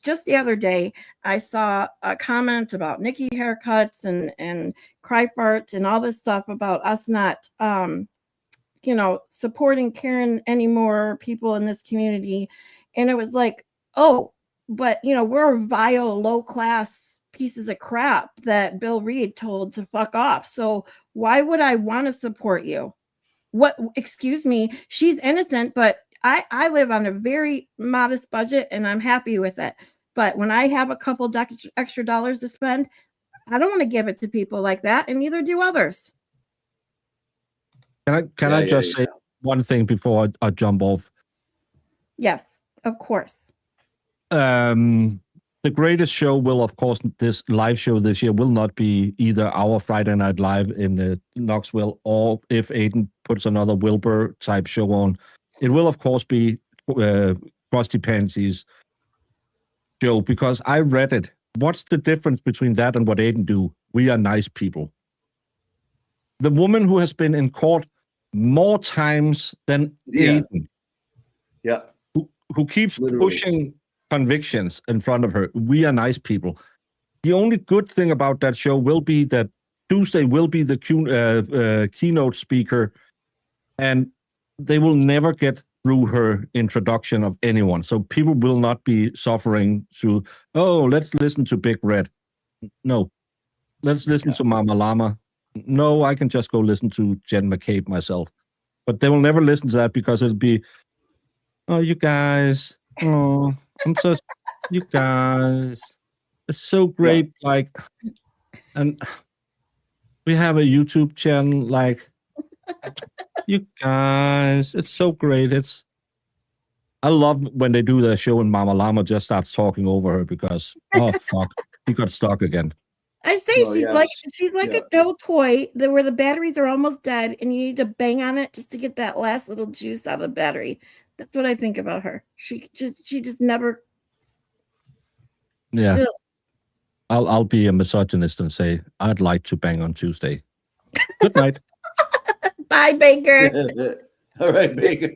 just the other day, I saw a comment about Nikki haircuts and cry farts and all this stuff about us not, supporting Karen anymore, people in this community. And it was like, oh, but, we're vile, low-class pieces of crap that Bill Reed told to fuck off. So why would I want to support you? Excuse me, she's innocent, but I live on a very modest budget and I'm happy with it. But when I have a couple extra dollars to spend, I don't want to give it to people like that, and neither do others. Can I just say one thing before I jump off? Yes, of course. The greatest show will, of course, this live show this year will not be either our Friday Night Live in Knoxville or if Aiden puts another Wilbur type show on. It will, of course, be Krusty Pansy's show because I read it. What's the difference between that and what Aiden do? We are nice people. The woman who has been in court more times than Aiden. Yeah. Who keeps pushing convictions in front of her. We are nice people. The only good thing about that show will be that Tuesday will be the keynote speaker, and they will never get through her introduction of anyone. So people will not be suffering through, let's listen to Big Red. No. Let's listen to Mama Llama. No, I can just go listen to Jen McCabe myself. But they will never listen to that because it'll be, oh, you guys, you guys, it's so great. Yeah. Like, and we have a YouTube channel. Like, you guys, it's so great. I love when they do their show and Mama Llama just starts talking over her because, oh fuck, he got stuck again. I say she's like a no toy where the batteries are almost dead and you need to bang on it just to get that last little juice out of the battery. That's what I think about her. She just never. Yeah. Ugh. I'll be a misogynist and say I'd like to bang on Tuesday. Good night. Bye, Baker. All right, Baker.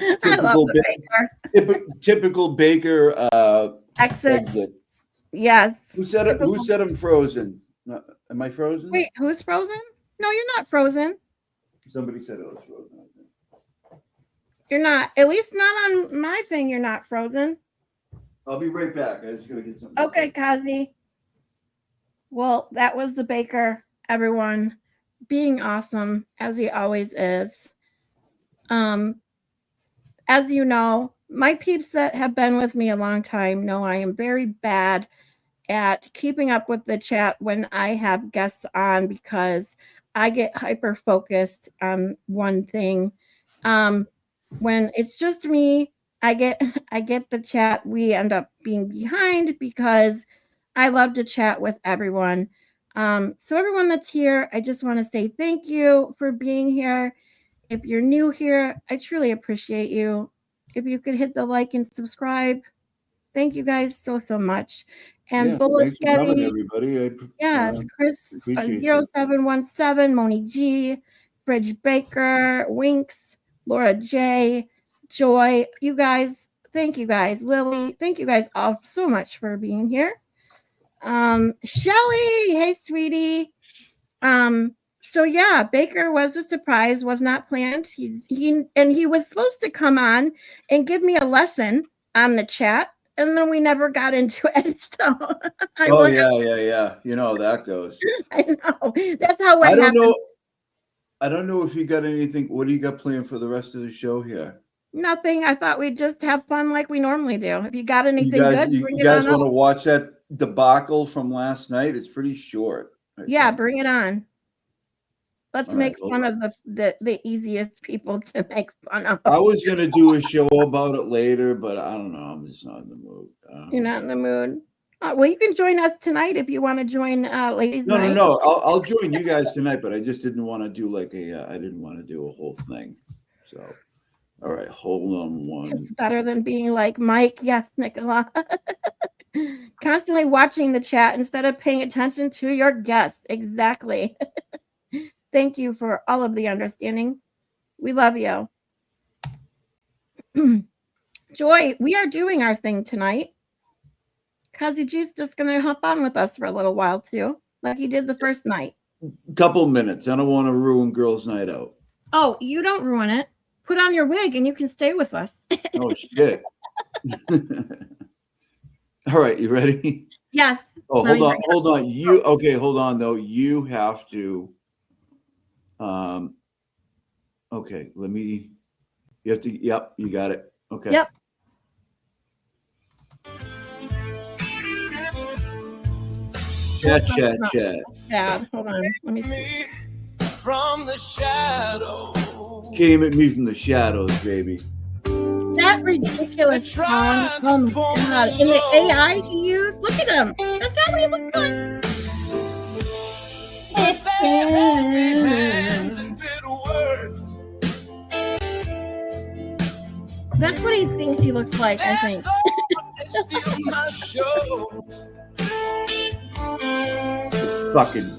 I love the Baker. Typical Baker Exit. Yes. Who said I'm frozen? Am I frozen? Wait, who's frozen? No, you're not frozen. Somebody said I was frozen. You're not. At least not on my thing. You're not frozen. I'll be right back. I just gotta get something. Okay, Kazi. Well, that was the Baker, everyone, being awesome as he always is. As you know, my peeps that have been with me a long time know I am very bad at keeping up with the chat when I have guests on because I get hyper focused on one thing. When it's just me, I get the chat. We end up being behind because I love to chat with everyone. So everyone that's here, I just want to say thank you for being here. If you're new here, I truly appreciate you. If you could hit the like and subscribe, thank you guys so much. And thanks for coming, everybody. Yes, Chris 0717, Moni G, Bridge Baker, Winks, Laura J, Joy. You guys, thank you guys. Lily, thank you guys all so much for being here. Shelly, hey sweetie. So yeah, Baker was a surprise, was not planned. He was supposed to come on and give me a lesson on the chat, and then we never got into it. So yeah. You know how that goes. I know. That's how I don't know. I don't know if you got anything. What do you got planned for the rest of the show here? Nothing. I thought we'd just have fun like we normally do. If you got anything you guys want to watch that debacle from last night? It's pretty short. Yeah, bring it on. Let's make fun of the easiest people to make fun of. I was going to do a show about it later, but I don't know. I'm just not in the mood. You're not in the mood? Well, you can join us tonight if you want to join ladies' night. No. I'll join you guys tonight, but I just didn't want to do I didn't want to do a whole thing. So, all right, hold on one. It's better than being like Mike. Yes, Nicola. Constantly watching the chat instead of paying attention to your guests. Exactly. Thank you for all of the understanding. We love you. Joy, we are doing our thing tonight. CossyG's just going to hop on with us for a little while too, like he did the first night. Couple minutes. I don't want to ruin girls' night out. Oh, you don't ruin it. Put on your wig and you can stay with us. Oh, shit. All right, you ready? Yes. Oh, hold on. Hold on though. You have to okay, yep, you got it. Okay. Yep. Chat. Hold on. Let me see. From the shadows. Came at me from the shadows, baby. That ridiculous song. Oh my god. And the AI he used, look at him. That's not what he looks like. That's what he thinks he looks like, I think. Fucking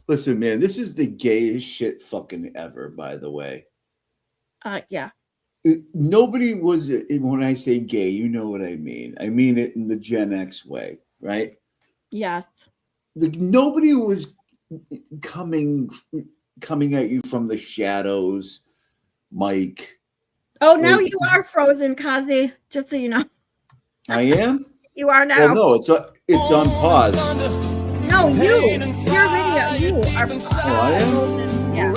listen, man. This is the gayest shit fucking ever, by the way. Yeah. Nobody was, when I say gay, you know what I mean. I mean it in the Gen X way, right? Yes. Nobody was coming at you from the shadows, Mike. Oh, now you are frozen, Kazi. Just so you know. I am? You are now. Well, no, it's on pause. No, your video. You are paused. Oh, I am? Yeah.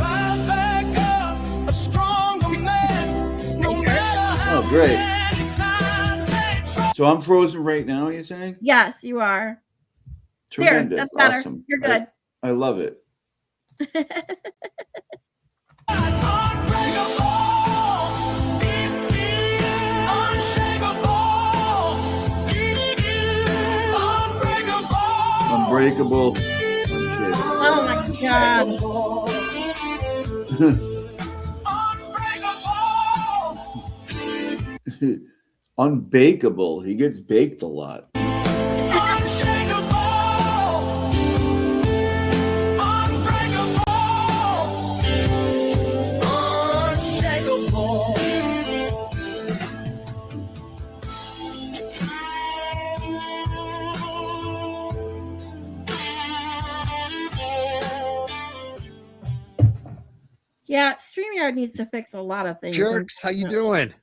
Oh, great. So I'm frozen right now, you're saying? Yes, you are. Tremendous. There, that's better. Awesome. You're good. I love it. Unbreakable. Oh my god. Unbakeable. He gets baked a lot. Yeah, StreamYard needs to fix a lot of things. Jerks, how you doing?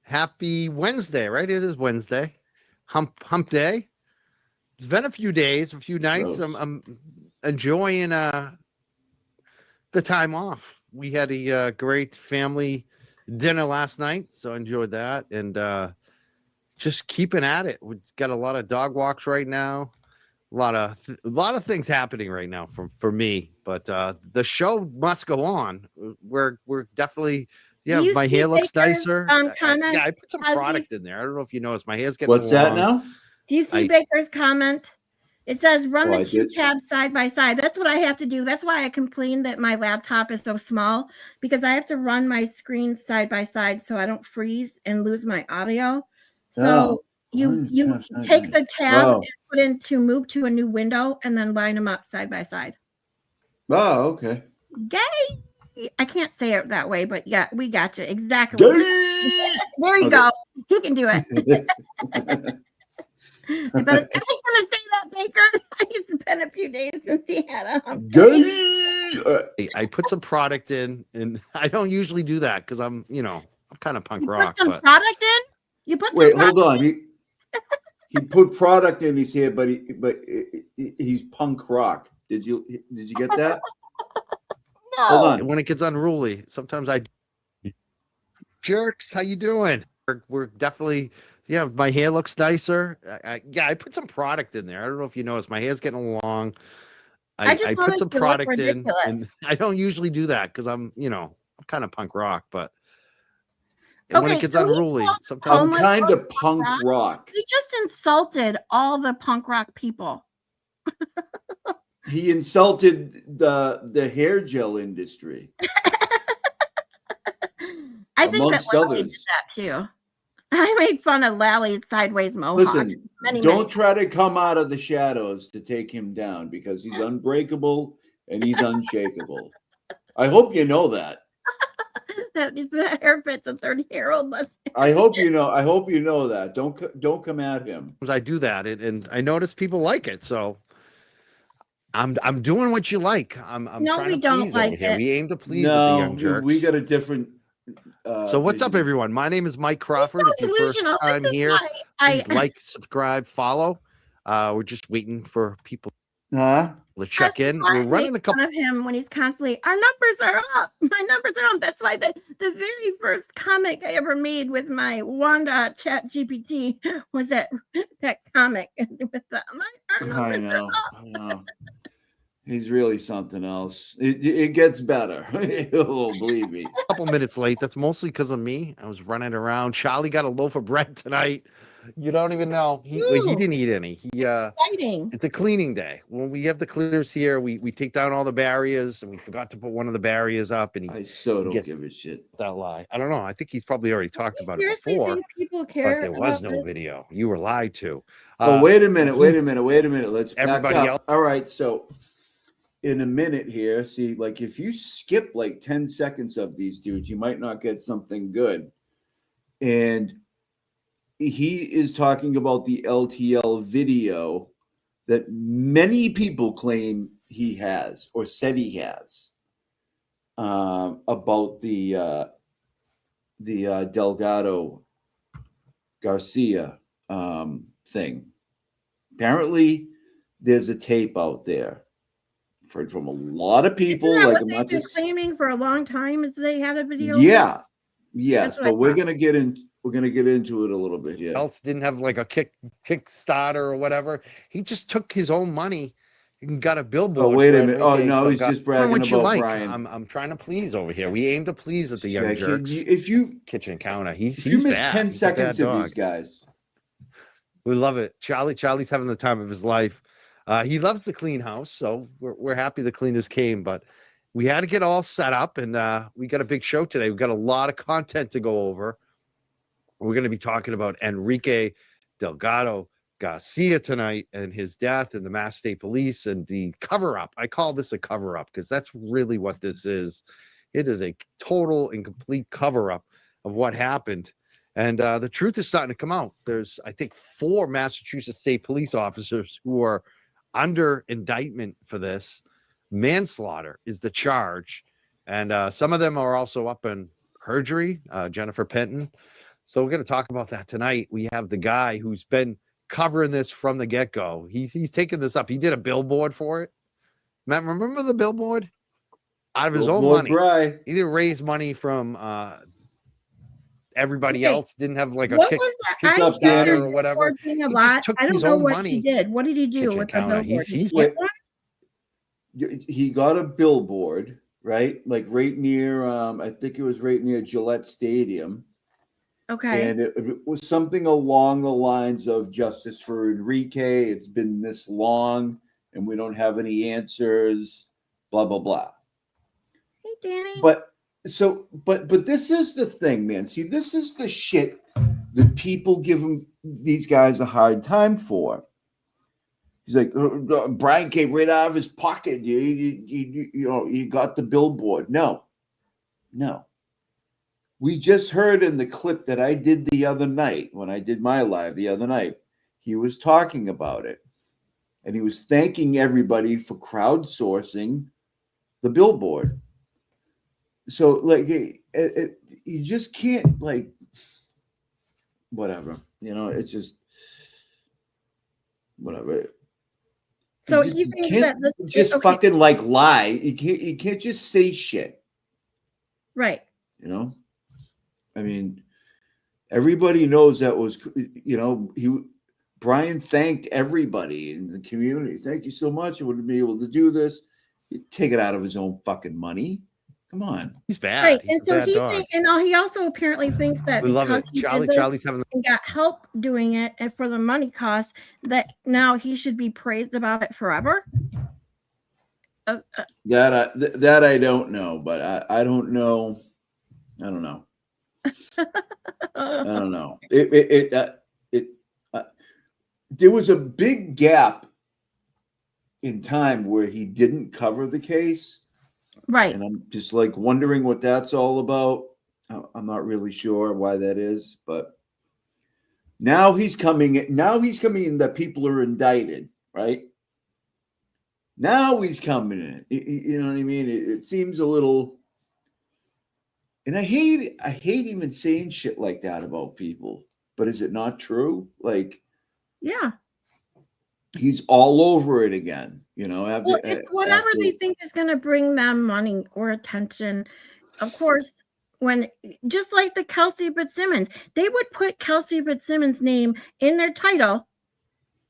Happy Wednesday, right? It is Wednesday. Hump day. It's been a few days, a few nights. Gross. I'm enjoying the time off. We had a great family dinner last night, so I enjoyed that, and just keeping at it. We've got a lot of dog walks right now. A lot of things happening right now for me, but the show must go on. We're definitely my hair looks nicer. Comment? I put some product in there. I don't know if you noticed, my hair's getting What's that long. now? Do you see Baker's comment? It says run Oh, the I two did. tabs side by side. That's what I have to do. That's why I complain that my laptop is so small, because I have to run my screens side by side so I don't freeze and lose my audio. So you take the tab and put into move to a new window and then line them up side by side. Oh, okay. Gay. I can't say it that way, but yeah, we got you. Exactly. There you go. You can do it. I was going to say that, Baker. It's been a few days since he had I put some product in, and I don't usually do that because I'm kind of punk rock. Put some product in? You put Wait, some hold on. He put product in his hair, but he's punk rock. Did you get that? No. Hold on. When it gets unruly, sometimes I jerks. How you doing? We're definitely my hair looks nicer. I put some product in there. I don't know if you noticed, my hair's getting long. I put some product in, and I don't usually do that because I'm kind of punk rock, but when it gets unruly, sometimes I'm kind of punk rock. He just insulted all the punk rock people. He insulted the hair gel industry. I think that Lally did that too. I made fun of Lally's sideways mohawk. Listen, don't try to come out of the shadows to take him down, because he's unbreakable and he's unshakable. I hope you know that. The hair fits a 30-year-old mustache. I hope you know that. Don't come at him. I do that, and I notice people like it, so I'm doing what you like. I'm no, trying we to don't please like over here. it. We aim to please at the young jerks. We got a different. So what's up, everyone? My name is Mike Crawford. If you're first time here, please like, subscribe, follow. We're just waiting for people to check in. We're running a couple of him when he's constantly, our numbers are up. My numbers are up. That's why the very first comic I ever made with my Wanda Chat GPT was that comic with the our numbers are up. I know. He's really something else. It gets better. Oh, believe me. A couple minutes late. That's mostly because of me. I was running around. Charlie got a loaf of bread tonight. You don't even know. He didn't eat any. It's a cleaning day. When we have the cleaners here, we take down all the barriers, and we forgot to put one of the barriers up. And I so don't give a shit. That lie. I don't know. I think he's probably already talked about it before. People care, but there was no video. You were lied to. Wait a minute. Let's back everybody up. All right, so in a minute here, see, like if you skip like 10 seconds of these dudes, you might not get something good. And he is talking about the LTL video that many people claim he has or said he has about the Delgado Garcia thing. Apparently, there's a tape out there from a lot of people. Isn't that like what they've been claiming for a long time, is they had a video. Yes, but we're gonna get into it a little bit here. Else didn't have like a Kickstarter or whatever. He just took his own money and got a billboard. Oh, wait a minute. Oh no, he's just bragging about Brian. I'm trying to please over here. We aim to please at the young jerks. If you kitchen counter, he's you miss bad. 10 seconds of these guys. We love it. Charlie's having the time of his life. He loves the clean house, so we're happy the cleaners came, but we had to get all set up, and we got a big show today. We've got a lot of content to go over. We're going to be talking about Enrique Delgado Garcia tonight and his death and the Mass State Police and the cover-up. I call this a cover-up because that's really what this is. It is a total and complete cover-up of what happened. And the truth is starting to come out. There's, I think, 4 Massachusetts State Police officers who are under indictment for this. Manslaughter is the charge. And some of them are also up in perjury, Jennifer Penton. So we're going to talk about that tonight. We have the guy who's been covering this from the get-go. He's taken this up. He did a billboard for it. Matt, remember the billboard? Out of his own Billboard money. Bry. He didn't raise money from everybody Okay. else. Didn't have like a What was that? I up, see that Danny? or whatever. billboard thing a He lot. just took I don't his know own what money. he did. What did he do Kitchen with the counter. billboard? Did he He's get Wait. one? He got a billboard, right? Like right near, I think it was right near Gillette Stadium. Okay. And it was something along the lines of justice for Enrique. It's been this long and we don't have any answers, blah, blah, blah. Hey, Danny. But this is the thing, man. See, this is the shit that people give these guys a hard time for. He's like, Brian came right out of his pocket. You know, you got the billboard. No. We just heard in the clip that I did the other night, when I did my live the other night, he was talking about it. And he was thanking everybody for crowdsourcing the billboard. So, like, you just can't, like, whatever. You know, it's just, whatever. So You he thinks that this just okay. fucking like lie. You can't just say shit. Right. You know, I mean, everybody knows that was, you know, Brian thanked everybody in the community. Thank you so much. I wouldn't be able to do this. He'd take it out of his own fucking money. Come on. He's bad. Right. He's And a so bad he dog. thinks, and he also apparently thinks that We love because it. he Charlie, did this Charlie's having and got help doing it and for the money costs, that now he should be praised about it forever. That I don't know, but I don't know. I don't know. I don't know. There was a big gap in time where he didn't cover the case. Right. And I'm just like wondering what that's all about. I'm not really sure why that is, but now he's coming in that people are indicted, right? Now he's coming in. You know what I mean? It seems a little, and I hate even saying shit like that about people, but is it not true? Like, Yeah. he's all over it again, you know. Well, it's whatever they think is going to bring them money or attention. Of course, when just like the Kelsey Fitzsimmons, they would put Kelsey Fitzsimmons' name in their title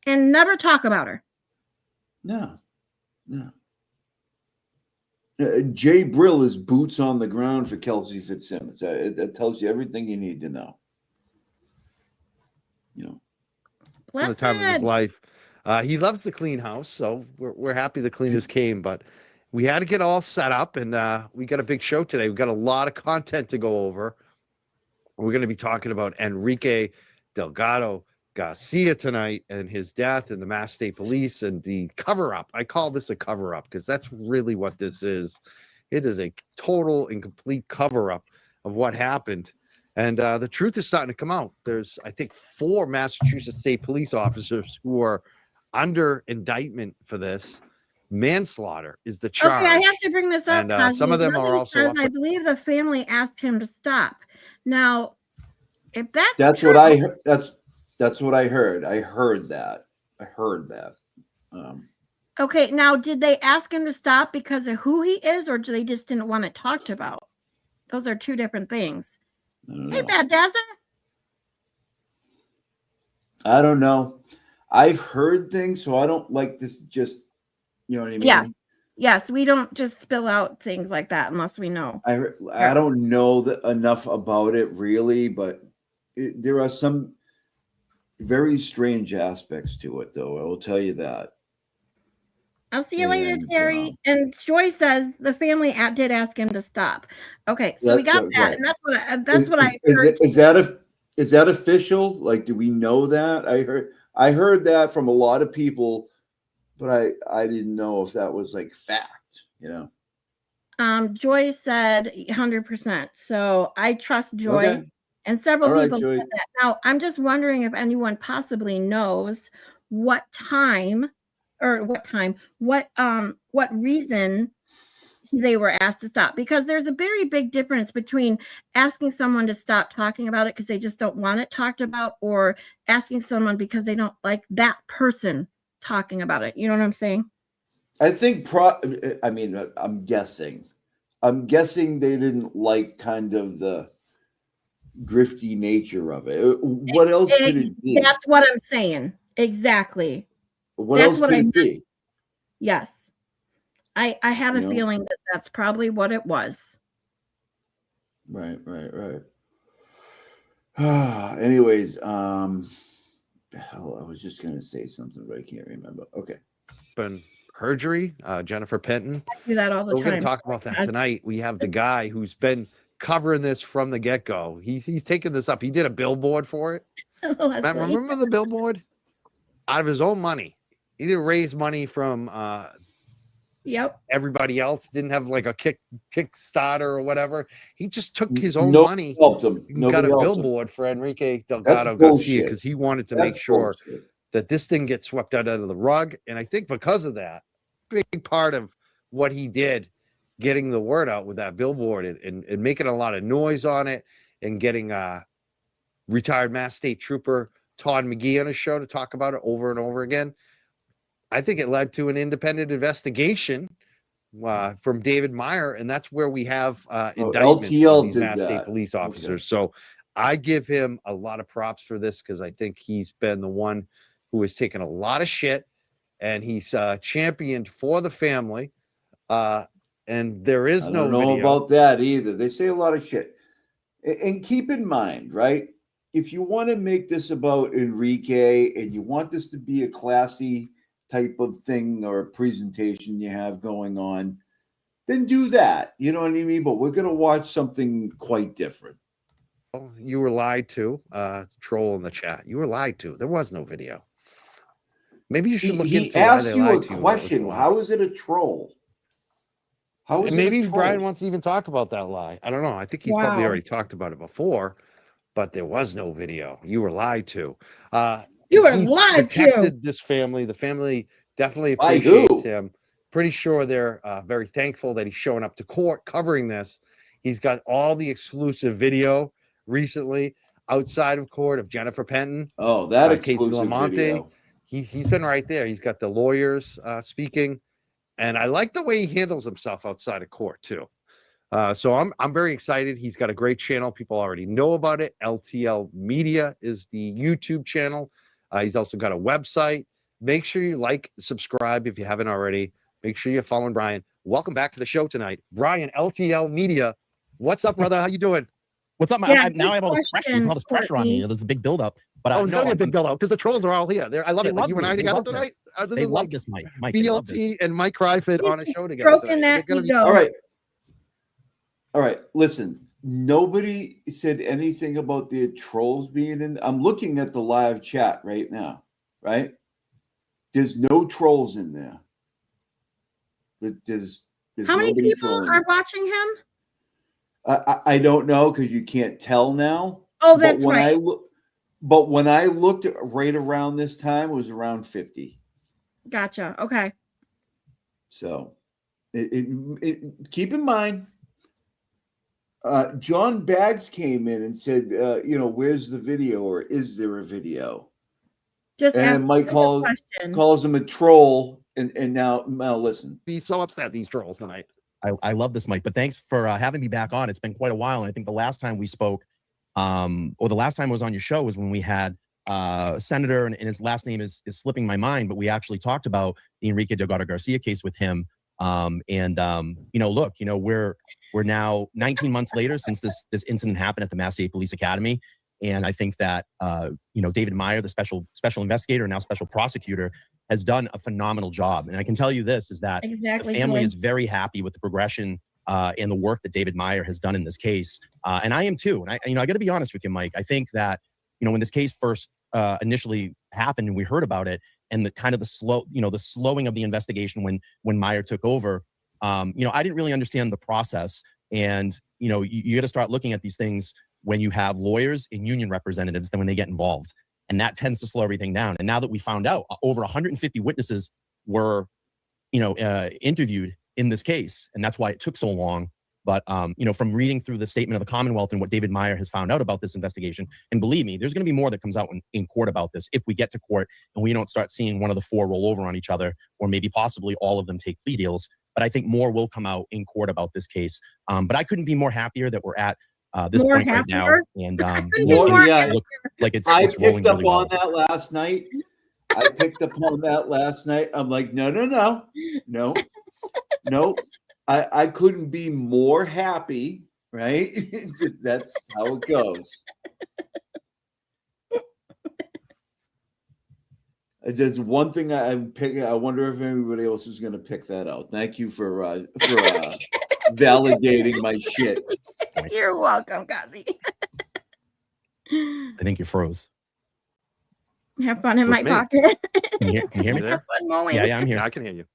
and never talk about her. No. Jay Brill is boots on the ground for Kelsey Fitzsimmons. That tells you everything you need to know. You know, for the time of his life. He loves the clean house, so we're happy the cleaners came, but we had to get all set up, and we got a big show today. We've got a lot of content to go over. We're going to be talking about Enrique Delgado Garcia tonight and his death and the Mass State Police and the cover-up. I call this a cover-up because that's really what this is. It is a total and complete cover-up of what happened. And the truth is starting to come out. There's, I think, 4 Massachusetts State Police officers who are under indictment for this. Manslaughter is the charge. Okay, I have to bring this up. And some of them are also. I believe the family asked him to stop. Now, if that's true, what I heard. That's what I heard. I heard that. Okay, now did they ask him to stop because of who he is, or they just didn't want it talked about? Those are 2 different things. Hey, Bad Dazzler. I don't know. I've heard things, so I don't like this. Just, you know what I mean? Yes. We don't just spill out things like that unless we know. I don't know enough about it really, but there are some very strange aspects to it, though. I will tell you that. I'll see you later, Terry. And Joy says the family did ask him to stop. Okay, so we got that, right. And that's what I heard. Is that official? Like, do we know that? I heard that from a lot of people, but I didn't know if that was like fact. You know. Joy said 100%. So I trust Joy, okay. And several people said that. Now I'm just wondering if anyone possibly knows what reason they were asked to stop, because there's a very big difference between asking someone to stop talking about it because they just don't want it talked about, or asking someone because they don't like that person talking about it. You know what I'm saying? I think I mean, I'm guessing they didn't like kind of the grifty nature of it. What else could it be? That's what I'm saying. Exactly. What That's else what could I it meant. be? Yes. I have You a know? feeling that that's probably what it was. Right. Anyways, the hell, I was just gonna say something, but I can't remember. Okay. And perjury, Jennifer Penton. I do that all the So we're time. going to talk about that tonight. We have the guy who's been covering this from the get-go. He's taken this up. He did a billboard for it. Matt, remember the billboard? Out of his own money. He didn't raise money from Yep. everybody else. Didn't have like a Kickstarter or whatever. He just took his own Nobody money helped him. and Nobody got a helped him. billboard for Enrique That's Delgado Garcia bullshit. because he wanted to That's make sure bullshit. that this thing gets swept out of the rug. And I think because of that, big part of what he did, getting the word out with that billboard and making a lot of noise on it, and getting retired Mass State Trooper Todd McGee on his show to talk about it over and over again. I think it led to an independent investigation from David Meyer, and that's where we have indictments LTL of these did Mass State that. police Okay. officers. So I give him a lot of props for this because I think he's been the one who has taken a lot of shit, and he's championed for the family. And there is I no don't know video. about that either. They say a lot of shit. And keep in mind, right? If you want to make this about Enrique and you want this to be a classy type of thing or a presentation you have going on, then do that. You know what I mean? But we're going to watch something quite different. You were lied to, troll in the chat. You were lied to. There was no video. Maybe you should look into why they lied to you. He asked you a question. How is it a troll? How is maybe it a troll? Brian wants to even talk about that lie. I don't know. I think he's probably already talked about it before, but there was no video. You were lied to. You were lied to. Protected this family. The family definitely appreciates him. Pretty sure they're very thankful that he's showing up to court covering this. He's got all the exclusive video recently outside of court of Jennifer Penton. Oh, that exclusive video. He's been right there. He's got the lawyers speaking. And I like the way he handles himself outside of court too. So I'm very excited. He's got a great channel. People already know about it. LTL Media is the YouTube channel. He's also got a website. Make sure you like, subscribe if you haven't already. Make sure you're following Brian. Welcome back to the show tonight, Brian. LTL Media. What's up, brother? How you doing? What's up? Yeah, now I have all this pressure. You put all this pressure on me. There's a big buildup. But it's going to be a big buildup because the trolls are all here. I love it. Like you and I together tonight. They love this, Mike. BLT and Mike Ryford on a show together. Stroking that ego. All right. Listen, nobody said anything about the trolls being in. I'm looking at the live chat right now, right? There's no trolls in there. There's how many people are watching him? I don't know because you can't tell now. Oh, that's right. But when I looked right around this time, it was around 50. Gotcha. Okay. So, keep in mind, John Baggs came in and said, where's the video, or is there a video? Just and Mike calls him a troll, and now listen. He's so upset, these trolls tonight. I love this, Mike, but thanks for having me back on. It's been quite a while, and I think the last time we spoke, or the last time I was on your show, was when we had Senator, and his last name is slipping my mind, but we actually talked about the Enrique Delgado Garcia case with him. Look, we're now 19 months later since this incident happened at the Mass State Police Academy, and I think that David Meyer, the special investigator and now special prosecutor, has done a phenomenal job. And I can tell you this is that the family is very happy with the progression and the work that David Meyer has done in this case. And I am too. And I got to be honest with you, Mike. I think that, when this case first initially happened and we heard about it, and the slowing of the investigation when Meyer took over, I didn't really understand the process. And, you got to start looking at these things when you have lawyers and union representatives, then when they get involved. And that tends to slow everything down. And now that we found out over 150 witnesses were, interviewed in this case, and that's why it took so long. But from reading through the statement of the Commonwealth and what David Meyer has found out about this investigation, and believe me, there's going to be more that comes out in court about this if we get to court and we don't start seeing one of the four roll over on each other, or maybe possibly all of them take plea deals. But I think more will come out in court about this case. But I couldn't be more happier that we're at this point right now, and look like it's rolling really well. I picked up on that last night. I'm like, no. I couldn't be more happy, right? That's how it goes. There's one thing I wonder if anybody else is going to pick that out. Thank you for validating my shit. You're welcome, Cossy. I think you froze. Have fun in my me. pocket. Can you hear me? there? Have fun mowing. Yeah, I'm here. Yeah, I can hear you.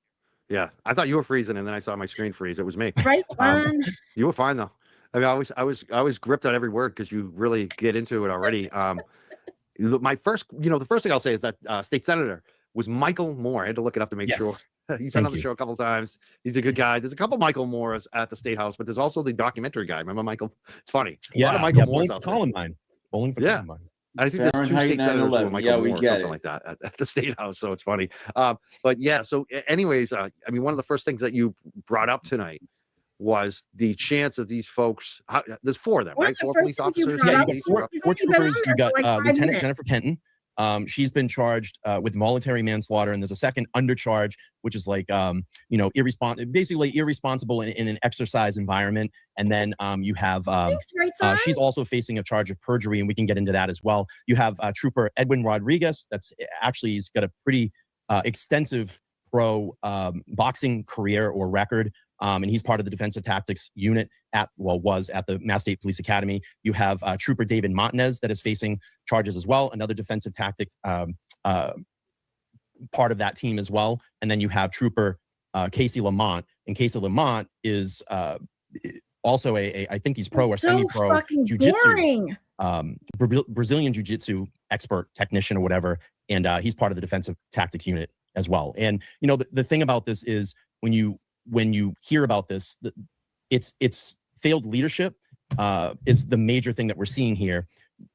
Yeah, I thought you were freezing, and then I saw my screen freeze. It was me. Right on. You were fine though. I mean, I was gripped on every word because you really get into it already. My first, the first thing I'll say is that state senator was Michael Moore. I had to look it up to make sure. He's been on the show a couple of times. He's a good guy. There's a couple Michael Moores at the State House, but there's also the documentary guy. Remember Michael? It's funny. A lot of Michael Moores out there. Columbine. Bowling for Columbine. I think there's 2 state senators who are Michael Moore or something it. like that at the State House, so it's funny. But yeah, so anyways, I mean, one of the first things that you brought up tonight was the chance of these folks. There's 4 of them, right? 4 police officers. Yeah, you got 4 troopers. You got Lieutenant Jennifer Kenton. She's been charged with voluntary manslaughter, and there's a second undercharge, which is like basically irresponsible in an exercise environment. And then you have she's also facing a charge of perjury, and we can get into that as well. You have Trooper Edwin Rodriguez. He's got a pretty extensive pro boxing career or record. And he's part of the defensive tactics unit was at the Mass State Police Academy. You have Trooper David Montanez that is facing charges as well, another defensive tactic part of that team as well. And then you have Trooper Casey Lamont, and Casey Lamont is also I think he's pro or semi-pro jiu-jitsu, Brazilian jiu-jitsu expert technician or whatever, and he's part of the defensive tactics unit as well. And the thing about this is when you hear about this, it's failed leadership is the major thing that we're seeing here.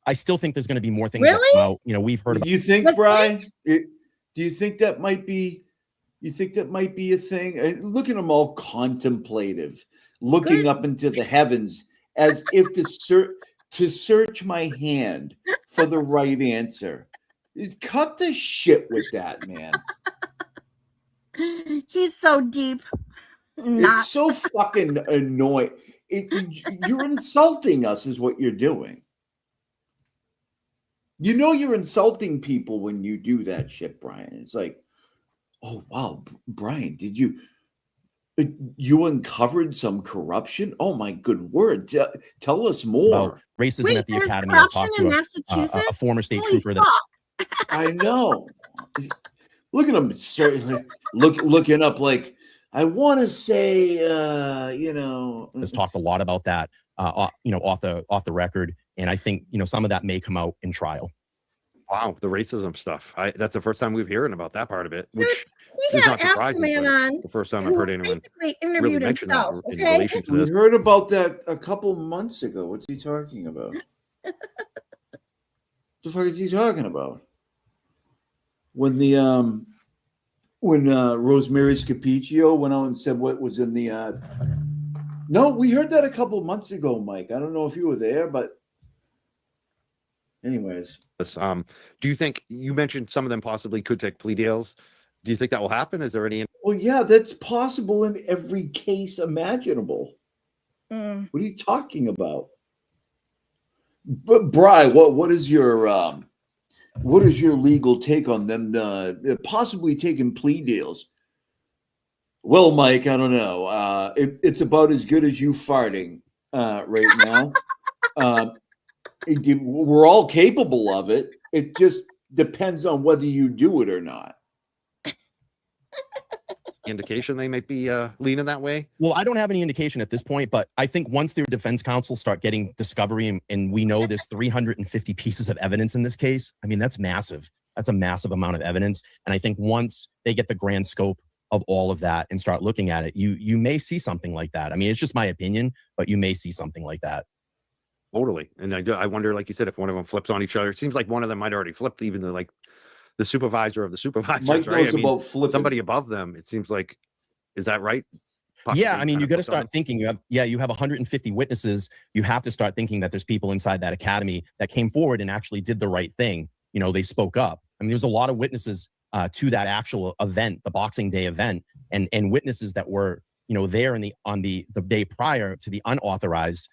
I still think there's going to be more things that come out. We've heard about. You think, Brian? Do you think that might be? You think that might be a thing? Look at them all contemplative, looking up into the heavens as if to search my hand for the right answer. Cut the shit with that, man. He's so deep. It's so fucking annoying. You're insulting us is what you're doing. You're insulting people when you do that shit, Brian. It's like, oh, wow, Brian, did you uncovered some corruption? Oh, my good word. Tell us more. About racism at the academy. I talked to a former state trooper that I know. Look at him certainly looking up like, I want to say, has talked a lot about that, off the record. And I think, some of that may come out in trial. Wow. The racism stuff. That's the first time we've hearing about that part of it, which we is had not surprising. on The first time I've heard anyone really mention himself, that in relation to this. We heard about that a couple months ago. What's he talking about? The fuck is he talking about? When Rosemary Scapicchio went out and said what was in the no, we heard that a couple months ago, Mike. I don't know if you were there, but anyways. Do you think you mentioned some of them possibly could take plea deals? Do you think that will happen? Is there any? Well, yeah, that's possible in every case imaginable. What are you talking about? But Bri, what is your legal take on them possibly taking plea deals? Well, Mike, I don't know. It's about as good as you farting right now. We're all capable of it. It just depends on whether you do it or not. Indication they might be leaning that way? Well, I don't have any indication at this point, but I think once their defense counsel start getting discovery and we know there's 350 pieces of evidence in this case, I mean, that's massive. That's a massive amount of evidence. And I think once they get the grand scope of all of that and start looking at it, you may see something like that. I mean, it's just my opinion, but you may see something like that. Totally. And I wonder, like you said, if one of them flips on each other. It seems like one of them might already flipped, even the supervisor of the supervisors, Mike right? knows about flipping. Somebody above them, it seems like, is that right? Yeah, Possibly I mean, kind you of got to flipped on start thinking. You have 150 witnesses. You have to start thinking that there's people inside that academy that came forward and actually did the right thing. You know, they spoke up. I mean, there's a lot of witnesses to that actual event, the Boxing Day event, and witnesses that were, you know, there on the day prior to the unauthorized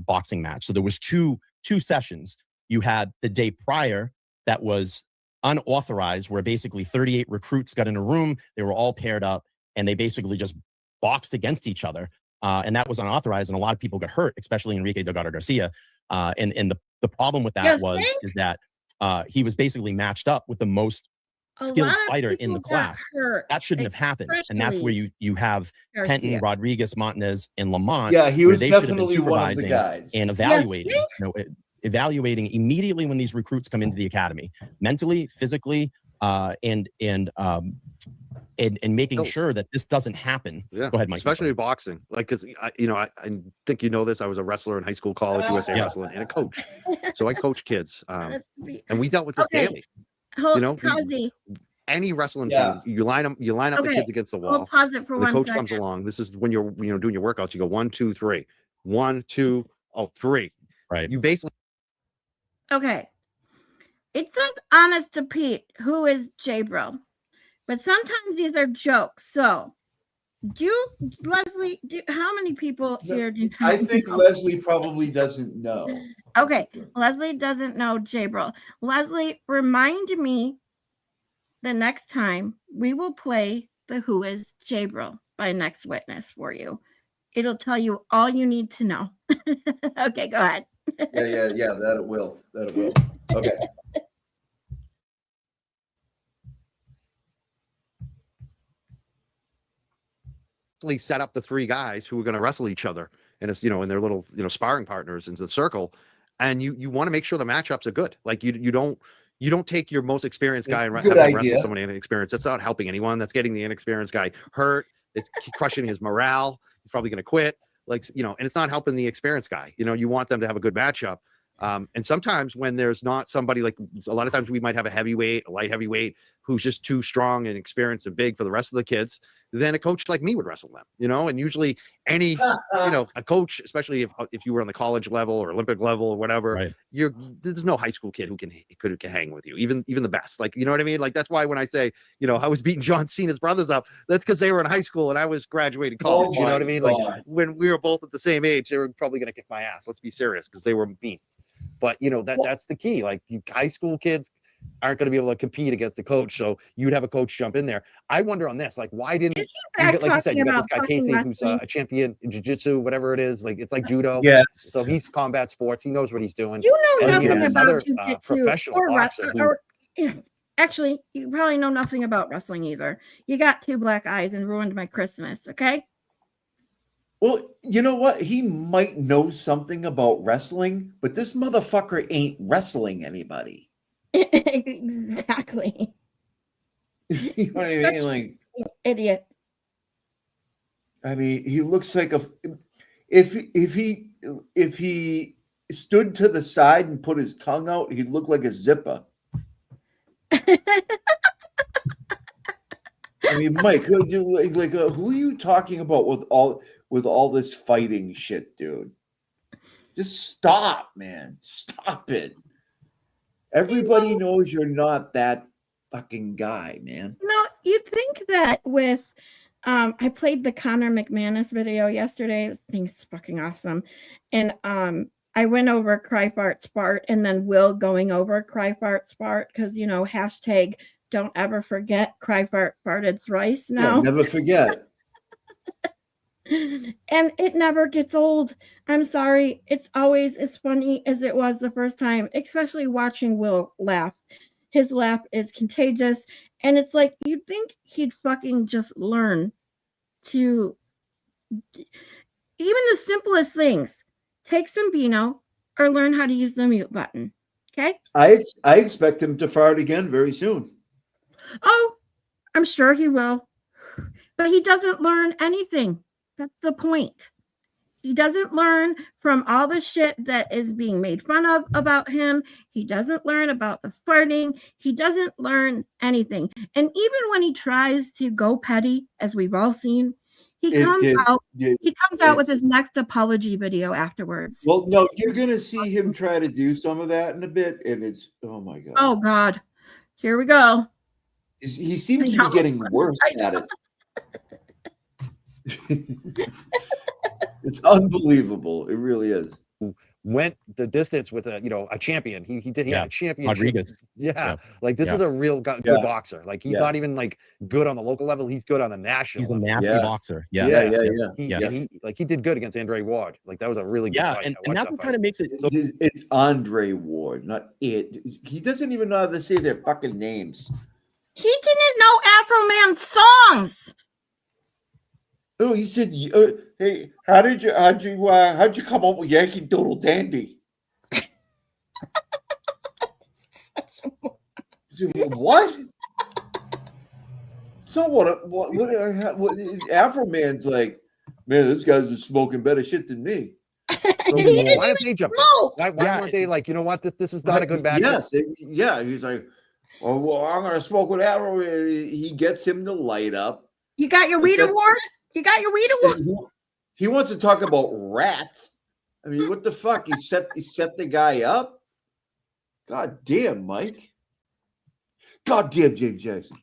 boxing match. So there was two sessions. You had the day prior that was unauthorized, where basically 38 recruits got in a room. They were all paired up, and they basically just boxed against each other. And that was unauthorized, and a lot of people got hurt, especially Enrique Delgado Garcia. And the problem with that is that he was basically matched up with the most skilled fighter in the class. That shouldn't have happened. And that's where you have Penton, Rodriguez, Montanez, and Lamont. Yeah, he where was they should have been definitely one of the supervising guys. and evaluating, evaluating immediately when these recruits come into the academy, mentally, physically, and making sure that this doesn't happen. Yeah. Go ahead, Mike. Especially boxing. Like, because I think you know this. I was a wrestler in high school, college, USA wrestling, and a coach. So I coach kids. And we dealt with this daily. Any wrestling team, you line up the kids against the wall. We'll pause it for the 1 coach second. comes along. This is when you're doing your workouts. You go 1, 2, 3. 1, 2, 3. Right. You basically. Okay. It says honest to Pete, who is J-Bro. But sometimes these are jokes. So Leslie, how many people here do I think Leslie probably doesn't know. Okay. Leslie doesn't know J-Bro. Leslie, remind me the next time we will play the Who is J-Bro by Next Witness for you. It'll tell you all you need to know. Okay, go ahead. Yeah, that it will. Okay. Set up the 3 guys who are going to wrestle each other, and it's in their little sparring partners into the circle, and you want to make sure the matchups are good. Like you don't take your most experienced guy and have him wrestle someone inexperienced. That's not helping anyone. That's getting the inexperienced guy hurt. It's crushing his morale. He's probably going to quit. And it's not helping the experienced guy. You want them to have a good matchup. And sometimes when there's not somebody, like a lot of times we might have a heavyweight, a light heavyweight who's just too strong and experienced and big for the rest of the kids, then a coach like me would wrestle them, and usually any, a coach, especially if you were on the college level or Olympic level or whatever, right. There's no high school kid who can hang with you, even the best. Like, you know what I mean? Like, that's why when I say, I was beating John Cena's brothers up, that's because they were in high school and I was graduating college. You know what I mean? God. Like, when we were both at the same age, they were probably going to kick my ass. Let's be serious, because they were beasts. But that's the key. Like, you high school kids aren't going to be able to compete against the coach, so you'd have a coach jump in there. I wonder on this, like, why didn't like you said, you got this guy Casey who's a champion in jiu-jitsu, whatever it is, like it's like judo. Yes. So he's combat sports. He knows what he's doing. You know And nothing about jiu-jitsu professional or boxer. Actually, you probably know nothing about wrestling either. You got 2 black eyes and ruined my Christmas. Okay. Well, you know what? He might know something about wrestling, but this motherfucker ain't wrestling anybody. Exactly. You know what I mean? Like, idiot. I mean, he looks like if he stood to the side and put his tongue out, he'd look like a zipper. I mean, Mike, who are you talking about with all this fighting shit, dude? Just stop, man. Stop it. Everybody knows you're not that fucking guy, man. No, you'd think that with I played the Conor McManus video yesterday. This thing's fucking awesome. And I went over Cry Fart Spart and then Will going over Cry Fart Spart because hashtag don't ever forget Cry Fart farted thrice now. Yeah, never forget. And it never gets old. I'm sorry. It's always as funny as it was the first time, especially watching Will laugh. His laugh is contagious. And it's like, you'd think he'd fucking just learn to, even the simplest things, take some Beano or learn how to use the mute button. Okay? I expect him to fart again very soon. Oh, I'm sure he will. But he doesn't learn anything. That's the point. He doesn't learn from all the shit that is being made fun of about him. He doesn't learn about the farting. He doesn't learn anything. And even when he tries to go petty, as we've all seen, he comes out with his next apology video afterwards. Well, no, you're gonna see him try to do some of that in a bit, and it's oh my god. Oh God, here we go. He seems to be getting worse at it. It's unbelievable. It really is. Went the distance with a champion. He had a championship. Rodriguez. Yeah. Like this is a real good boxer. Like he's not even like good on the local level. He's good on the national. He's a level. nasty boxer. Yeah. He did good against Andre Ward. Like that was a really good fight. And that's what kind of makes it. It's Andre Ward, not it. He doesn't even know how to say their fucking names. He didn't know Afro Man's songs. Oh, he said, "Hey, how'd you come up with Yankee Doodle Dandy?" What? So what Afro Man's like, man, this guy's just smoking better shit than me. So why didn't they jump in? Why weren't they like, you know what, this is not a good match? Yes, he's like, oh, well, I'm gonna smoke with Afro. He gets him to light up. You got your weed award? You got your weed award? He wants to talk about rats. I mean, what the fuck? He set the guy up. God damn, Mike. God damn, James Jackson.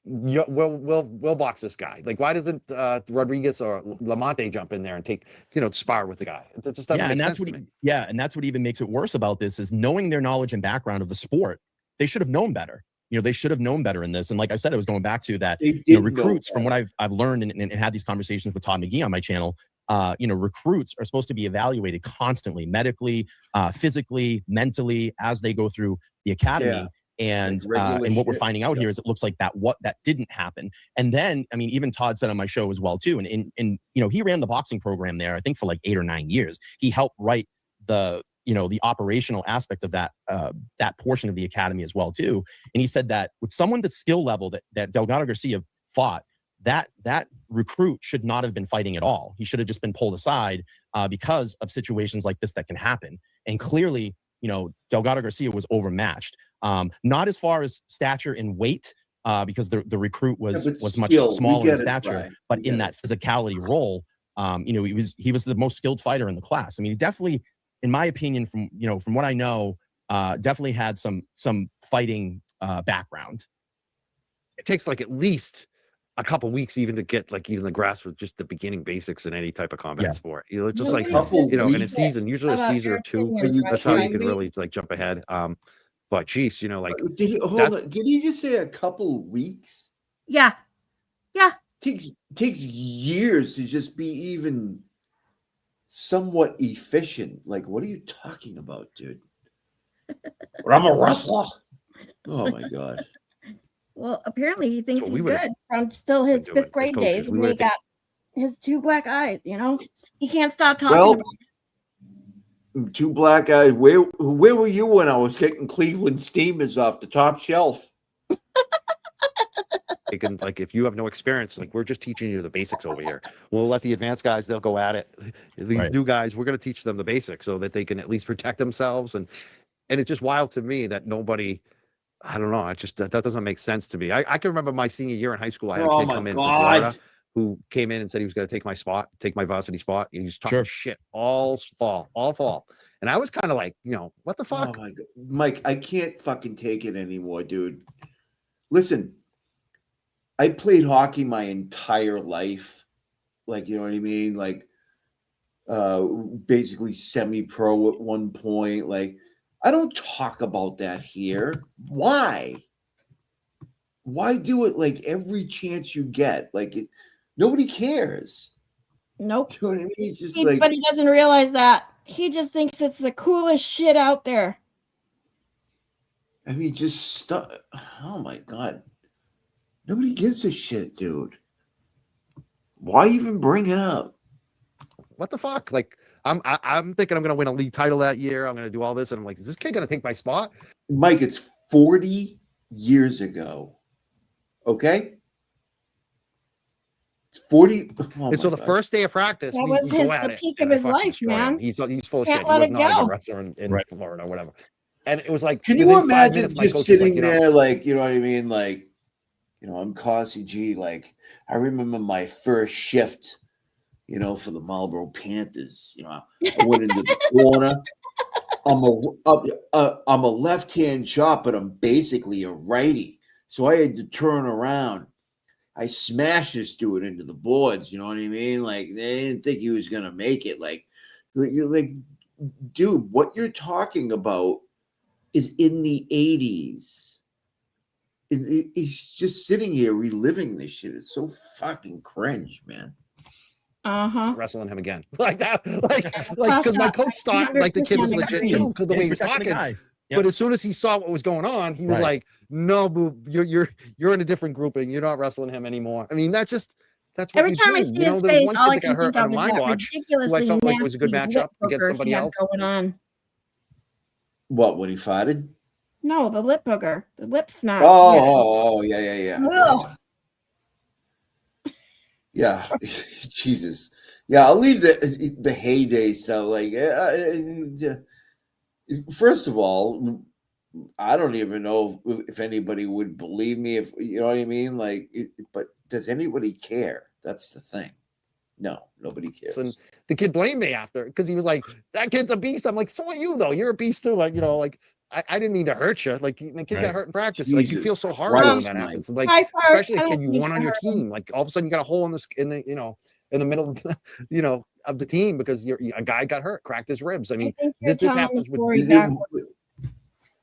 We'll box this guy. Like, why doesn't Rodriguez or Lamonte jump in there and take spar with the guy? It just doesn't make sense to me. And that's what even makes it worse about this is knowing their knowledge and background of the sport. They should have known better. They should have known better in this. And like I said, I was going back to that. Recruits, from what I've learned and had these conversations with Todd McGee on my channel. Recruits are supposed to be evaluated constantly, medically, physically, mentally, as they go through the academy. Yeah. And what we're finding out here is it looks like that didn't happen. And then, I mean, even Todd said on my show as well too. And he ran the boxing program there, I think, for like 8 or 9 years. He helped write the operational aspect of that portion of the academy as well too. And he said that with someone that's skill level that Delgado Garcia fought, that recruit should not have been fighting at all. He should have just been pulled aside because of situations like this that can happen. And clearly, Delgado Garcia was overmatched. Not as far as stature and weight, because the recruit was much smaller in stature, but in that physicality role, he was the most skilled fighter in the class. I mean, he definitely, in my opinion, from what I know, definitely had some fighting background. It takes like at least a couple weeks even to get like even the grasp of just the beginning basics in any type of combat sport. Just like in a season, usually a season or two. That's how you can really like jump ahead. But geez, like did he just say a couple weeks? Yeah. Takes years to just be even somewhat efficient. Like, what are you talking about, dude? But I'm a wrestler. Oh my god. Well, apparently he thinks he's good from still his 5th grade days when he got his 2 black eyes. He can't stop talking about it. 2 black eyes. Where were you when I was kicking Cleveland Steamers off the top shelf? Like, if you have no experience, like, we're just teaching you the basics over here. We'll let the advanced guys, they'll go at it. These new guys, we're going to teach them the basics so that they can at least protect themselves. And it's just wild to me that nobody, I don't know. That doesn't make sense to me. I can remember my senior year in high school. I had a kid come in from Florida who came in and said he was going to take my spot, take my varsity spot. He was talking shit all fall. And I was kind of like, what the fuck? Oh my God. Mike, I can't fucking take it anymore, dude. Listen, I played hockey my entire life. Like, you know what I mean? Like, basically semi-pro at one point. Like, I don't talk about that here. Why? Why do it like every chance you get? Like, nobody cares. Nope. You know what I mean? It's just but he doesn't realize that. He just thinks it's the coolest shit out there. I mean, just stuff. Oh my God. Nobody gives a shit, dude. Why even bring it up? What the fuck? Like, I'm thinking I'm going to win a league title that year. I'm going to do all this. And I'm like, is this kid going to take my spot? Mike, it's 40 years ago. Okay? 40. Oh And so my the God. first day of practice, That we was go at the it. peak and of I his fucking life, destroy him. man. He's full of Can't shit. let He was it not a go. good wrestler in Right. Florida or whatever. And it was like Can you within 5 imagine minutes, my just coach was sitting like, there, like, you know what I mean? Like, you know, I'm CossyG. Like, I remember my first shift, you know, for the Marlboro Panthers. You know, I went into the corner. I'm a left-hand shot, but I'm basically a righty. So I had to turn around. I smashed this dude into the boards. You know what I mean? Like, they didn't think he was gonna make it. Like, dude, what you're talking about is in the 80s. He's just sitting here reliving this shit. It's so fucking cringe, man. wrestling him again. Like that, like because my coach thought like the kid was 100% legit agree. too, because the way he was Protecting the talking. guy. But as soon as he saw what was going on, he was Right. like, "No, boo, you're in a different grouping. You're not wrestling him anymore." I mean, that's what Every you time I do. see You know, his there was face, one all kid I that got can hurt think out of of is my that watch, who I ridiculously felt like was a good nasty lip matchup against booger somebody he had else. going on. What, when he farted? No, the lip booger, the lip snot. Oh, yeah. Ugh. Yeah. Jesus. Yeah, I'll leave the heyday stuff. Like, first of all, I don't even know if anybody would believe me. If you know what I mean, like, but does anybody care? That's the thing. No, nobody cares. And the kid blamed me after because he was like, "That kid's a beast." I'm like, "So are you though? You're a beast too." Like, you know, like I didn't mean to hurt you. Like the kid got hurt in practice. Like you feel so horrible when that happens. And, like High part, especially a I kid don't you think want I on your heard him. team. Like all of a sudden you got a hole in the middle of you know of the team because a guy got hurt, cracked his ribs. I mean, I think you're this telling happens the with story backwards.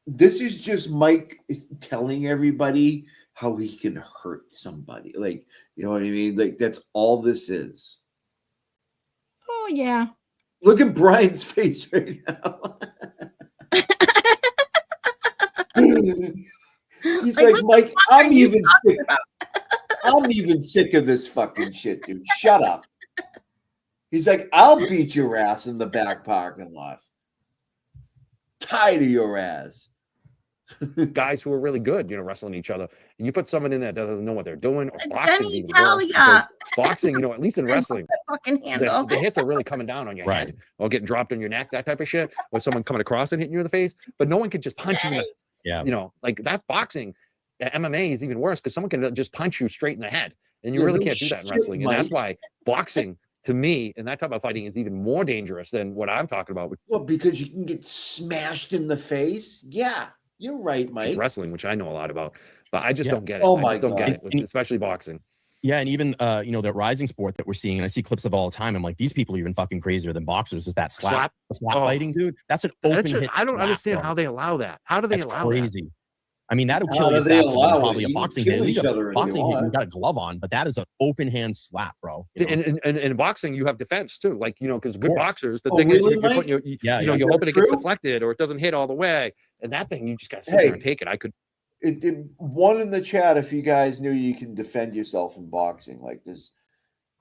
This is just Mike is telling everybody how he can hurt somebody. Like, you know what I mean? Like, that's all this is. Oh yeah. Look at Brian's face right now. He's like, Mike, I'm even sick. I'm even sick of this fucking shit, dude. Shut up. He's like, I'll beat your ass in the back parking lot. Tired of your ass. guys who are really good, you know, wrestling each other. And you put someone in there that doesn't know what they're doing, or boxing even worse, because boxing, you know, at least in wrestling, the hits are really coming down on your head or getting dropped on your neck, that type of shit, or someone coming across and hitting you in the face. But no one can just punch you in the, you know, like that's boxing. MMA is even worse because someone can just punch you straight in the head, and you really can't do that in wrestling. And that's why boxing, to me, and that type of fighting is even more dangerous than what I'm talking about. Well, because you can get smashed in the face. Yeah, you're right, Mike. Wrestling, which I know a lot about, but I just don't get it. Oh I my just don't God. get it, especially boxing. Yeah, and even you know, the rising sport that we're seeing, and I see clips of all the time. I'm like, these people are even fucking crazier than boxers. Is that slap fighting, dude? That's an open hit. I don't understand how they allow that. How do they allow crazy. that? I mean, that'll kill you faster than probably a boxing hit. At least a boxing hit, you got a glove on, but that is an open hand slap, bro. You know? And in boxing, you have defense too. Like, you know, because good boxers, the thing really, is, you're putting you're hoping it gets deflected or it doesn't hit all the way. And that thing, you just got to sit there and take it. I could. One in the chat if you guys knew you can defend yourself in boxing like this.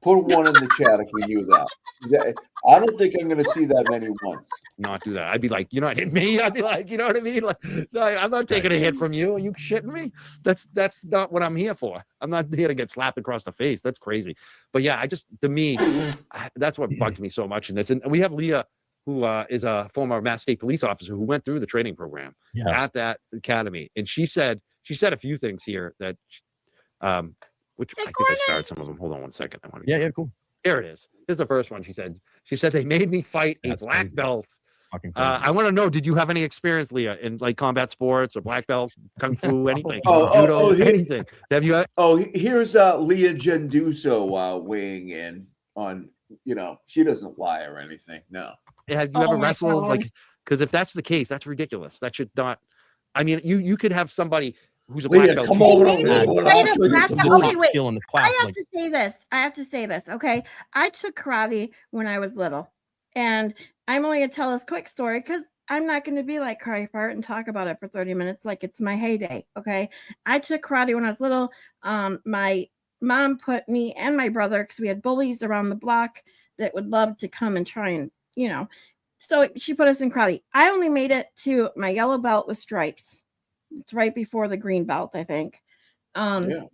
Put one in the chat if you knew that. I don't think I'm going to see that many once. Not do that. I'd be like, you're not hitting me. I'd be like, you know what I mean? Like, I'm not taking a hit from you. Are you shitting me? That's not what I'm here for. I'm not here to get slapped across the face. That's crazy. But yeah, to me, that's what bugged me so much in this. And we have Leah, who is a former Mass State police officer who went through the training program at that academy. And she said a few things here that, which I think I started some of them. Hold on one second. I want to. Yeah, cool. Here it is. Here's the first one. She said they made me fight a black belt. I want to know, did you have any experience, Leah, in like combat sports or black belt, kung fu, anything, judo, anything? Have you? Here's Leah Genduso weighing in on. You know, she doesn't lie or anything. No. Have you ever wrestled? Like, because if that's the case, that's ridiculous. That should not. I mean, you could have somebody who's a black belt. Come over. Okay, wait. I have to say this. I have to say this. Okay, I took karate when I was little, and I'm only gonna tell this quick story because I'm not going to be like Carrie Part and talk about it for 30 minutes like it's my heyday. Okay, I took karate when I was little. My mom put me and my brother, because we had bullies around the block that would love to come and try and, you know, so she put us in karate. I only made it to my yellow belt with stripes. It's right before the green belt, I think. I'm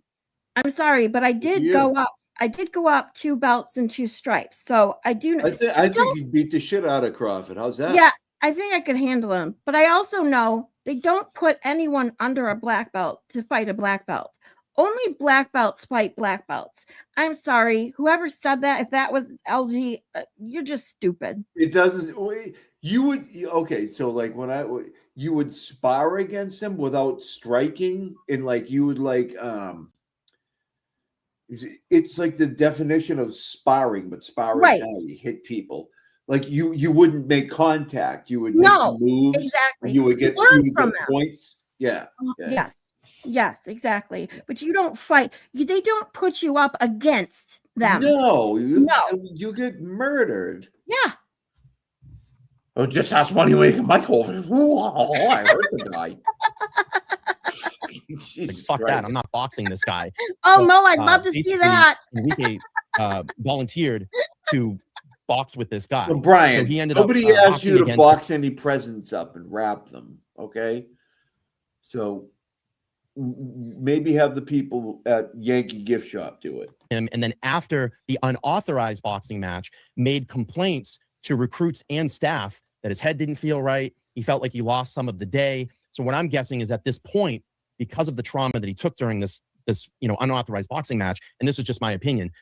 sorry, but I did go up I did go up 2 belts and 2 stripes. So I do know. I think you beat the shit out of Crawford. How's that? Yeah, I think I could handle him. But I also know they don't put anyone under a black belt to fight a black belt. Only black belts fight black belts. I'm sorry. Whoever said that, if that was LG, you're just stupid. It doesn't. You would okay. So like when you would spar against him without striking, and like you would like it's like the definition of sparring, but sparring Right. how you hit people. Like you wouldn't make contact. You would No, make moves. exactly. You would get, Learn from them. points. Yeah. Yeah. Yes, exactly. But you don't fight. They don't put you up against them. No, No. you get murdered. Yeah. Oh, just ask money making Michael. I hurt the guy. Like, Jesus fuck Christ. that. I'm not boxing this guy. Oh, But, Mo, I'd love to see basically, that. Enrique volunteered to box with this guy. Well, Brian, so he ended nobody up asked boxing you to against box any presents up and wrap them. Okay. So maybe have the people at Yankee Gift Shop do it. him, and then after the unauthorized boxing match, made complaints to recruits and staff that his head didn't feel right. He felt like he lost some of the day. So what I'm guessing is at this point, because of the trauma that he took during this unauthorized boxing match, and this is just my opinion,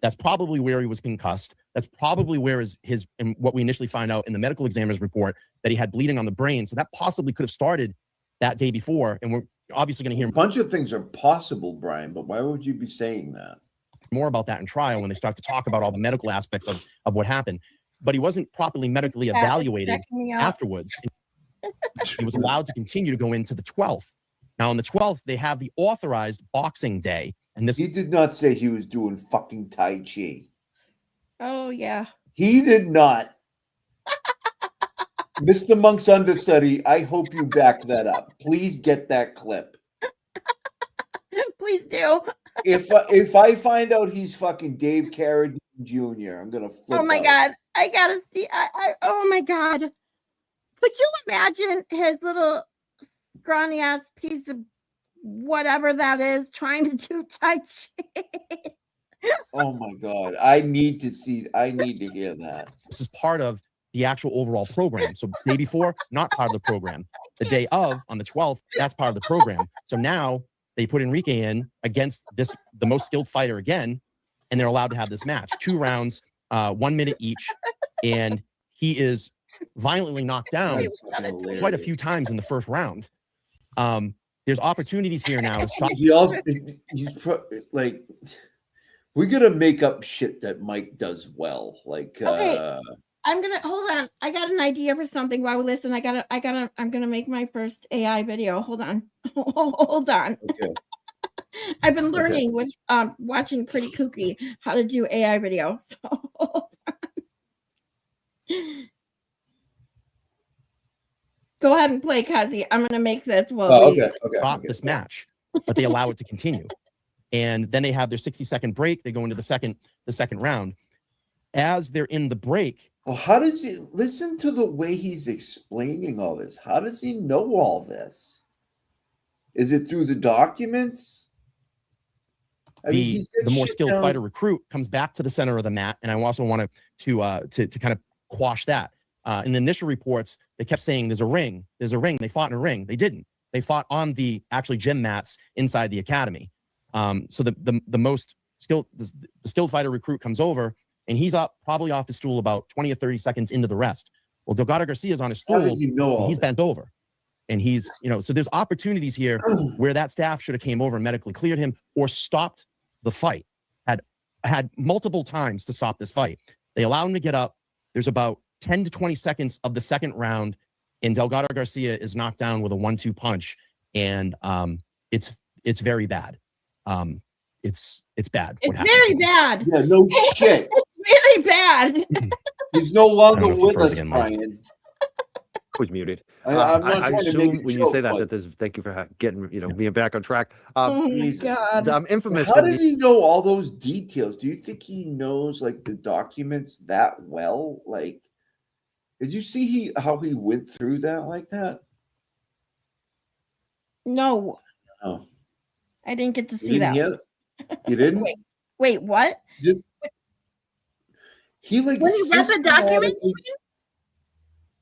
that's probably where he was concussed. That's probably where his and what we initially find out in the medical examiner's report, that he had bleeding on the brain. So that possibly could have started that day before, and we're obviously going to hear A bunch of things are possible, Brian, but why would you be saying that? more about that in trial when they start to talk about all the medical aspects of what happened. But he wasn't properly medically evaluated afterwards. He was allowed to continue to go into the 12th. Now, on the 12th, they have the authorized boxing day. And this He did not say he was doing fucking Tai Chi. Oh, yeah. He did not. Mr. Monk's understudy, I hope you back that up. Please get that clip. Please do. If I find out he's fucking Dave Carradine Jr., I'm gonna flip Oh my out. God. I gotta see. Oh my God. Could you imagine his little scrawny ass piece of whatever that is trying to do Tai Chi? Oh my God. I need to hear that. is part of the actual overall program. So day before, not part of the program. The day of, on the 12th, that's part of the program. So now they put Enrique in against the most skilled fighter again, and they're allowed to have this match. 2 rounds, 1 minute each, and he is violently knocked down quite a few times in the first round. There's opportunities here now to stop. Like, we're gonna make up shit that Mike does well. Like, Okay. I'm gonna hold on. I got an idea for something while we listen. I'm gonna make my first AI video. Hold on. Hold on. Okay. I've been learning with watching Pretty Kooky how to do AI video. So hold on. Go ahead and play, Cosy. I'm gonna make this stop this match, but they allow it to continue. And then they have their 60-second break. They go into the second round. As they're in the break, well, how does he listen to the way he's explaining all this? How does he know all this? Is it through the documents? The more skilled fighter recruit comes back to the center of the mat, and I also want to kind of quash that. In the initial reports, they kept saying there's a ring. They fought in a ring. They didn't. They fought on the actually gym mats inside the academy. So the most skilled the skilled fighter recruit comes over, and he's up probably off his stool about 20 or 30 seconds into the rest. Well, Delgado Garcia's on his stool. And he's bent over, and he's so there's opportunities here where that staff should have came over and medically cleared him or stopped the fight. Had multiple times to stop this fight. They allow him to get up. There's about 10 to 20 seconds of the second round, and Delgado Garcia is knocked down with a 1-2 punch, and it's very bad. It's bad. It's very bad. Yeah, no shit. It's very bad. He's no longer with us, Brian. Was muted. I assume when you say that there's thank you for getting being back on track. Oh my God. I'm infamous. How did he know all those details? Do you think he knows like the documents that well? Like, did you see how he went through that like that? No. Oh, I didn't get to see that. You didn't? Wait, what? He like When you read the documents? systematically-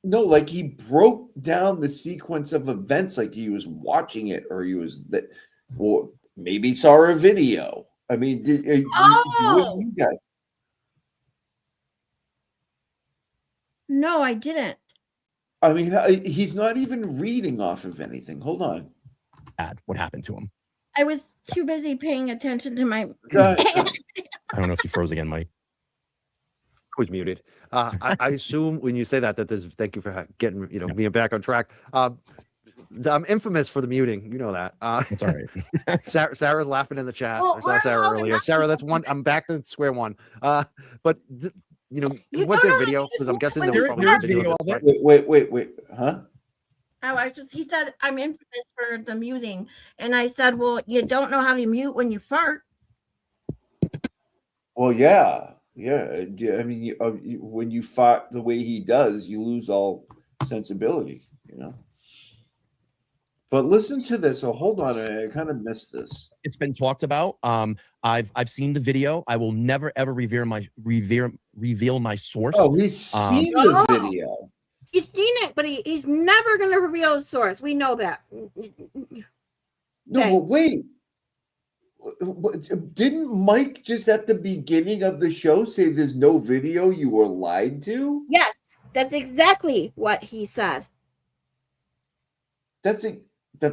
No, like he broke down the sequence of events like he was watching it, or he was that, or maybe saw a video. I mean, Oh! you guys? No, I didn't. I mean, he's not even reading off of anything. Hold on. What happened to him? I was too busy paying attention to my. I don't know if you froze again, Mike. Was muted. I assume when you say that there's. Thank you for getting me back on track. I'm infamous for the muting. You know that. It's all right. Sarah's laughing in the chat. Well, I saw Sarah earlier. Sarah, that's one. I'm back to square one. But You was don't there know video? how to Because I'm use guessing when there you was start. probably video of this, right? Wait. Huh? He said, I'm infamous for the muting. And I said, well, you don't know how to mute when you fart. Well, yeah. I mean, when you fart the way he does, you lose all sensibility, But listen to this. So hold on, I kind of missed this. It's been talked about. I've seen the video. I will never ever reveal my source. Oh, he's seen the video. He's seen it, but he's never going to reveal his source. We know that. No, Okay. but wait. Didn't Mike just at the beginning of the show say there's no video? You were lied to? Yes, that's exactly what he said. That's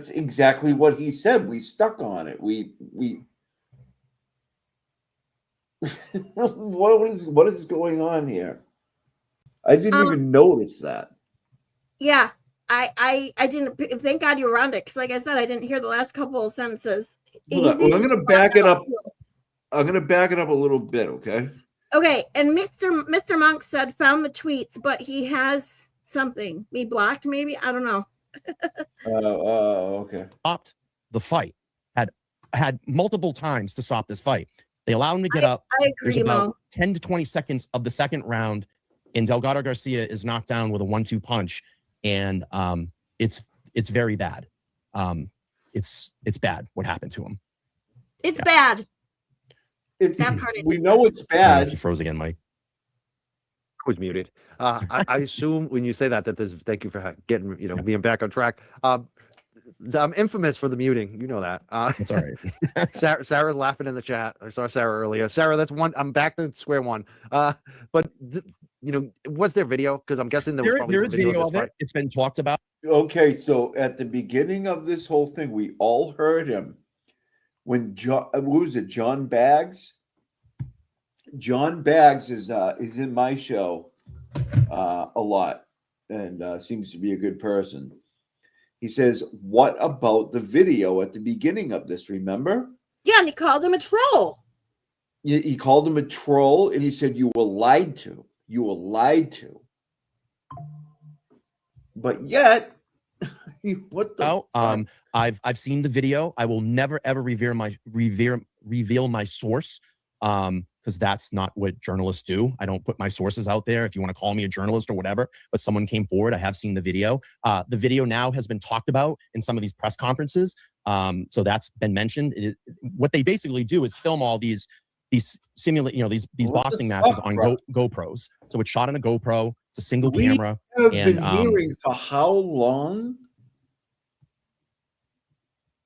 exactly what he said. We stuck on it. We what is going on here? I didn't even notice that. Yeah, I didn't. Thank God you were on it, because like I said, I didn't hear the last couple of sentences. Well, I'm going to back it up. I'm going to back it up a little bit, okay? Okay, and Mr. Monk said found the tweets, but he has something. We blocked, maybe? I don't know. Okay. Stopped the fight. Had multiple times to stop this fight. They allowed him to get up. I There's agree, about Mo. 10 to 20 seconds of the second round, and Delgado Garcia is knocked down with a 1-2 punch, and it's very bad. It's bad what happened to him. It's bad. It's That part we know it's I don't know if bad. you froze again, Mike. Was muted. I assume when you say that there's. Thank you for getting being back on track. I'm infamous for the muting. You know that. It's all right. Sarah's laughing in the chat. I saw Sarah earlier. Sarah, that's one. I'm back to square one. But was there video? Because I'm guessing there was probably There some is video of of this it. fight. It's been talked about. Okay, so at the beginning of this whole thing, we all heard him when John, who was it? John Baggs. John Baggs is in my show a lot, and seems to be a good person. He says, "What about the video at the beginning of this? Remember?" Yeah, and he called him a troll. He called him a troll, and he said, "You were lied to. You were lied to." But yet, what the fuck? I've seen the video. I will never ever reveal my source, because that's not what journalists do. I don't put my sources out there. If you want to call me a journalist or whatever, but someone came forward. I have seen the video. The video now has been talked about in some of these press conferences. So that's been mentioned. What they basically do is film all these simulate, these boxing matches on GoPros. So it's shot on a GoPro. It's a single camera. I've been hearing for how long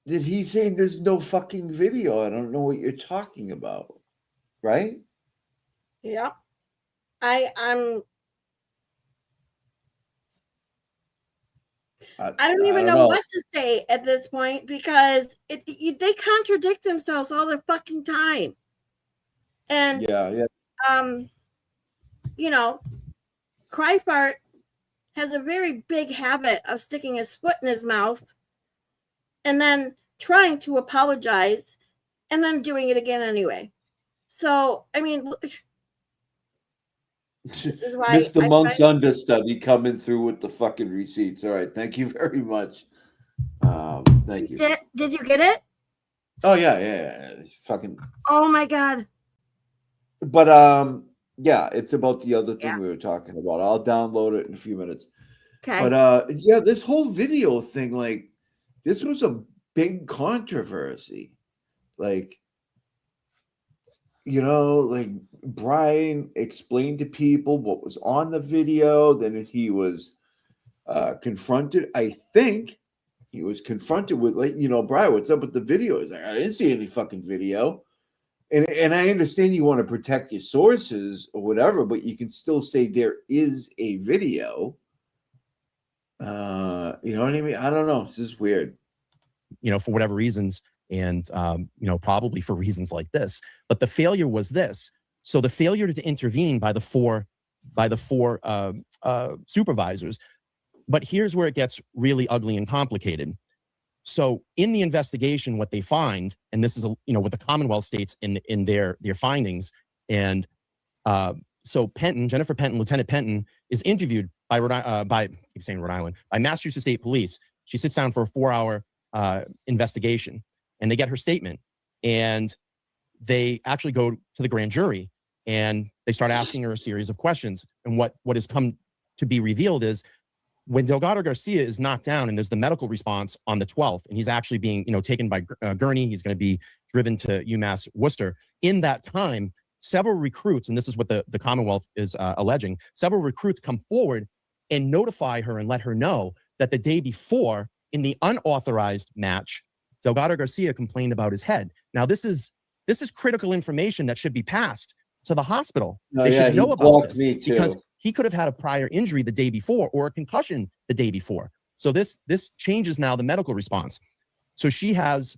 did he say there's no fucking video? I don't know what you're talking about, right? Yeah. I'm I don't even know what to say at this point, because they contradict themselves all the fucking time. And yeah. Cryfart has a very big habit of sticking his foot in his mouth and then trying to apologize and then doing it again anyway. So, I mean, this is why Mr. Monk's understudy coming through with the fucking receipts. All right, thank you very much. Thank you. Did you get it? Oh yeah. Fucking. Oh my God. But yeah, it's about the other thing we were talking about. I'll download it in a few minutes. Okay. But yeah, this whole video thing, like, this was a big controversy. Like, like Brian explained to people what was on the video. Then he was confronted. I think he was confronted with, like, Brian, what's up with the video? He's like, I didn't see any fucking video. And I understand you want to protect your sources or whatever, but you can still say there is a video. You know what I mean? I don't know. This is weird. For whatever reasons, and probably for reasons like this. But the failure was this. So the failure to intervene by the four supervisors. But here's where it gets really ugly and complicated. So in the investigation, what they find, and this is what the Commonwealth states in their findings, and so Jennifer Penton, Lieutenant Penton, is interviewed by I keep saying Rhode Island, by Massachusetts State Police. She sits down for a 4-hour investigation, and they get her statement, and they actually go to the grand jury, and they start asking her a series of questions. And what has come to be revealed is, when Delgado Garcia is knocked down, and there's the medical response on the 12th, and he's actually being taken by gurney, he's going to be driven to UMass Worcester. In that time, several recruits, and this is what the Commonwealth is alleging, several recruits come forward and notify her and let her know that the day before, in the unauthorized match, Delgado Garcia complained about his head. Now, this is critical information that should be passed to the hospital. They should know about this, because he could have had a prior injury the day before, or a concussion the day before. So this changes now the medical response. So she has,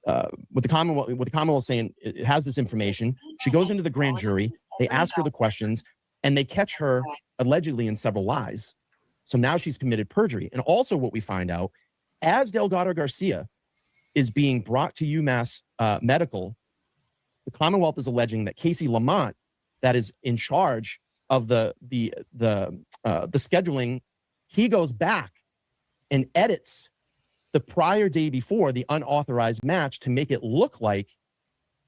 with the Commonwealth saying it has this information, she goes into the grand jury, they ask her the questions, and they catch her allegedly in several lies. So now she's committed perjury. And also what we find out, as Delgado Garcia is being brought to UMass Medical, the Commonwealth is alleging that Casey Lamont, that is in charge of the scheduling, he goes back and edits the prior day before, the unauthorized match, to make it look like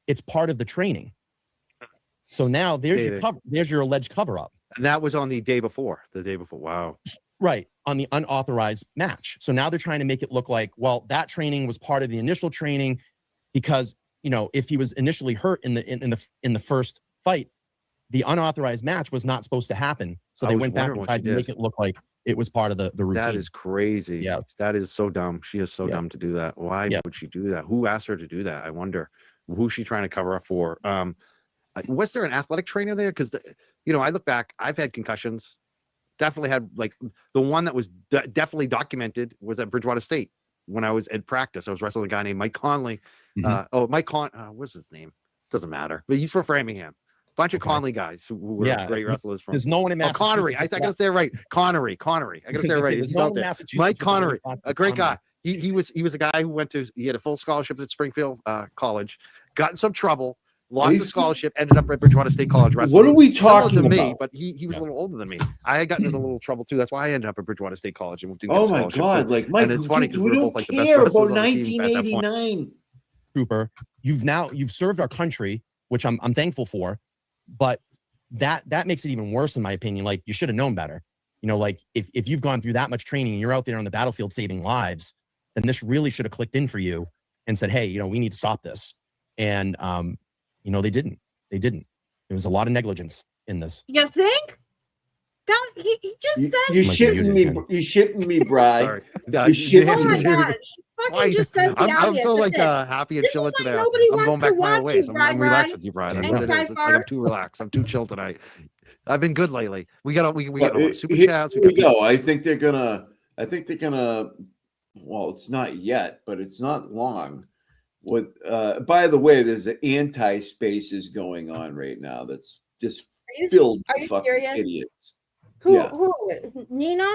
it's part of the training. So now there's your alleged cover up. And that was on the day before. Wow. Right, on the unauthorized match. So now they're trying to make it look like, well, that training was part of the initial training, because if he was initially hurt in the first fight, the unauthorized match was not supposed to happen. So they went back and tried to make it look like it was part of the routine. That is crazy. Yeah. That is so dumb. She is so dumb to do that. Why would she do that? Who asked her to do that? I wonder who's she trying to cover up for. Was there an athletic trainer there? Because I look back, I've had concussions. Definitely had, like, the one that was definitely documented was at Bridgewater State when I was at practice. I was wrestling a guy named Mike Conley. What's his name? Doesn't matter. But he's from Framingham. Bunch of Conley guys who were great wrestlers from. There's no one in Massachusetts. Connery. I gotta say it right. Connery. I gotta say it right. He's out there. Mike Connery, a great guy. He was a guy who he had a full scholarship at Springfield College, got in some trouble, lost the scholarship, ended up at Bridgewater State College wrestling. What are we talking about? Me, but he was a little older than me. I had gotten into a little trouble too. That's why I ended up at Bridgewater State College and didn't get a scholarship. Oh my God! Like, Mike, and it's funny because we were don't both like the care best about wrestlers on the team at that point. 1989. Trooper, you've served our country, which I'm thankful for, but that makes it even worse in my opinion. Like, you should have known better. Like, if you've gone through that much training and you're out there on the battlefield saving lives, then this really should have clicked in for you and said, hey, we need to stop this. And they didn't. There was a lot of negligence in this. You think? God, he just said. You're shitting me. You're shitting me, Bri. Sorry. You're shitting Oh my me. God. Fucking just says the I'm obvious. so That's it. happy and This chilling is why today. nobody I'm going wants back to my watch way. you, So I'm Bri, relaxed Bri. with you, Brian. And That's what it Bri is. It's like I'm too relaxed. I'm too chill tonight. I've been good lately. We got super chats. Here we go. I think they're gonna. Well, it's not yet, but it's not long. By the way, there's an anti-spaces going on right now. That's just filled with fucking idiots. Who is Nina?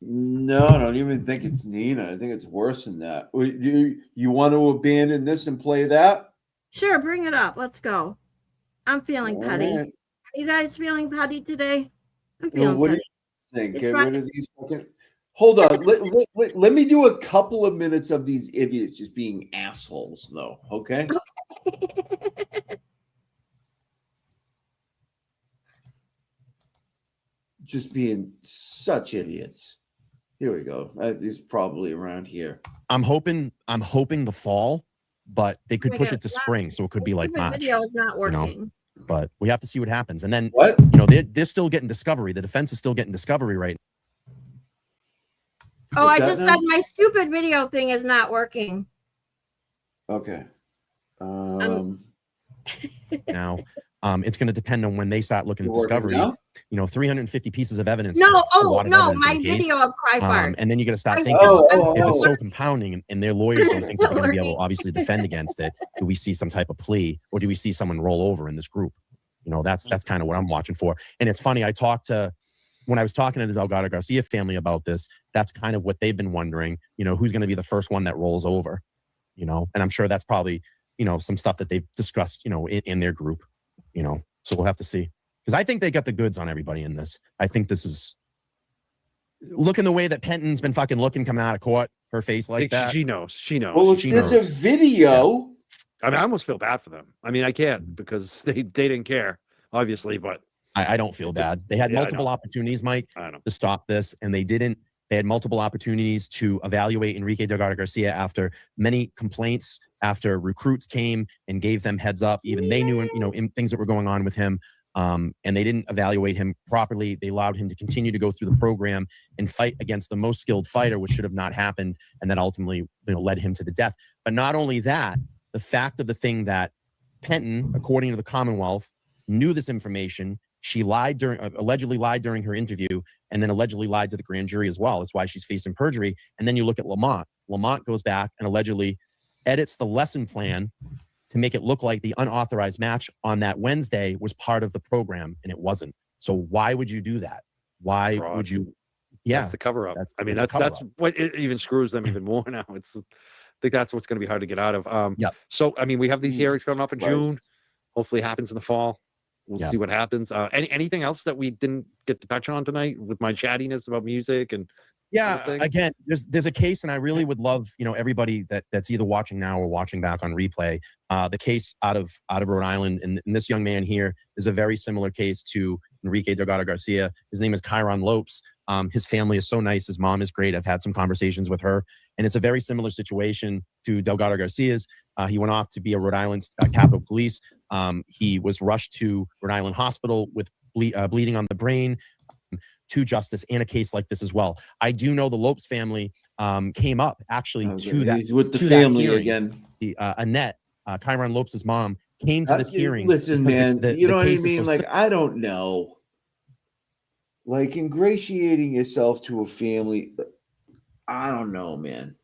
No, I don't even think it's Nina. I think it's worse than that. You want to abandon this and play that? Sure, bring it up. Let's go. I'm feeling petty. Right. Are you guys feeling petty today? I'm feeling What petty. do you think? It's Get right. rid of these fucking. Hold on. Let me do a couple of minutes of these idiots just being assholes, though. Okay. Just being such idiots. Here we go. He's probably around here. I'm hoping the fall but they could my push God, it to wow. spring, so it could be like Stupid March. video is not you know? working. But we have to see what happens. And then, What? they're still getting discovery. The defense is still getting discovery right Oh, What's I that just now? said my stupid video thing is not working. Okay. now. It's going to depend on when they start looking at You're working discovery. now? 350 pieces of evidence. No, is a oh lot of no, evidence in my the case. video of cry part. And then you got to start I'm thinking, still- I'm Oh, if still it's so working. compounding and their lawyers don't think they're Still going to be able to working. obviously defend against it, do we see some type of plea or do we see someone roll over in this group? That's kind of what I'm watching for. And it's funny, when I was talking to the Delgado Garcia family about this, that's kind of what they've been wondering, who's going to be the first one that rolls over, and I'm sure that's probably, some stuff that they've discussed, in their group, so we'll have to see. Because I think they got the goods on everybody in this. I think this is looking the way that Penton's been fucking looking coming out of court, her face like that. She knows. She knows. Well, if She there's knows. a video. I mean, I almost feel bad for them. I mean, I can't because they didn't care, obviously, but I don't feel bad. They had yeah, I multiple know. opportunities, Mike, I know. to stop this, and they didn't. They had multiple opportunities to evaluate Enrique Delgado Garcia after many complaints, after recruits came and gave them heads up. Even they knew, things that were going on with him, and they didn't evaluate him properly. They allowed him to continue to go through the program and fight against the most skilled fighter, which should have not happened, and that ultimately led him to the death. But not only that, the fact of the thing that Penton, according to the Commonwealth, knew this information. She allegedly lied during her interview, and then allegedly lied to the grand jury as well. That's why she's facing perjury. And then you look at Lamont. Lamont goes back and allegedly edits the lesson plan to make it look like the unauthorized match on that Wednesday was part of the program, and it wasn't. So why would you do that? Why Fraud. would you? Yeah, That's the cover up. That's- I mean, it's a that's cover-up. what it even screws them even more now. I think that's what's going to be hard to get out of. Yep. So, I mean, we have these hearings coming up in Christ. June. Hopefully it happens in the fall. We'll Yep. see what happens. Anything else that we didn't get to touch on tonight with my chattiness about music and Yeah, things? again, there's a case, and I really would love everybody that's either watching now or watching back on replay. The case out of Rhode Island, and this young man here is a very similar case to Enrique Delgado Garcia. His name is Kyron Lopes. His family is so nice. His mom is great. I've had some conversations with her, and it's a very similar situation to Delgado Garcia's. He went off to be a Rhode Island Capitol Police. He was rushed to Rhode Island Hospital with bleeding on the brain. To justice and a case like this as well. I do know the Lopes family came up actually to that. He's with the to that family hearing. again. Annette, Kyron Lopes' mom, came to this hearing. Listen, because man, the you know what I case is mean? so Like, I don't know. Like, ingratiating yourself to a family. I don't know, man.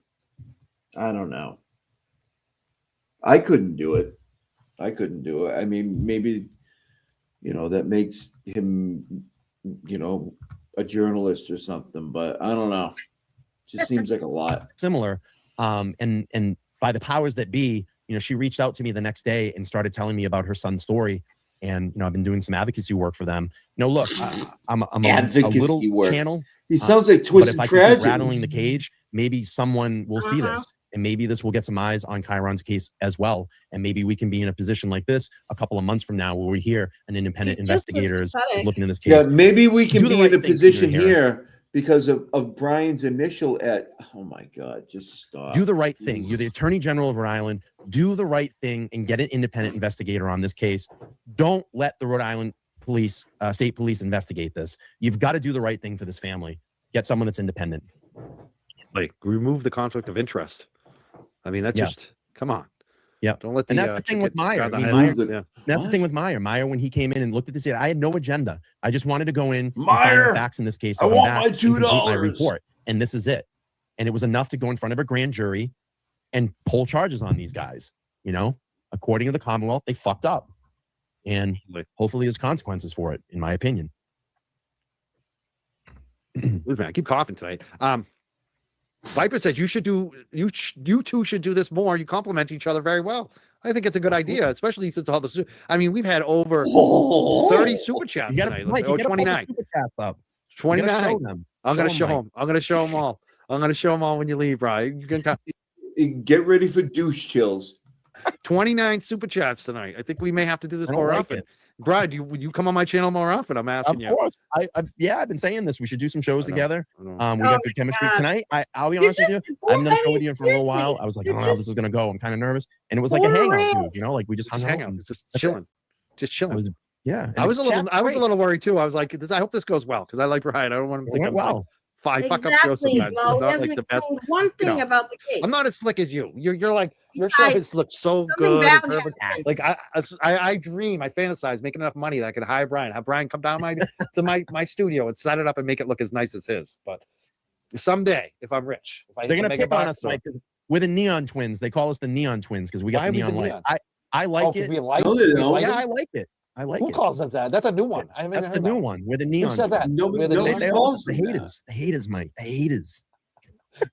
I don't know. I couldn't do it. I mean, maybe, that makes him, a journalist or something, but I don't know. Just seems like a lot. similar. And by the powers that be, she reached out to me the next day and started telling me about her son's story. And I've been doing some advocacy work for them. Look, I'm a little work. channel. He sounds like But Twisted if I can Tragedy. keep rattling the cage, maybe someone will see this, and maybe this will get some eyes on Kyron's case as well. And maybe we can be in a position like this a couple of months from now, where we hear an independent He's just as investigator is pathetic. looking in this case. Yeah, maybe we can Do the be right in a thing, position Peter and here because of Brian's initial oh my God, just stop. Do the right thing. You're the Attorney General of Rhode Island. Do the right thing and get an independent investigator on this case. Don't let the Rhode Island police, state police investigate this. You've got to do the right thing for this family. Get someone that's independent. Like, remove the conflict of interest. I mean, that's just, come on. Yeah. Don't let the, And that's the thing with Meyer. grab the I mean, head. Meyer- Yeah. That's the thing with Meyer. Meyer, when he came in and looked at this, I had no agenda. I just wanted to go in and find Meyer, the facts in this case. I and come want back my and complete my $2. report. And this is it. And it was enough to go in front of a grand jury and pull charges on these guys. According to the Commonwealth, they fucked up. And hopefully there's consequences for it, in my opinion. Listen, I keep coughing tonight. Viper says you two should do this more. You complement each other very well. I think it's a good idea, especially since all the. I mean, we've had over 30 super chats tonight. Or 29. 29. I'm going to show them. I'm going to show them all. I'm going to show them all when you leave, Brian. You can Get ready for douche chills. 29 super chats tonight. I think we may have to do this I don't more like often. it. Brad, would you come on my channel more often? I'm asking Of you. course. I've been saying this. We should do some shows I know, together. I know. We Oh got my good chemistry God. tonight. I'll be You're honest with just you. I haven't done a show boy, with you for a little seriously, while. I was like, I you're don't know how this just is gonna go. I'm kind of nervous, and it was like a hangout, boring. dude. You know, like we just hung Just out. hang out, and just that's it. chilling, just chilling. I was, yeah. and I the was a little, chat's I was a great. little worried too. I was like, I hope this goes well because I like Brian. I don't want him to It think went I'm like, well. I fuck up shows Exactly. sometimes. Well, I'm he not hasn't like the best. explained one thing know, about the case. I'm not as slick as you. You're like your show Besides, has looked so something good bad and perfect. happened. Like I dream, I fantasize making enough money that I could hire Brian, have Brian come down to my studio and set it up and make it look as nice as his. But someday, if I'm rich, if I They're hit the gonna mega pick on box us, Mike. We're the neon twins. They call us the neon twins because we got Why the are we the neon light. neon? I like Oh, 'cause it. we like No, they don't. Yeah, I like it. I like Who it. calls us that? That's a new one. I haven't That's even the heard new that. one. We're the Who neon. said that? twins. Nobody, We're the nobody neon. They calls the them that. haters. The haters, Mike. The haters.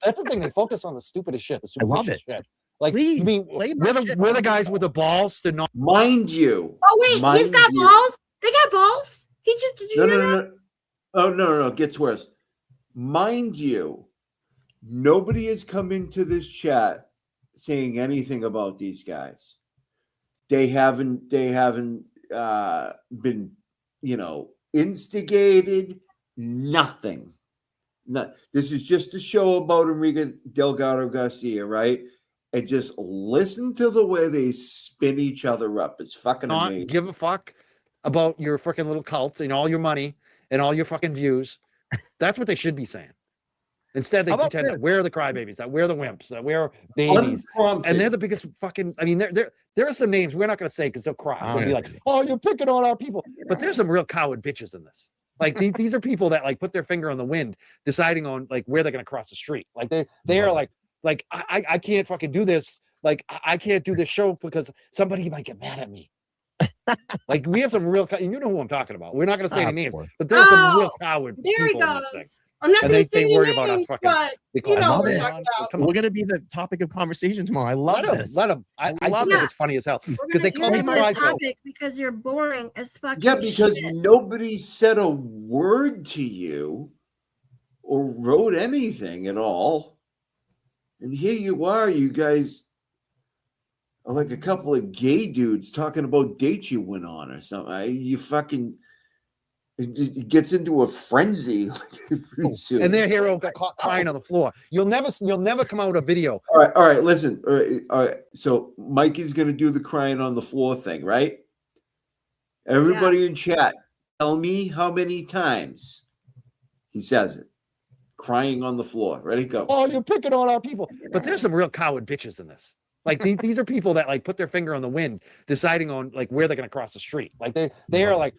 That's the thing. They focus on the stupidest shit. The I love superficial it. shit. Like, Please, you mean play my shit. we're the guys with the balls to not. Mind you. Oh wait, he's mind got you- balls. They got balls. He just did you No, hear no, that? no. Oh, no. It gets worse. Mind you, nobody has come into this chat saying anything about these guys. They haven't been, instigated. Nothing. This is just a show about Enrique Delgado Garcia, right? And just listen to the way they spin each other up. It's fucking Not amazing. give a fuck about your freaking little cult and all your money and all your fucking views. That's what they should be saying. Instead, they How about pretend that this? we're the crybabies, that we're the wimps, that we're babies. Unprompted. And they're the biggest fucking. I mean, there are some names we're not going to say because they'll cry. Oh, They'll be yeah. like, "Oh, you're picking on our people," but there's some real coward bitches in this. Like these are people that like put their finger on the wind, deciding on like where they're going to cross the street. Like they are like I can't fucking do this. Like I can't do this show because somebody might get mad at me. Like we have some real, you know who I'm talking about. We're not going to say any Of names, course. but there are some real Oh, coward There he people in this thing. goes. I'm not And going to they say any worry about us names, fucking- but They call you know love what we're it. talking about. Come We're on. gonna be the topic of conversation tomorrow. I love Let them, this. let them. I love just think it. it's funny as hell We're because they gonna- call me you're gonna be my the prideful. topic because you're boring as fucking Yeah, because shit. nobody said a word to you or wrote anything at all. And here you are, you guys are like a couple of gay dudes talking about dates you went on or something. You fucking, it gets into a frenzy. pretty soon. And their hero got caught crying on the floor. You'll never come out with a video. All right, listen. All right, so Mikey's going to do the crying on the floor thing, right? Everybody in chat, tell me how many times he says it. Crying on the floor. Ready, go. Oh, you're picking on our people. But there's some real coward bitches in this. Like these are people that like put their finger on the wind, deciding on like where they're gonna cross the street. Like they are like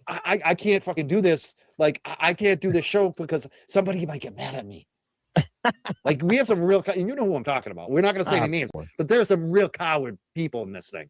I can't fucking do this. Like I can't do this show because somebody might get mad at me. Like we have some real, and you know who I'm talking about. We're not gonna say any Of names, course. but there's some real coward people in this thing,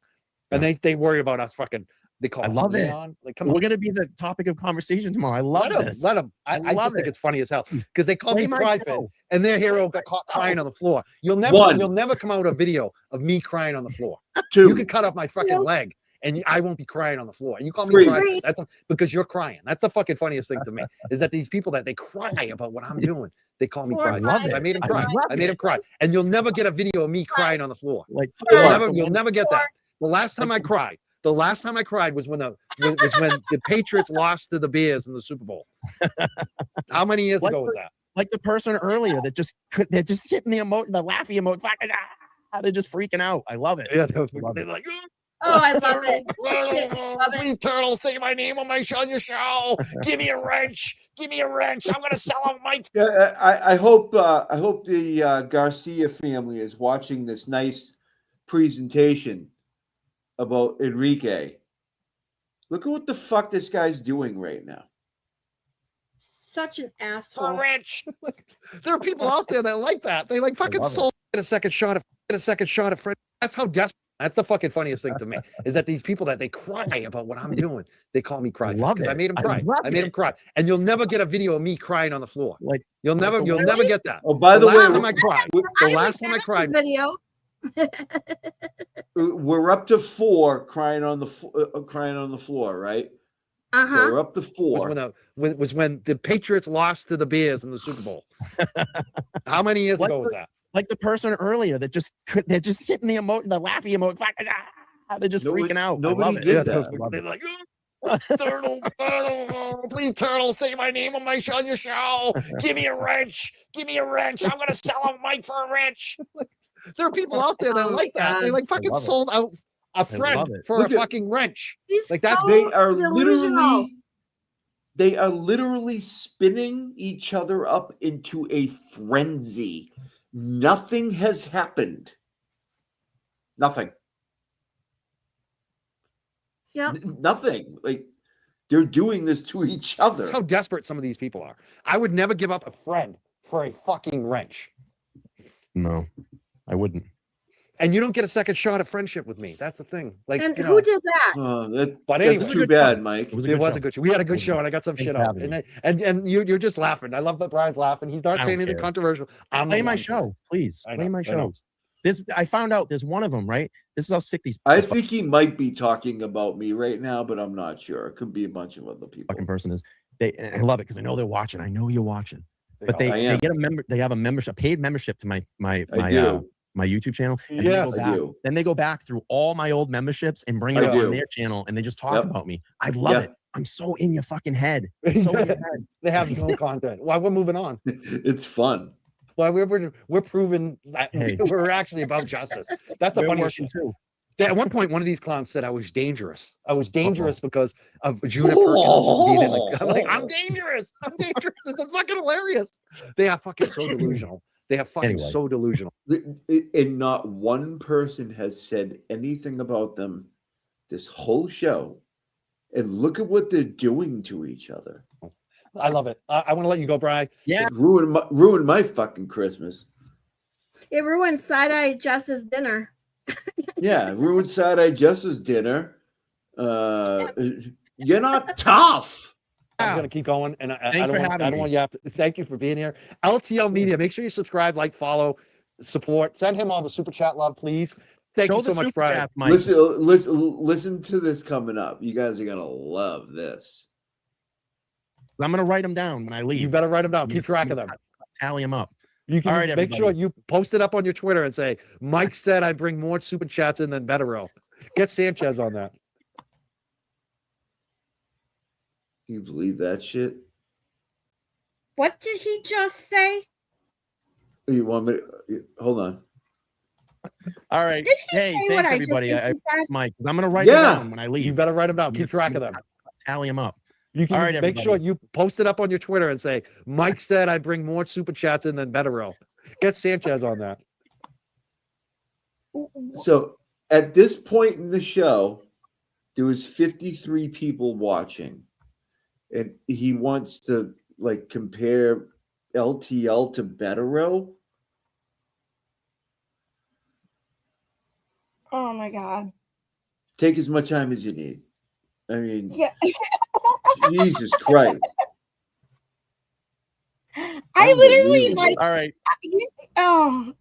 and they worry about us fucking. They call I us love it. neon. Like come We're on. gonna be the topic of conversation tomorrow. I love Let this. them. I love just think it. it's funny as hell because they call Play me my prideful, show. and their hero got caught crying on the floor. You'll never come out with a video of me crying on the floor. You Two. could cut off my fucking No. leg, and I won't be crying on the floor. And you call me Three. prideful. That's because you're crying. That's the fucking funniest thing to me is that these people that they cry about what I'm doing, they call me Four, prideful. love 'cause I it. made him I cry. love I made him cry, and you'll never get a video of me crying on the floor. Like You'll never get that. The last time I cried was when the Patriots lost to the Bears in the Super Bowl. How many years Like ago was that? like the person earlier that just they're just hitting the emote, the laughy emote. Fucking, they're just freaking out. I love it. Yeah, Love they're it. like, Oh, I love it. Shit, love it. please, Turtle, say my name on your show. Give me a wrench. Give me a wrench. I'm gonna sell out my. Yeah, I hope the Garcia family is watching this nice presentation about Enrique. Look at what the fuck this guy's doing right now. Such an For asshole. wrench. There are people out there that like that. They like fucking love it. soul. Get a second shot of Fred. That's how desperate. That's the fucking funniest thing to me is that these people that they cry about what I'm doing, they call me cry. love because I it. made him I cry. love I made him it. cry. And you'll never get a video of me crying on the floor. Like You'll never get that. Oh, by the way, last time I cried. we- The last time I cried. Video. we're up to 4 crying on the floor, right? So Uh-huh. we're up to 4. Was when the Patriots lost to the Bears in the Super Bowl. How many years Like ago was that? like the person earlier that just hit the laughing emoji. They're just freaking out. I Nobody love it. did Yeah, that. they're like, Turtle, please, Turtle, say my name on on your show. Give me a wrench. Give me a wrench. I'm gonna sell a mic for a wrench. There are people out there that Oh my like that. They God. like fucking love it. sold out a I friend love it. for Look a at- fucking wrench. He's Like that's so They are delusional. literally spinning each other up into a frenzy. Nothing has happened. Nothing. Yep. Nothing. Like they're doing this to each other. That's how desperate some of these people are. I would never give up a friend for a fucking wrench. No, I wouldn't. And you don't get a second shot at friendship with me. That's the thing. Like, And you who know, did that? but That's anyway, too bad, Mike. It was it was show. a good show. We had a good show, and I got some Thanks shit for out. having me. And you're just laughing. I love that Brian's laughing. He's not I don't saying anything care. controversial. I'm Play the my one. show, please. I Play know, my I know. shows. I found out there's one of them, right? This is how sick these I this think he might be talking about me right now, but I'm not sure. It could be a bunch of other people. fucking person is. And I love it because I know they're watching. I know you're watching. But I they am. get they have a membership, a paid membership to my I do. my YouTube channel. And Yes. I do. then they go back through all my old memberships and bring it I up do. on their channel and they just talk Yep. about me. I love Yeah. it. I'm so in your fucking head. So in your head. They have no content. Why we're moving on? It's fun. Well, we're proving that Hey. we're actually about justice. That's a We're funny working issue. too. At one point, one of these clowns said I was dangerous. I was dangerous because of Juna Perkins being in the. I'm like, I'm dangerous. I'm dangerous. This is fucking hilarious. They are fucking so delusional. They are fucking Anyway. so delusional. And not one person has said anything about them this whole show. And look at what they're doing to each other. I love it. I want to let you go, Brian. Yeah. It ruined my fucking Christmas. It ruined Side-Eye Jess's dinner. Yeah, ruined Side-Eye Jess's dinner. You're not tough. I'm gonna keep going, and I Thanks don't for want, having I don't me. want you to have to. Thank you for being here. LTL Media. Make sure you subscribe, like, follow, support. Send him all the super chat love, please. Thank Show you so the much, super Brian. chat, Mike. Listen to this coming up. You guys are gonna love this. I'm gonna write them down when I leave. You better write them down. Keep track of them. Tally them up. You can All right, make sure everybody. you post it up on your Twitter and say, Mike said I bring more super chats in than Betterell. Get Sanchez on that. Can you believe that shit? What did he just say? You want me to hold on? All right. Did he Hey, say what thanks I everybody. just think he said? Mike, I'm gonna write them Yeah. down when I You leave. better write them down. Keep track of them. Tally them up. You can All right, make sure everybody. you post it up on your Twitter and say, Mike said I bring more super chats in than Betterell. Get Sanchez on that. So at this point in the show, there was 53 people watching, and he wants to like compare LTL to Betero. Oh my God. Take as much time as you need. I mean, Yeah. Jesus Christ. I literally Unbelievable. like All right.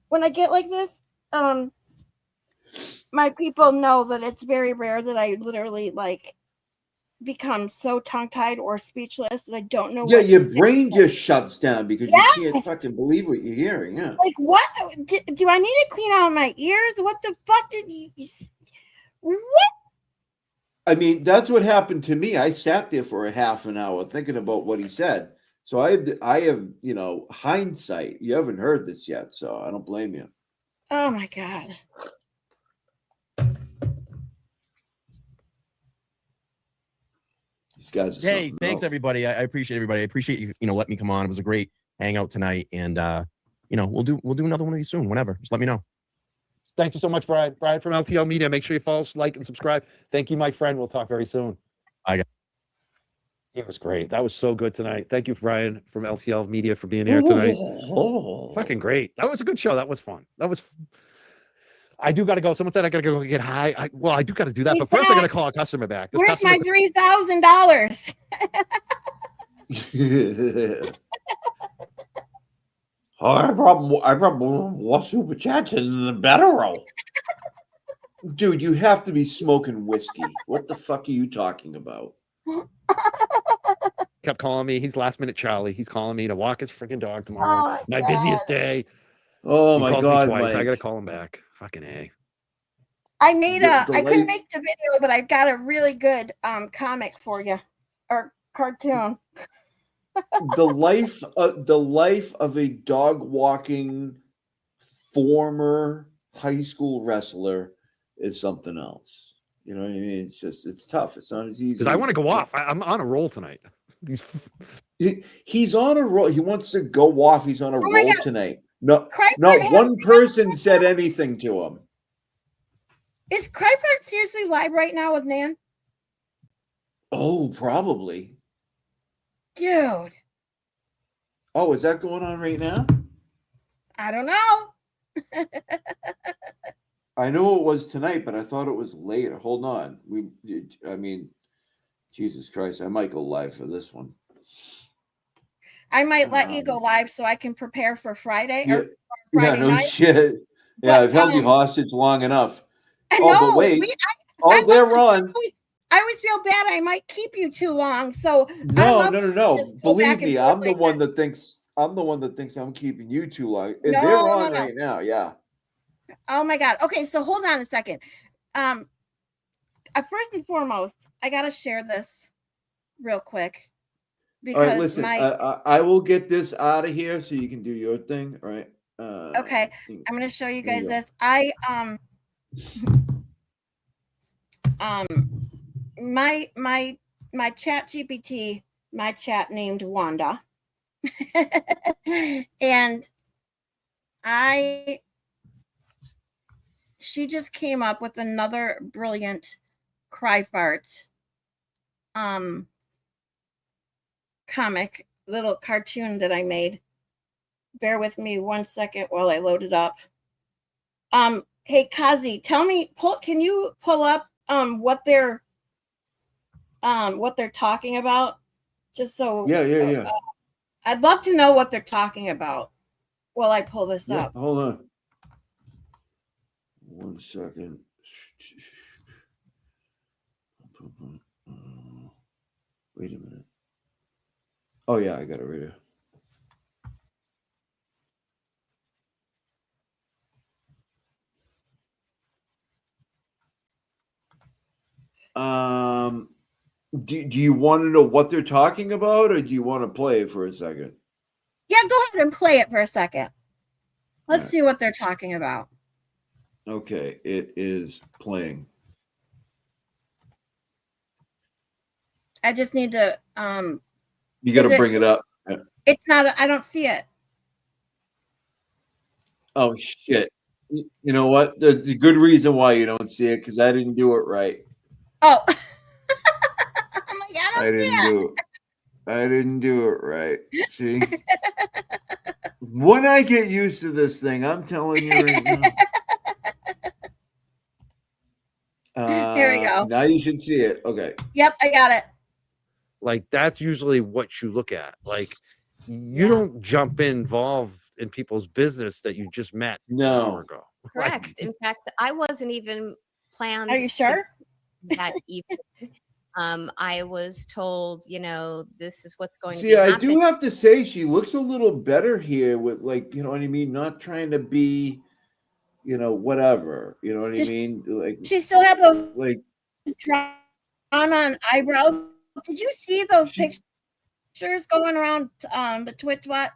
when I get like this, my people know that it's very rare that I literally like become so tongue-tied or speechless that I don't know Yeah, what your to say. brain just shuts down because Yes. you can't fucking believe what you're hearing. Yeah. Like, what do I need to clean out my ears? What the fuck did you what? I mean, that's what happened to me. I sat there for a half an hour thinking about what he said. So I have, hindsight. You haven't heard this yet, so I don't blame you. Oh my God. These guys are Hey, something thanks else. everybody. I appreciate everybody. I appreciate you, letting me come on. It was a great hangout tonight. And we'll do another one of these soon, whenever. Just let me know. Thank you so much, Brian. Brian from LTL Media. Make sure you follow, like, and subscribe. Thank you, my friend. We'll talk very soon. It was great. That was so good tonight. Thank you, Brian from LTL Media, for being here tonight. Oh. Fucking great. That was a good show. That was fun. I do got to go. Someone said I got to go get high. I do got to do that. Hey, But first, I got to Zach, call a customer back. This Where's customer, my $3,000? I probably more super chats than the better. Dude, you have to be smoking whiskey. What the fuck are you talking about? kept calling me. He's last minute Charlie. He's calling me to walk his freaking dog tomorrow. Oh, my God. busiest day. Oh He my calls God, me twice. I Mike. gotta call him back. Fucking A. I made The- a. the I couldn't light- make the video, but I've got a really good comic for you, or cartoon. the life of a dog walking former high school wrestler is something else. You know what I mean? It's tough. It's not as easy. Because I want to go off. I'm on a roll tonight. He's on a roll. He wants to go off. He's on a Oh my roll God. tonight. No, Crypart not has- one person said anything to him. Is Crypart seriously live right now with Nan? Oh, probably. Dude, Oh, is that going on right now? I don't know. I know it was tonight, but I thought it was later. Hold on. Jesus Christ, I might go live for this one. I might let you go live so I can prepare for Friday Yeah, or Friday no night. shit. Yeah, But, I've held you hostage long enough. I Oh, know. but wait. I They're listen, on. I always feel bad. I might keep you too long. So No. just go back Believe and me, forth I'm the like one that thinks I'm keeping you too long. And No, they're no, on no. right now. Yeah. Oh my God. Okay, so hold on a second. First and foremost, I gotta share this real quick All right, because listen. I will get this out of here so you can do your thing. All right. okay, I'm gonna show you there you guys go. this. My chat GPT, my chat named Wanda. And she just came up with another brilliant cry fart comic, little cartoon that I made. Bear with me 1 second while I load it up. Hey Kazi, can you pull up what they're talking about? Just so Yeah. I'd love to know what they're talking about while I pull this Yeah, up. hold on. 1 second. Wait a minute. Oh yeah, I got it right here. Do you want to know what they're talking about, or do you want to play it for a second? Yeah, go ahead and play it for a second. Let's Right. see what they're talking about. Okay, it is playing. I just need to You got Is to it- bring it up. it's not I don't see it. Oh shit! You know what? The good reason why you don't see it because I didn't do it right. Oh. I'm like, I don't see it. I didn't do it right. See, when I get used to this thing, I'm telling you right now. Here we go. Now you should see it. Okay. Yep, I got it. Like that's usually what you look at. Like you don't jump involved in people's business that you just met an hour ago. Correct. In fact, I wasn't even planned. Are you sure? That evening, I was told, this is what's going to See, be I happening. do have to say she looks a little better here with like, you know what I mean? Not trying to be, whatever. You know what I mean? Like She still have those like drawn on eyebrows. Did you see those pictures going around the Twitch? What?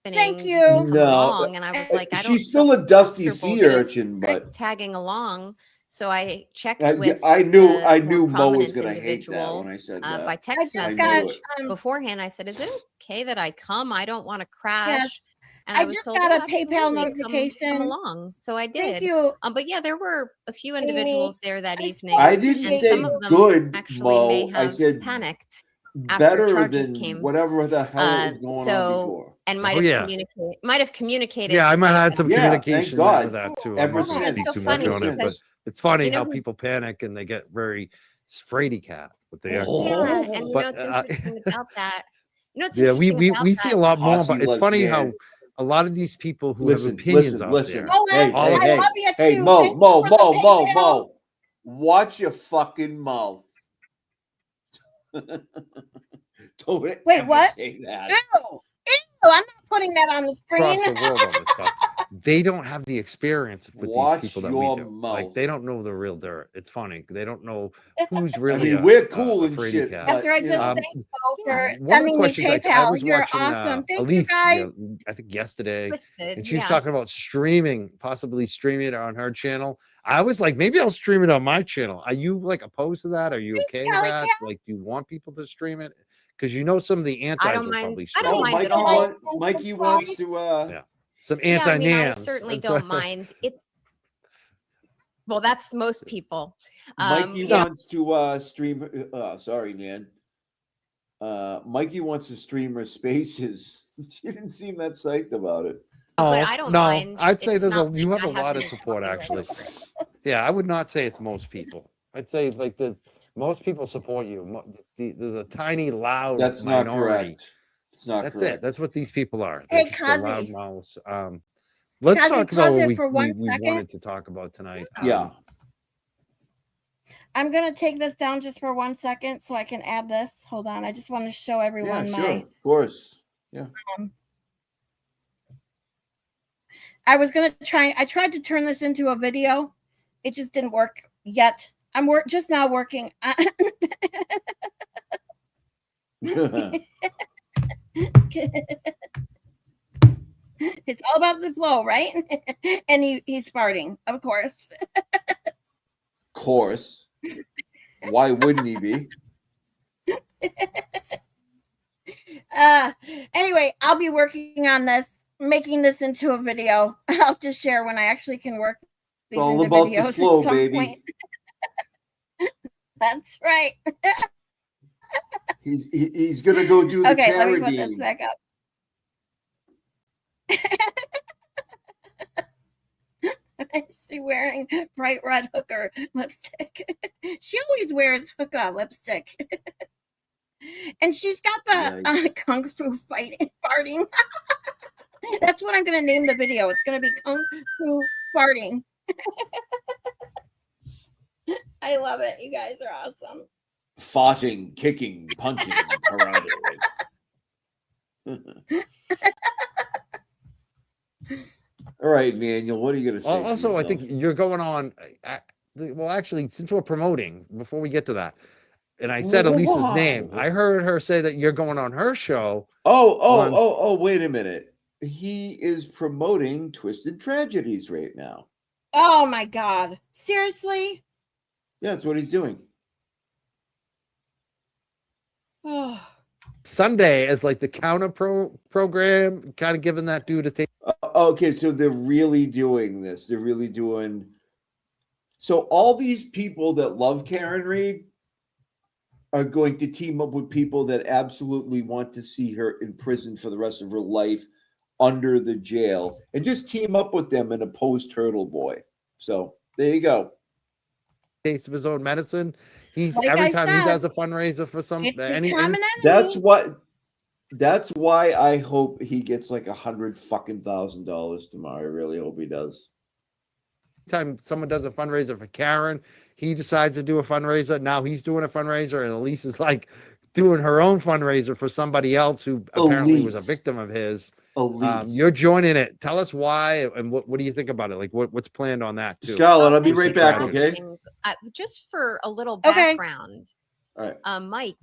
Thank you. Come No, along, and I was like, I don't. she's still a dusty comfortable sea just urchin, but tagging along. So I checked I with. knew the more Mo was prominent gonna hate that individual, when I said by that. text I message knew it. beforehand. I said, "Is it okay that I come? I don't want to crash." Yes. And I was just told, got "Oh, a PayPal absolutely, notification. Come along." So I did. Thank you. But yeah, there were a few individuals there that evening. I didn't and say some of them good, actually may Mo. I have said panicked after better charges than came. whatever the hell was going on before. And Oh, yeah. might have communicated. Yeah, I to might have me had some Yeah, thank communication God. with that too. Ever I'm not gonna since. speak so too much funny on it, but because, it's funny how who- people panic and they get very fraidy cat with the Yeah, and But, it's interesting about that. It's yeah, we interesting about we see a lot more, Posse but it's funny how lesbian. a lot of these people who have opinions out there. Oh, Hey, I hey, love you hey, too. Mo, Thank you Mo, for the Mo, Mo, PayPal. Mo. Watch your fucking mouth. Don't Wait, ever what? say that. Ew. I'm not putting that on the screen. Across the world on this stuff. they don't have the experience with Watch these people that we your do. mouth. Like they don't know the real dirt. It's funny. They don't know who's I really mean, we're a cool and fraidy shit, cat. but After I you just know, thank you for one of the sending me questions I PayPal. was You're watching awesome. Thank you Elise, guys. I think yesterday, Twisted. and she's Yeah. talking about streaming, possibly streaming it on her channel. I was like, maybe I'll stream it on my channel. Are you like opposed to that? Are you Thanks, okay with Callie that? Cat. Like, do you want people to stream it? Because you know some of the I antis don't will mind. probably I stream don't oh, it. mind Mikey, at all. Mikey wants to. Yeah. Some Yeah, I mean, I anti-nans. certainly That's what- don't mind. It's well, that's most people. Mikey Yeah, wants to stream. Sorry, Nan. Mikey wants to stream her spaces. She didn't seem that psyched about it. but No, I don't no, mind. I'd say It's there's not you like have I a lot of been support talking actually. over it. Yeah, I would not say it's most people. I'd say like most people support you. There's a tiny loud That's not minority. correct. It's not That's correct. it. That's what these people are. They're Hey, just a loud Kazi. mouse. Let's Kazi, talk about pause what it we, for we, 1 we second. wanted to talk about tonight. Yeah. I'm gonna take this down just for 1 second so I can add this. Hold on. I just want to show everyone Yeah, my. sure. Of course. Yeah. I was gonna try. I tried to turn this into a video. It just didn't work yet. I'm just now working. It's all about the flow, right? And he's farting, of course. Course. Why wouldn't he be? Anyway, I'll be working on this, making this into a video. I'll just share when I actually can work these all into about videos the flow, at some baby. point. That's right. He's gonna go do the Okay, let me put this parodying. back up. Is she wearing bright red hooker lipstick? She always wears hooker lipstick. And she's got the kung fu fighting farting. That's what I'm gonna name the video. It's gonna be kung fu farting. I love it. You guys are awesome. Fighting, kicking, punching, karate. All right, Manuel, what are you going to say? Also, I think you're going on. Well, actually, since we're promoting, before we get to that, and I said Elisa's name, I heard her say that you're going on her show. Oh, wait a minute. He is promoting Twisted Tragedies right now. Oh my God. Seriously? Yeah, that's what he's doing. Oh. Sunday as like the counter program, kind of giving that dude a take. Okay, so they're really doing this. They're really doing. So all these people that love Karen Reed are going to team up with people that absolutely want to see her in prison for the rest of her life under the jail and just team up with them and oppose Turtle Boy. So there you go. Taste of his own medicine. He's Like every I time he said, does a fundraiser for some it's a any common enemy. That's why I hope he gets like $100,000 tomorrow. I really hope he does. time someone does a fundraiser for Karen, he decides to do a fundraiser. Now he's doing a fundraiser, and Elise is like doing her own fundraiser for somebody else who apparently was a victim of his. You're joining it. Tell us why and what do you think about it? Like what's planned on that too? Scarlet, I'll be right back, okay? Just for a little Okay. background, All right. Mike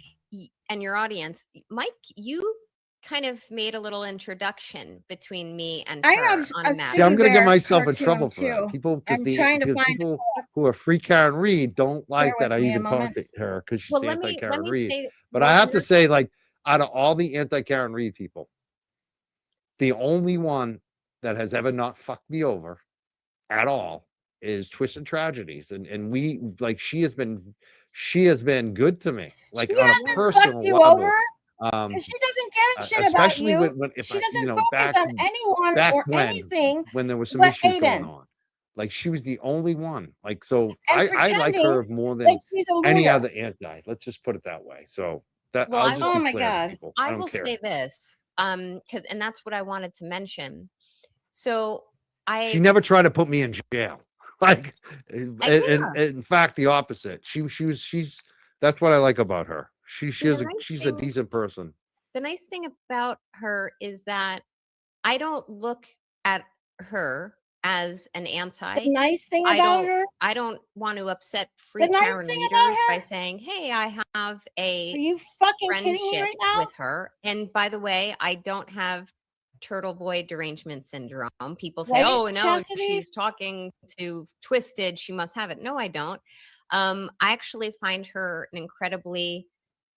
and your audience, Mike, you kind of made a little introduction between me and I her have on a Mad See, I'm Men. gonna get Bear myself in cartoon, trouble for too. that. People, I'm trying to find people who are free Karen Reed don't like Bear that I with me a even talk moment. to her because she's Well, let anti me Karen Reed. say, But well, I have to you're- say, like, out of all the anti Karen Reed people, the only one that has ever not fucked me over at all is Twisted Tragedies, and we like she has been good to me, like She on a hasn't personal fucked you level. over. Because she doesn't give a shit about Especially you. when if She I, doesn't you know, focus on anyone back or anything when there was some but issues going Aiden. on. Like she was the only one. Like so, And I like pretending her more than like she's a any lawyer. other anti. Let's just put it that way. So that Well, I'll I just will- be Oh my clear to God. people. I don't will care. say this, because and that's what I wanted to mention. So She never tried to put me in jail. Like, yeah. in fact, the opposite. She's that's what I like about her. She's the nice she's a thing- decent person. The nice thing about her is that I don't look at her as an The anti. nice thing I about don't her, I don't want to upset free the nice Karen thing about readers by her, saying, "Hey, I have are a you fucking kidding me friendship right now? with her." And by the way, I don't have turtle boy derangement syndrome. People say, Right, "Oh, no, if Chastity? she's talking to Twisted, she must have it." No, I don't. I actually find her an incredibly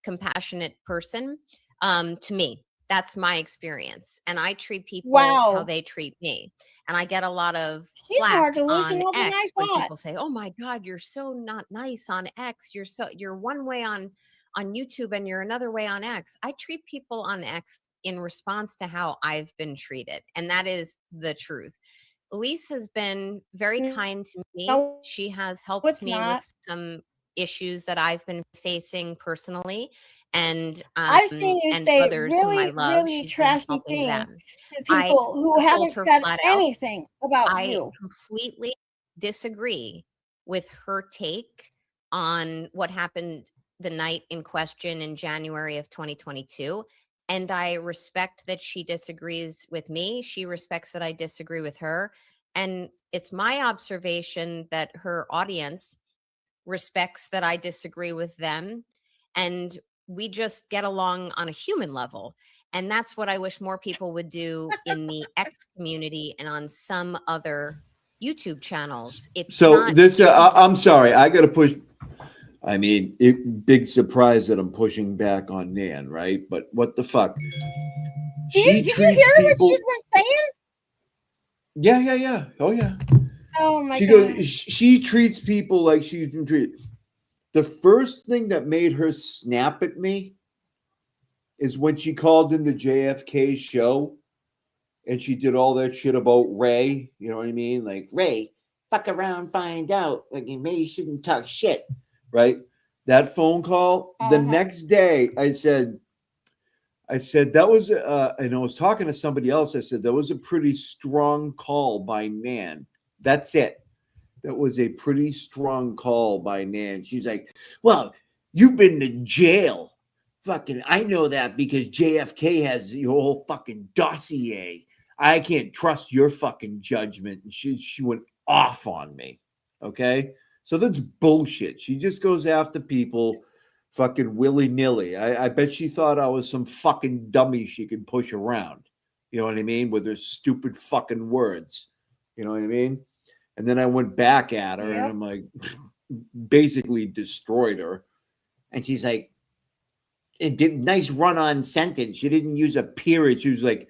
compassionate person. To me, that's my experience, and I treat people how Wow. they treat me. And I get a lot of She's more flack on delusional than I X when thought. people say, "Oh my God, you're so not nice on X. You're one way on YouTube and you're another way on X." I treat people on X in response to how I've been treated, and that is the truth. Elise has been very kind to me. No, She has helped it's me not. with some issues that I've been facing personally, and I've seen you say others whom I really, love. really She's been trashy helping things them. to I people who told haven't her said flat out, anything about I you. completely disagree with her take on what happened the night in question in January of 2022. And I respect that she disagrees with me. She respects that I disagree with her. And it's my observation that her audience respects that I disagree with them. And we just get along on a human level. And that's what I wish more people would do in the X community and on some other YouTube channels. It's So not, this, it's I'm sorry, I got to push. I mean, big surprise that I'm pushing back on Nan, right? But what the fuck? Did you hear what she's been saying? Yeah. Oh yeah. Oh my She God. goes. She treats people like she's been treated. The first thing that made her snap at me is when she called in the JFK show and she did all that shit about Ray. You know what I mean? Like, Ray, fuck around, find out. Like, maybe you shouldn't talk shit, right? That phone call. The next day, I said that was, and I was talking to somebody else. I said that was a pretty strong call by Nan. That's it. That was a pretty strong call by Nan. She's like, well, you've been to jail. Fucking, I know that because JFK has your whole fucking dossier. I can't trust your fucking judgment. And she went off on me. Okay. So that's bullshit. She just goes after people fucking willy-nilly. I bet she thought I was some fucking dummy she could push around. You know what I mean? With her stupid fucking words. You know what I mean? And then I went back at her and I'm like, basically destroyed her. And she's like, it did nice run on sentence. You didn't use a period. She was like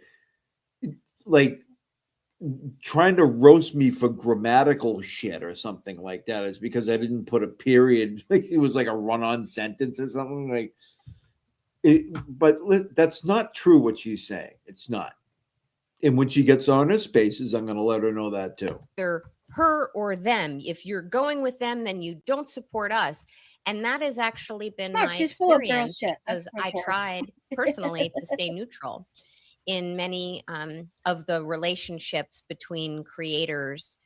trying to roast me for grammatical shit or something like that. It's because I didn't put a period. Like it was like a run on sentence or something like it. But that's not true what she's saying. It's not. And when she gets on her spaces, I'm going to let her know that too. either her or them. If you're going with them, then you don't support us. And that has actually been No, my she's full of girl experience shit. That's because for I sure. tried personally to stay neutral in many of the relationships between creators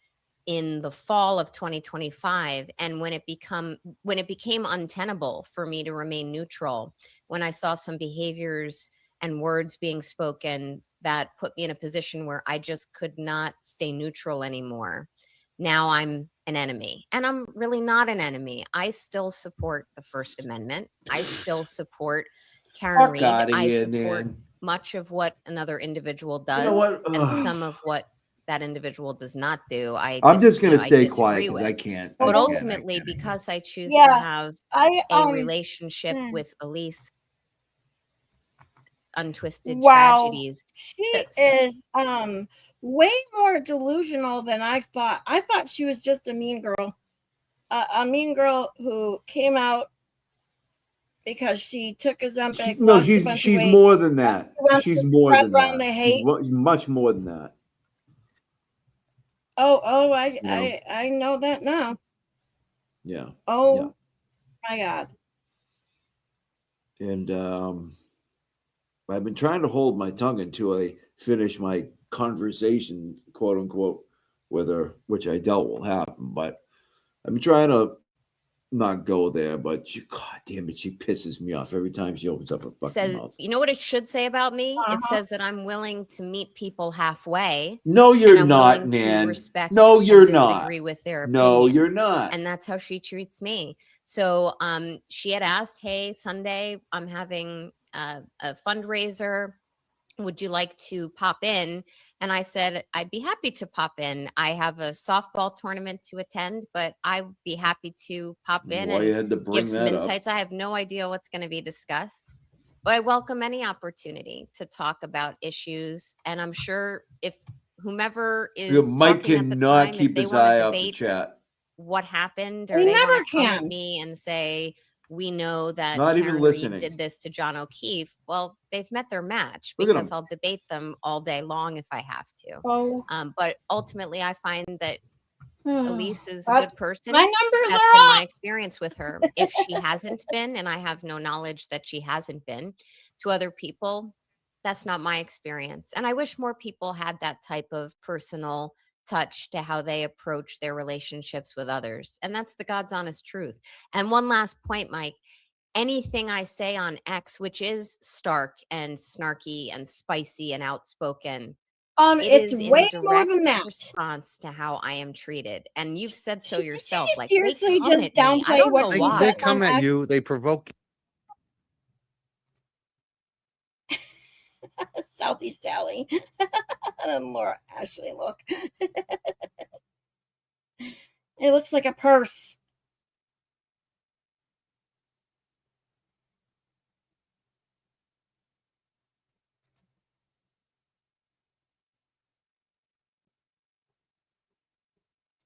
in the fall of 2025. And when it became untenable for me to remain neutral, when I saw some behaviors and words being spoken that put me in a position where I just could not stay neutral anymore. Now I'm an enemy, and I'm really not an enemy. I still support the First Amendment. I still support Karen Fuck Reed. outta I here, support Nan. much of what another individual does, You know what? and some of what that individual does not do. I'm just going to I stay quiet disagree because with. I can't. But I can't, ultimately, because I choose to Yeah, have I a relationship with Elise, untwisted wow. tragedies. She That's is way more delusional than I thought. I thought she was just a mean girl. A mean girl who came out because she took Ozempic, No, lost a bunch of she's weight. more than that. wants She's to more spread than around that. the She's hate. much more than that. Oh, Yeah. I know that now. Yeah. Oh my God. And I've been trying to hold my tongue until I finish my conversation, quote unquote, with her, which I doubt will happen. But I'm trying to not go there, but she, God damn it, she pisses me off every time she opens up her fucking Says, mouth. you know what it should say about me? It Uh-huh. says that I'm willing to meet people halfway. No, And you're I'm not, willing to Nan. respect No, and you're not. disagree with their No, opinion. you're not. And that's how she treats me. So she had asked, hey, Sunday, I'm having a fundraiser. Would you like to pop in? And I said, I'd be happy to pop in. I have a softball tournament to attend, but I'd be happy to pop in Why you and had to bring give some that up? insights. I have no idea what's going to be discussed, but I welcome any opportunity to talk about issues. And I'm sure if whomever is Mike talking at the cannot time, if keep they his want to eye off the debate chat. what happened, or We they want never to come at can. me and say, we know that Not even Karen listening. Reed did this to John O'Keefe. Well, they've met their match, Look at because 'em. I'll debate them all day long if I have to. Oh, But ultimately, I find that Elise is a But good person. my numbers That's are been up. my experience with her. If she hasn't been, and I have no knowledge that she hasn't been to other people, that's not my experience. And I wish more people had that type of personal touch to how they approach their relationships with others. And that's the God's honest truth. And one last point, Mike. Anything I say on X, which is stark and snarky and spicy and outspoken, it It's is in way more than direct that. response to how I am treated. And you've said so Did yourself. you Like, they seriously come just at me. I downplay don't what know she why. They said come on at X? you. They provoke. Southeast Sally. And Laura Ashley, look. It looks like a purse.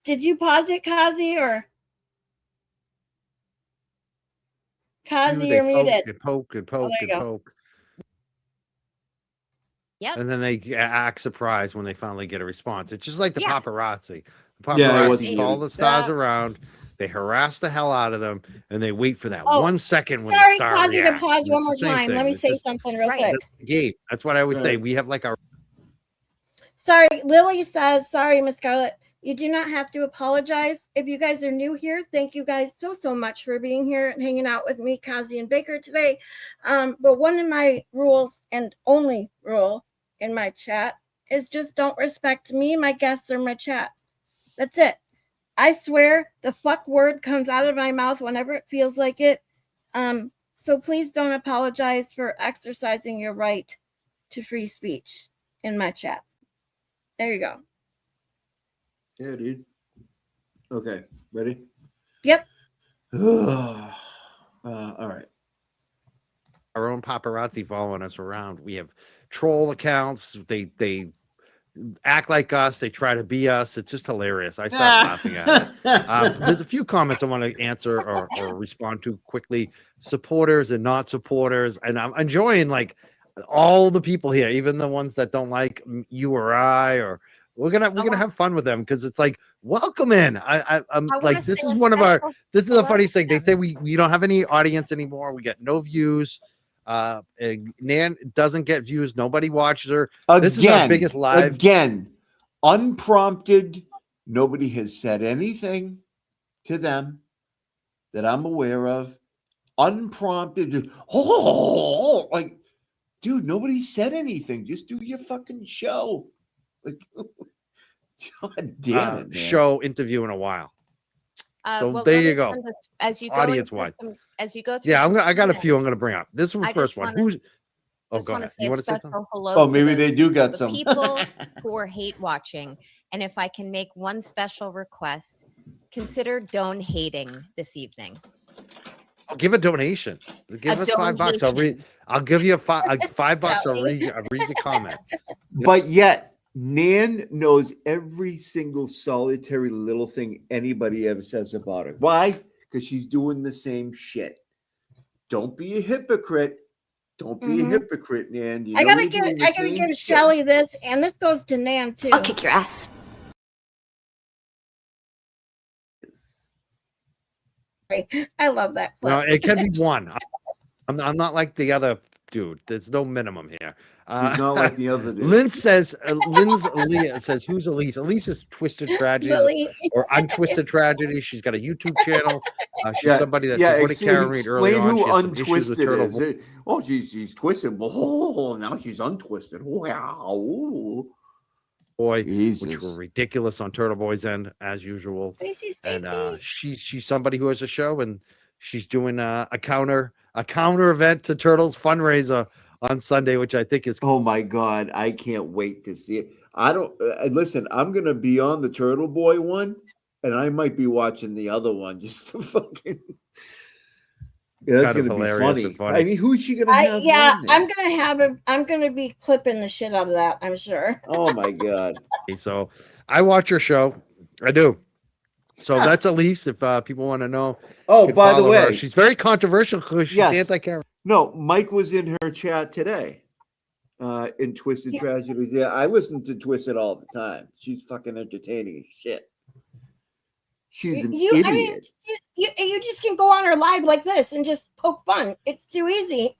Did you pause it, Kazi, or Kazi, They you're poke muted? and poke and poke there and you go. poke. Yep. And then they act surprised when they finally get a response. It's just like the Yeah. paparazzi. The Yeah, it paparazzi wasn't follow muted. the stars around. They harass the hell out of them, and they wait for that Oh, 1 second when the Sorry, star Kazi, to reacts. pause And one it's more the same time. thing. Let me It's say just something real Right. quick. that's the game. That's what I always say. Right. We have like our Sorry, Lily says, sorry, Miss Scarlet. You do not have to apologize. If you guys are new here, thank you guys so much for being here and hanging out with me, Kazi and Baker today. But one of my rules, and only rule in my chat, is just don't respect me, my guests, or my chat. That's it. I swear the fuck word comes out of my mouth whenever it feels like it. So please don't apologize for exercising your right to free speech in my chat. There you go. Yeah, dude. Okay, ready? Yep. All right. our own paparazzi following us around. We have troll accounts. They act like us. They try to be us. It's just hilarious. I start laughing at it. There's a few comments I want to answer or respond to quickly. Supporters and not supporters, and I'm enjoying like all the people here, even the ones that don't like you or I, or we're gonna have fun with them because it's like welcome in. I'm I wanna like this say is a one of our. special This is the hello funniest to thing. They them. say we don't have any audience anymore. We get no views. Nan doesn't get views. Nobody watches her. This is our biggest live. Again, unprompted. Nobody has said anything to them that I'm aware of. Unprompted. Oh, like, dude, nobody said anything. Just do your fucking show. Like, God damn it, man. Show interview in a while. So Well, there let you me go. send this- As you go Audience into wise. as you go through. Yeah, some I got a comments, few I'm going to bring up. This was I the first just one. wanna Who's? Oh, just go want to ahead. say You a want to say something? special hello Oh, to maybe those they do got the some. people who are hate watching. And if I can make one special request, consider hating this evening. I'll give a donation. Give A us $5. I'll give you $5. I'll read your comment. But yet, Nan knows every single solitary little thing anybody ever says about her. Why? Because she's doing the same shit. Don't be a hypocrite. Don't be a hypocrite, Nan. You I know gotta you're give doing the I gotta same give shit. Shelly this, and this goes to Nan too. I'll kick your ass. I love that No, clip. it can be one. I'm not like the other dude. There's no minimum here. He's not like the other dude. Lynn says, Lynn's Leah says, who's Elise? Elise is Twisted Tragedies Lily. or Untwisted Tragedy. She's got a YouTube channel. She's Yeah, somebody that yeah. supported Karen Reed early Explain on. who She had some issues with untwisted Turtle is. Oh, she's twisted. Oh, now she's untwisted. Wow. Boy, which Jesus. were ridiculous on Turtle Boy's end as usual. Stacy, And Stacy. she's somebody who has a show, and she's doing a counter event to Turtles fundraiser on Sunday, which I think is Oh my God, I can't wait to see it. I don't listen. I'm gonna be on the Turtle Boy one, and I might be watching the other one just to fucking. Yeah, that's kind of gonna be hilarious funny. and funny. I mean, who's she gonna have? Yeah, on there? I'm gonna be clipping the shit out of that, I'm sure. Oh my God. So I watch her show. I do. So that's Elise. If people want to know, Oh, can by the follow her. way, She's very controversial because she's Yes. anti-Karen. no, Mike was in her chat today. In Twisted Yeah. Tragedy. Yeah, I listen to Twisted all the time. She's fucking entertaining as shit. She's an idiot. I mean, you just can go on her live like this and just poke fun. It's too easy.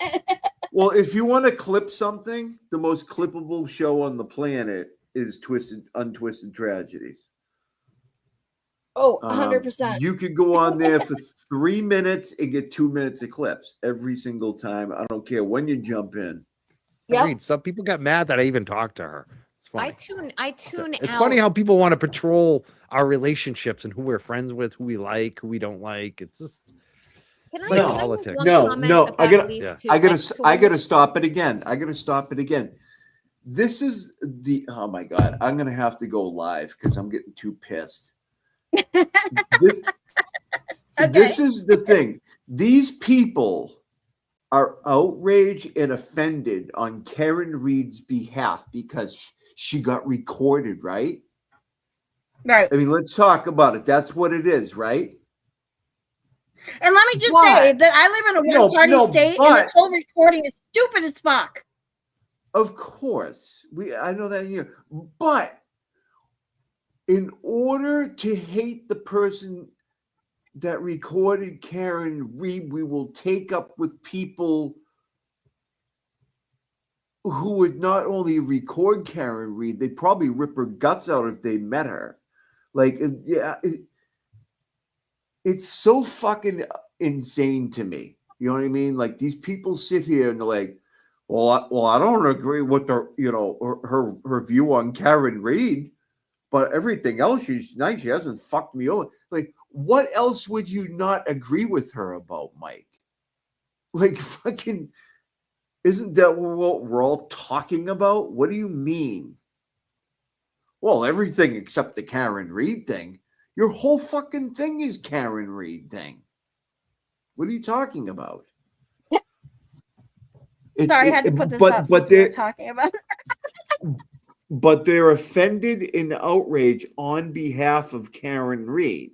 Well, if you want to clip something, the most clippable show on the planet is Untwisted Tragedies. Oh, 100%. You could go on there for 3 minutes and get 2 minutes of clips every single time. I don't care when you jump in. Yep. Reed, some people got mad that I even talked to her. It's funny. I tune It's out. funny how people want to patrol our relationships and who we're friends with, who we like, who we don't like. It's just Can I, like can I make politics. one No, comment no, I about gotta- Elise yeah. too? I gotta, Like, so I when gotta stop it again. I gotta stop it again. This is the. Oh my God, I'm gonna have to go live because I'm getting too pissed. This, Okay. this is the thing. These people are outraged and offended on Karen Reed's behalf because she got recorded, right? Right. I mean, let's talk about it. That's what it is, right? And let me just But- say that I live in a No, one-party no, state, but- and this whole recording is stupid as fuck. Of course, I know that here, but in order to hate the person that recorded Karen Reed, we will take up with people who would not only record Karen Reed, they'd probably rip her guts out if they met her. Like, it's so fucking insane to me. You know what I mean? Like, these people sit here and they're like, well, I don't agree with her view on Karen Reed, but everything else, she's nice. She hasn't fucked me over. Like, what else would you not agree with her about, Mike? Like, fucking, isn't that what we're all talking about? What do you mean? Well, everything except the Karen Reed thing. Your whole fucking thing is Karen Reed thing. What are you talking about? Sorry, I had to put this but, up but since we were they're talking about it. but they're offended and outraged on behalf of Karen Reed,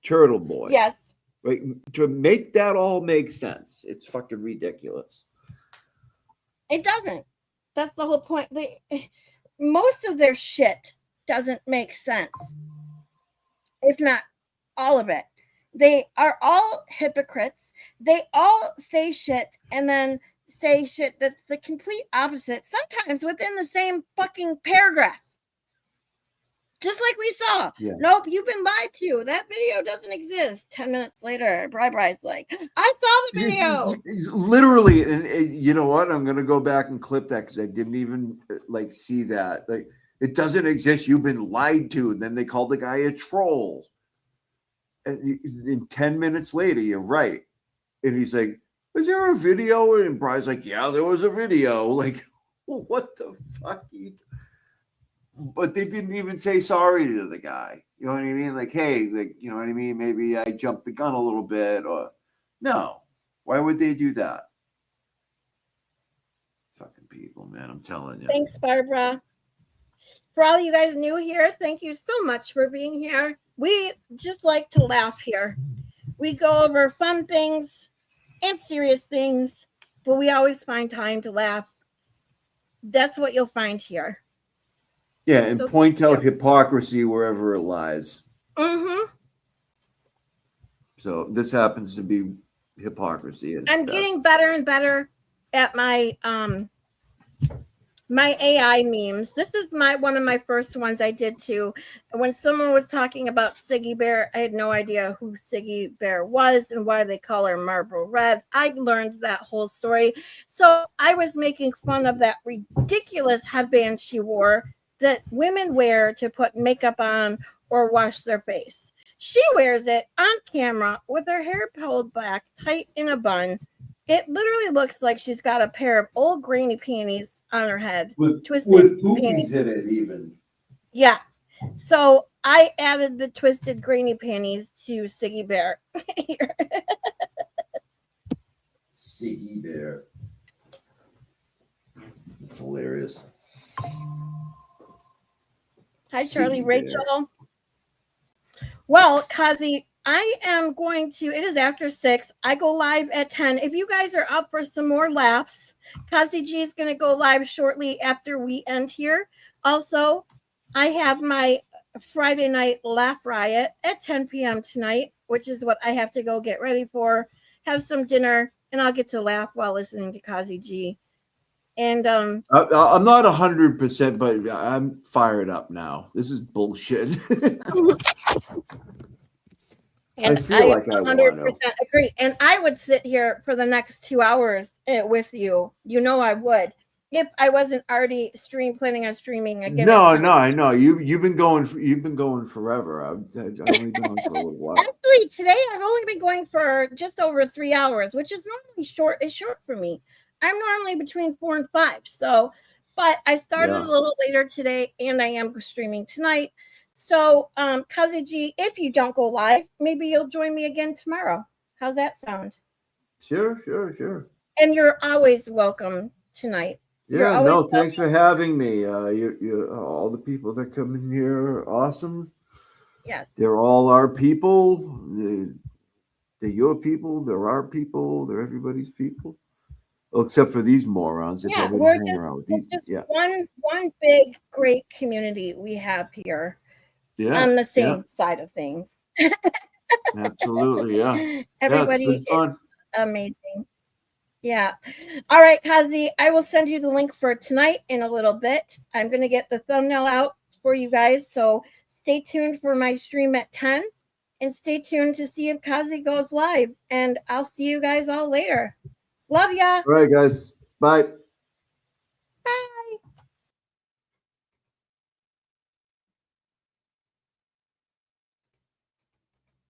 Turtle Boy. Yes. Right? To make that all make sense, it's fucking ridiculous. It doesn't. That's the whole point. Most of their shit doesn't make sense, if not all of it. They are all hypocrites. They all say shit and then say shit that's the complete opposite, sometimes within the same fucking paragraph. Just like we saw. Yeah. Nope, you've been lied to. That video doesn't exist. 10 minutes later, Bri-Bri's like, I saw the video. It's literally, and you know what? I'm gonna go back and clip that because I didn't even like see that. Like, it doesn't exist. You've been lied to. And then they called the guy a troll. And 10 minutes later, you're right. And he's like, "Was there a video?" And Brian's like, "Yeah, there was a video." Like, what the fuck? But they didn't even say sorry to the guy. You know what I mean? Like, hey, like, you know what I mean? Maybe I jumped the gun a little bit, or no. Why would they do that? Fucking people, man. I'm telling you. Thanks, Barbara. For all you guys new here, thank you so much for being here. We just like to laugh here. We go over fun things and serious things, but we always find time to laugh. That's what you'll find here. Yeah, and So point thank out you. hypocrisy wherever it lies. Mm-hmm. So this happens to be hypocrisy. I'm getting better and better at my my AI memes. This is one of my first ones I did too. When someone was talking about Siggy Bear, I had no idea who Siggy Bear was and why they call her Marble Red. I learned that whole story. So I was making fun of that ridiculous headband she wore that women wear to put makeup on or wash their face. She wears it on camera with her hair pulled back tight in a bun. It literally looks like she's got a pair of old granny panties on her head. With Twisted poopies panties. in it, even. Yeah. So I added the twisted granny panties to Siggy Bear. Siggy Bear. It's hilarious. Hi, Charlie. Siggy Bear. Rachel. Well, Kazi, I am going to, it is after 6. I go live at 10. If you guys are up for some more laughs, CossyG is going to go live shortly after we end here. Also, I have my Friday night laugh riot at 10 p.m. tonight, which is what I have to go get ready for, have some dinner, and I'll get to laugh while listening to CossyG. And I'm not 100%, but I'm fired up now. This is bullshit. And I feel like I 100% want to. agree. And I would sit here for the next 2 hours with you. You know I would, if I wasn't already planning on streaming again. No, I know you've been going forever. I've only been on for a little while. Actually, today I've only been going for just over 3 hours, which is normally short. It's short for me. I'm normally between 4 and 5. So, but I started a little later today, and I am streaming tonight. So, CossyG, if you don't go live, maybe you'll join me again tomorrow. How's that sound? Sure. And you're always welcome tonight. Yeah, no, thanks for having me. You all the people that come in here are awesome. Yes. They're all our people. They're your people. They're our people. They're everybody's people. Well, except for these morons. Yeah, we're just one big, great community we have here. Yeah, on the same side of things. Absolutely, yeah. Everybody it's been fun. Amazing. Yeah. All right, Kazi, I will send you the link for tonight in a little bit. I'm going to get the thumbnail out for you guys. So stay tuned for my stream at 10 and stay tuned to see if Kazi goes live. And I'll see you guys all later. Love ya. All right, guys. Bye.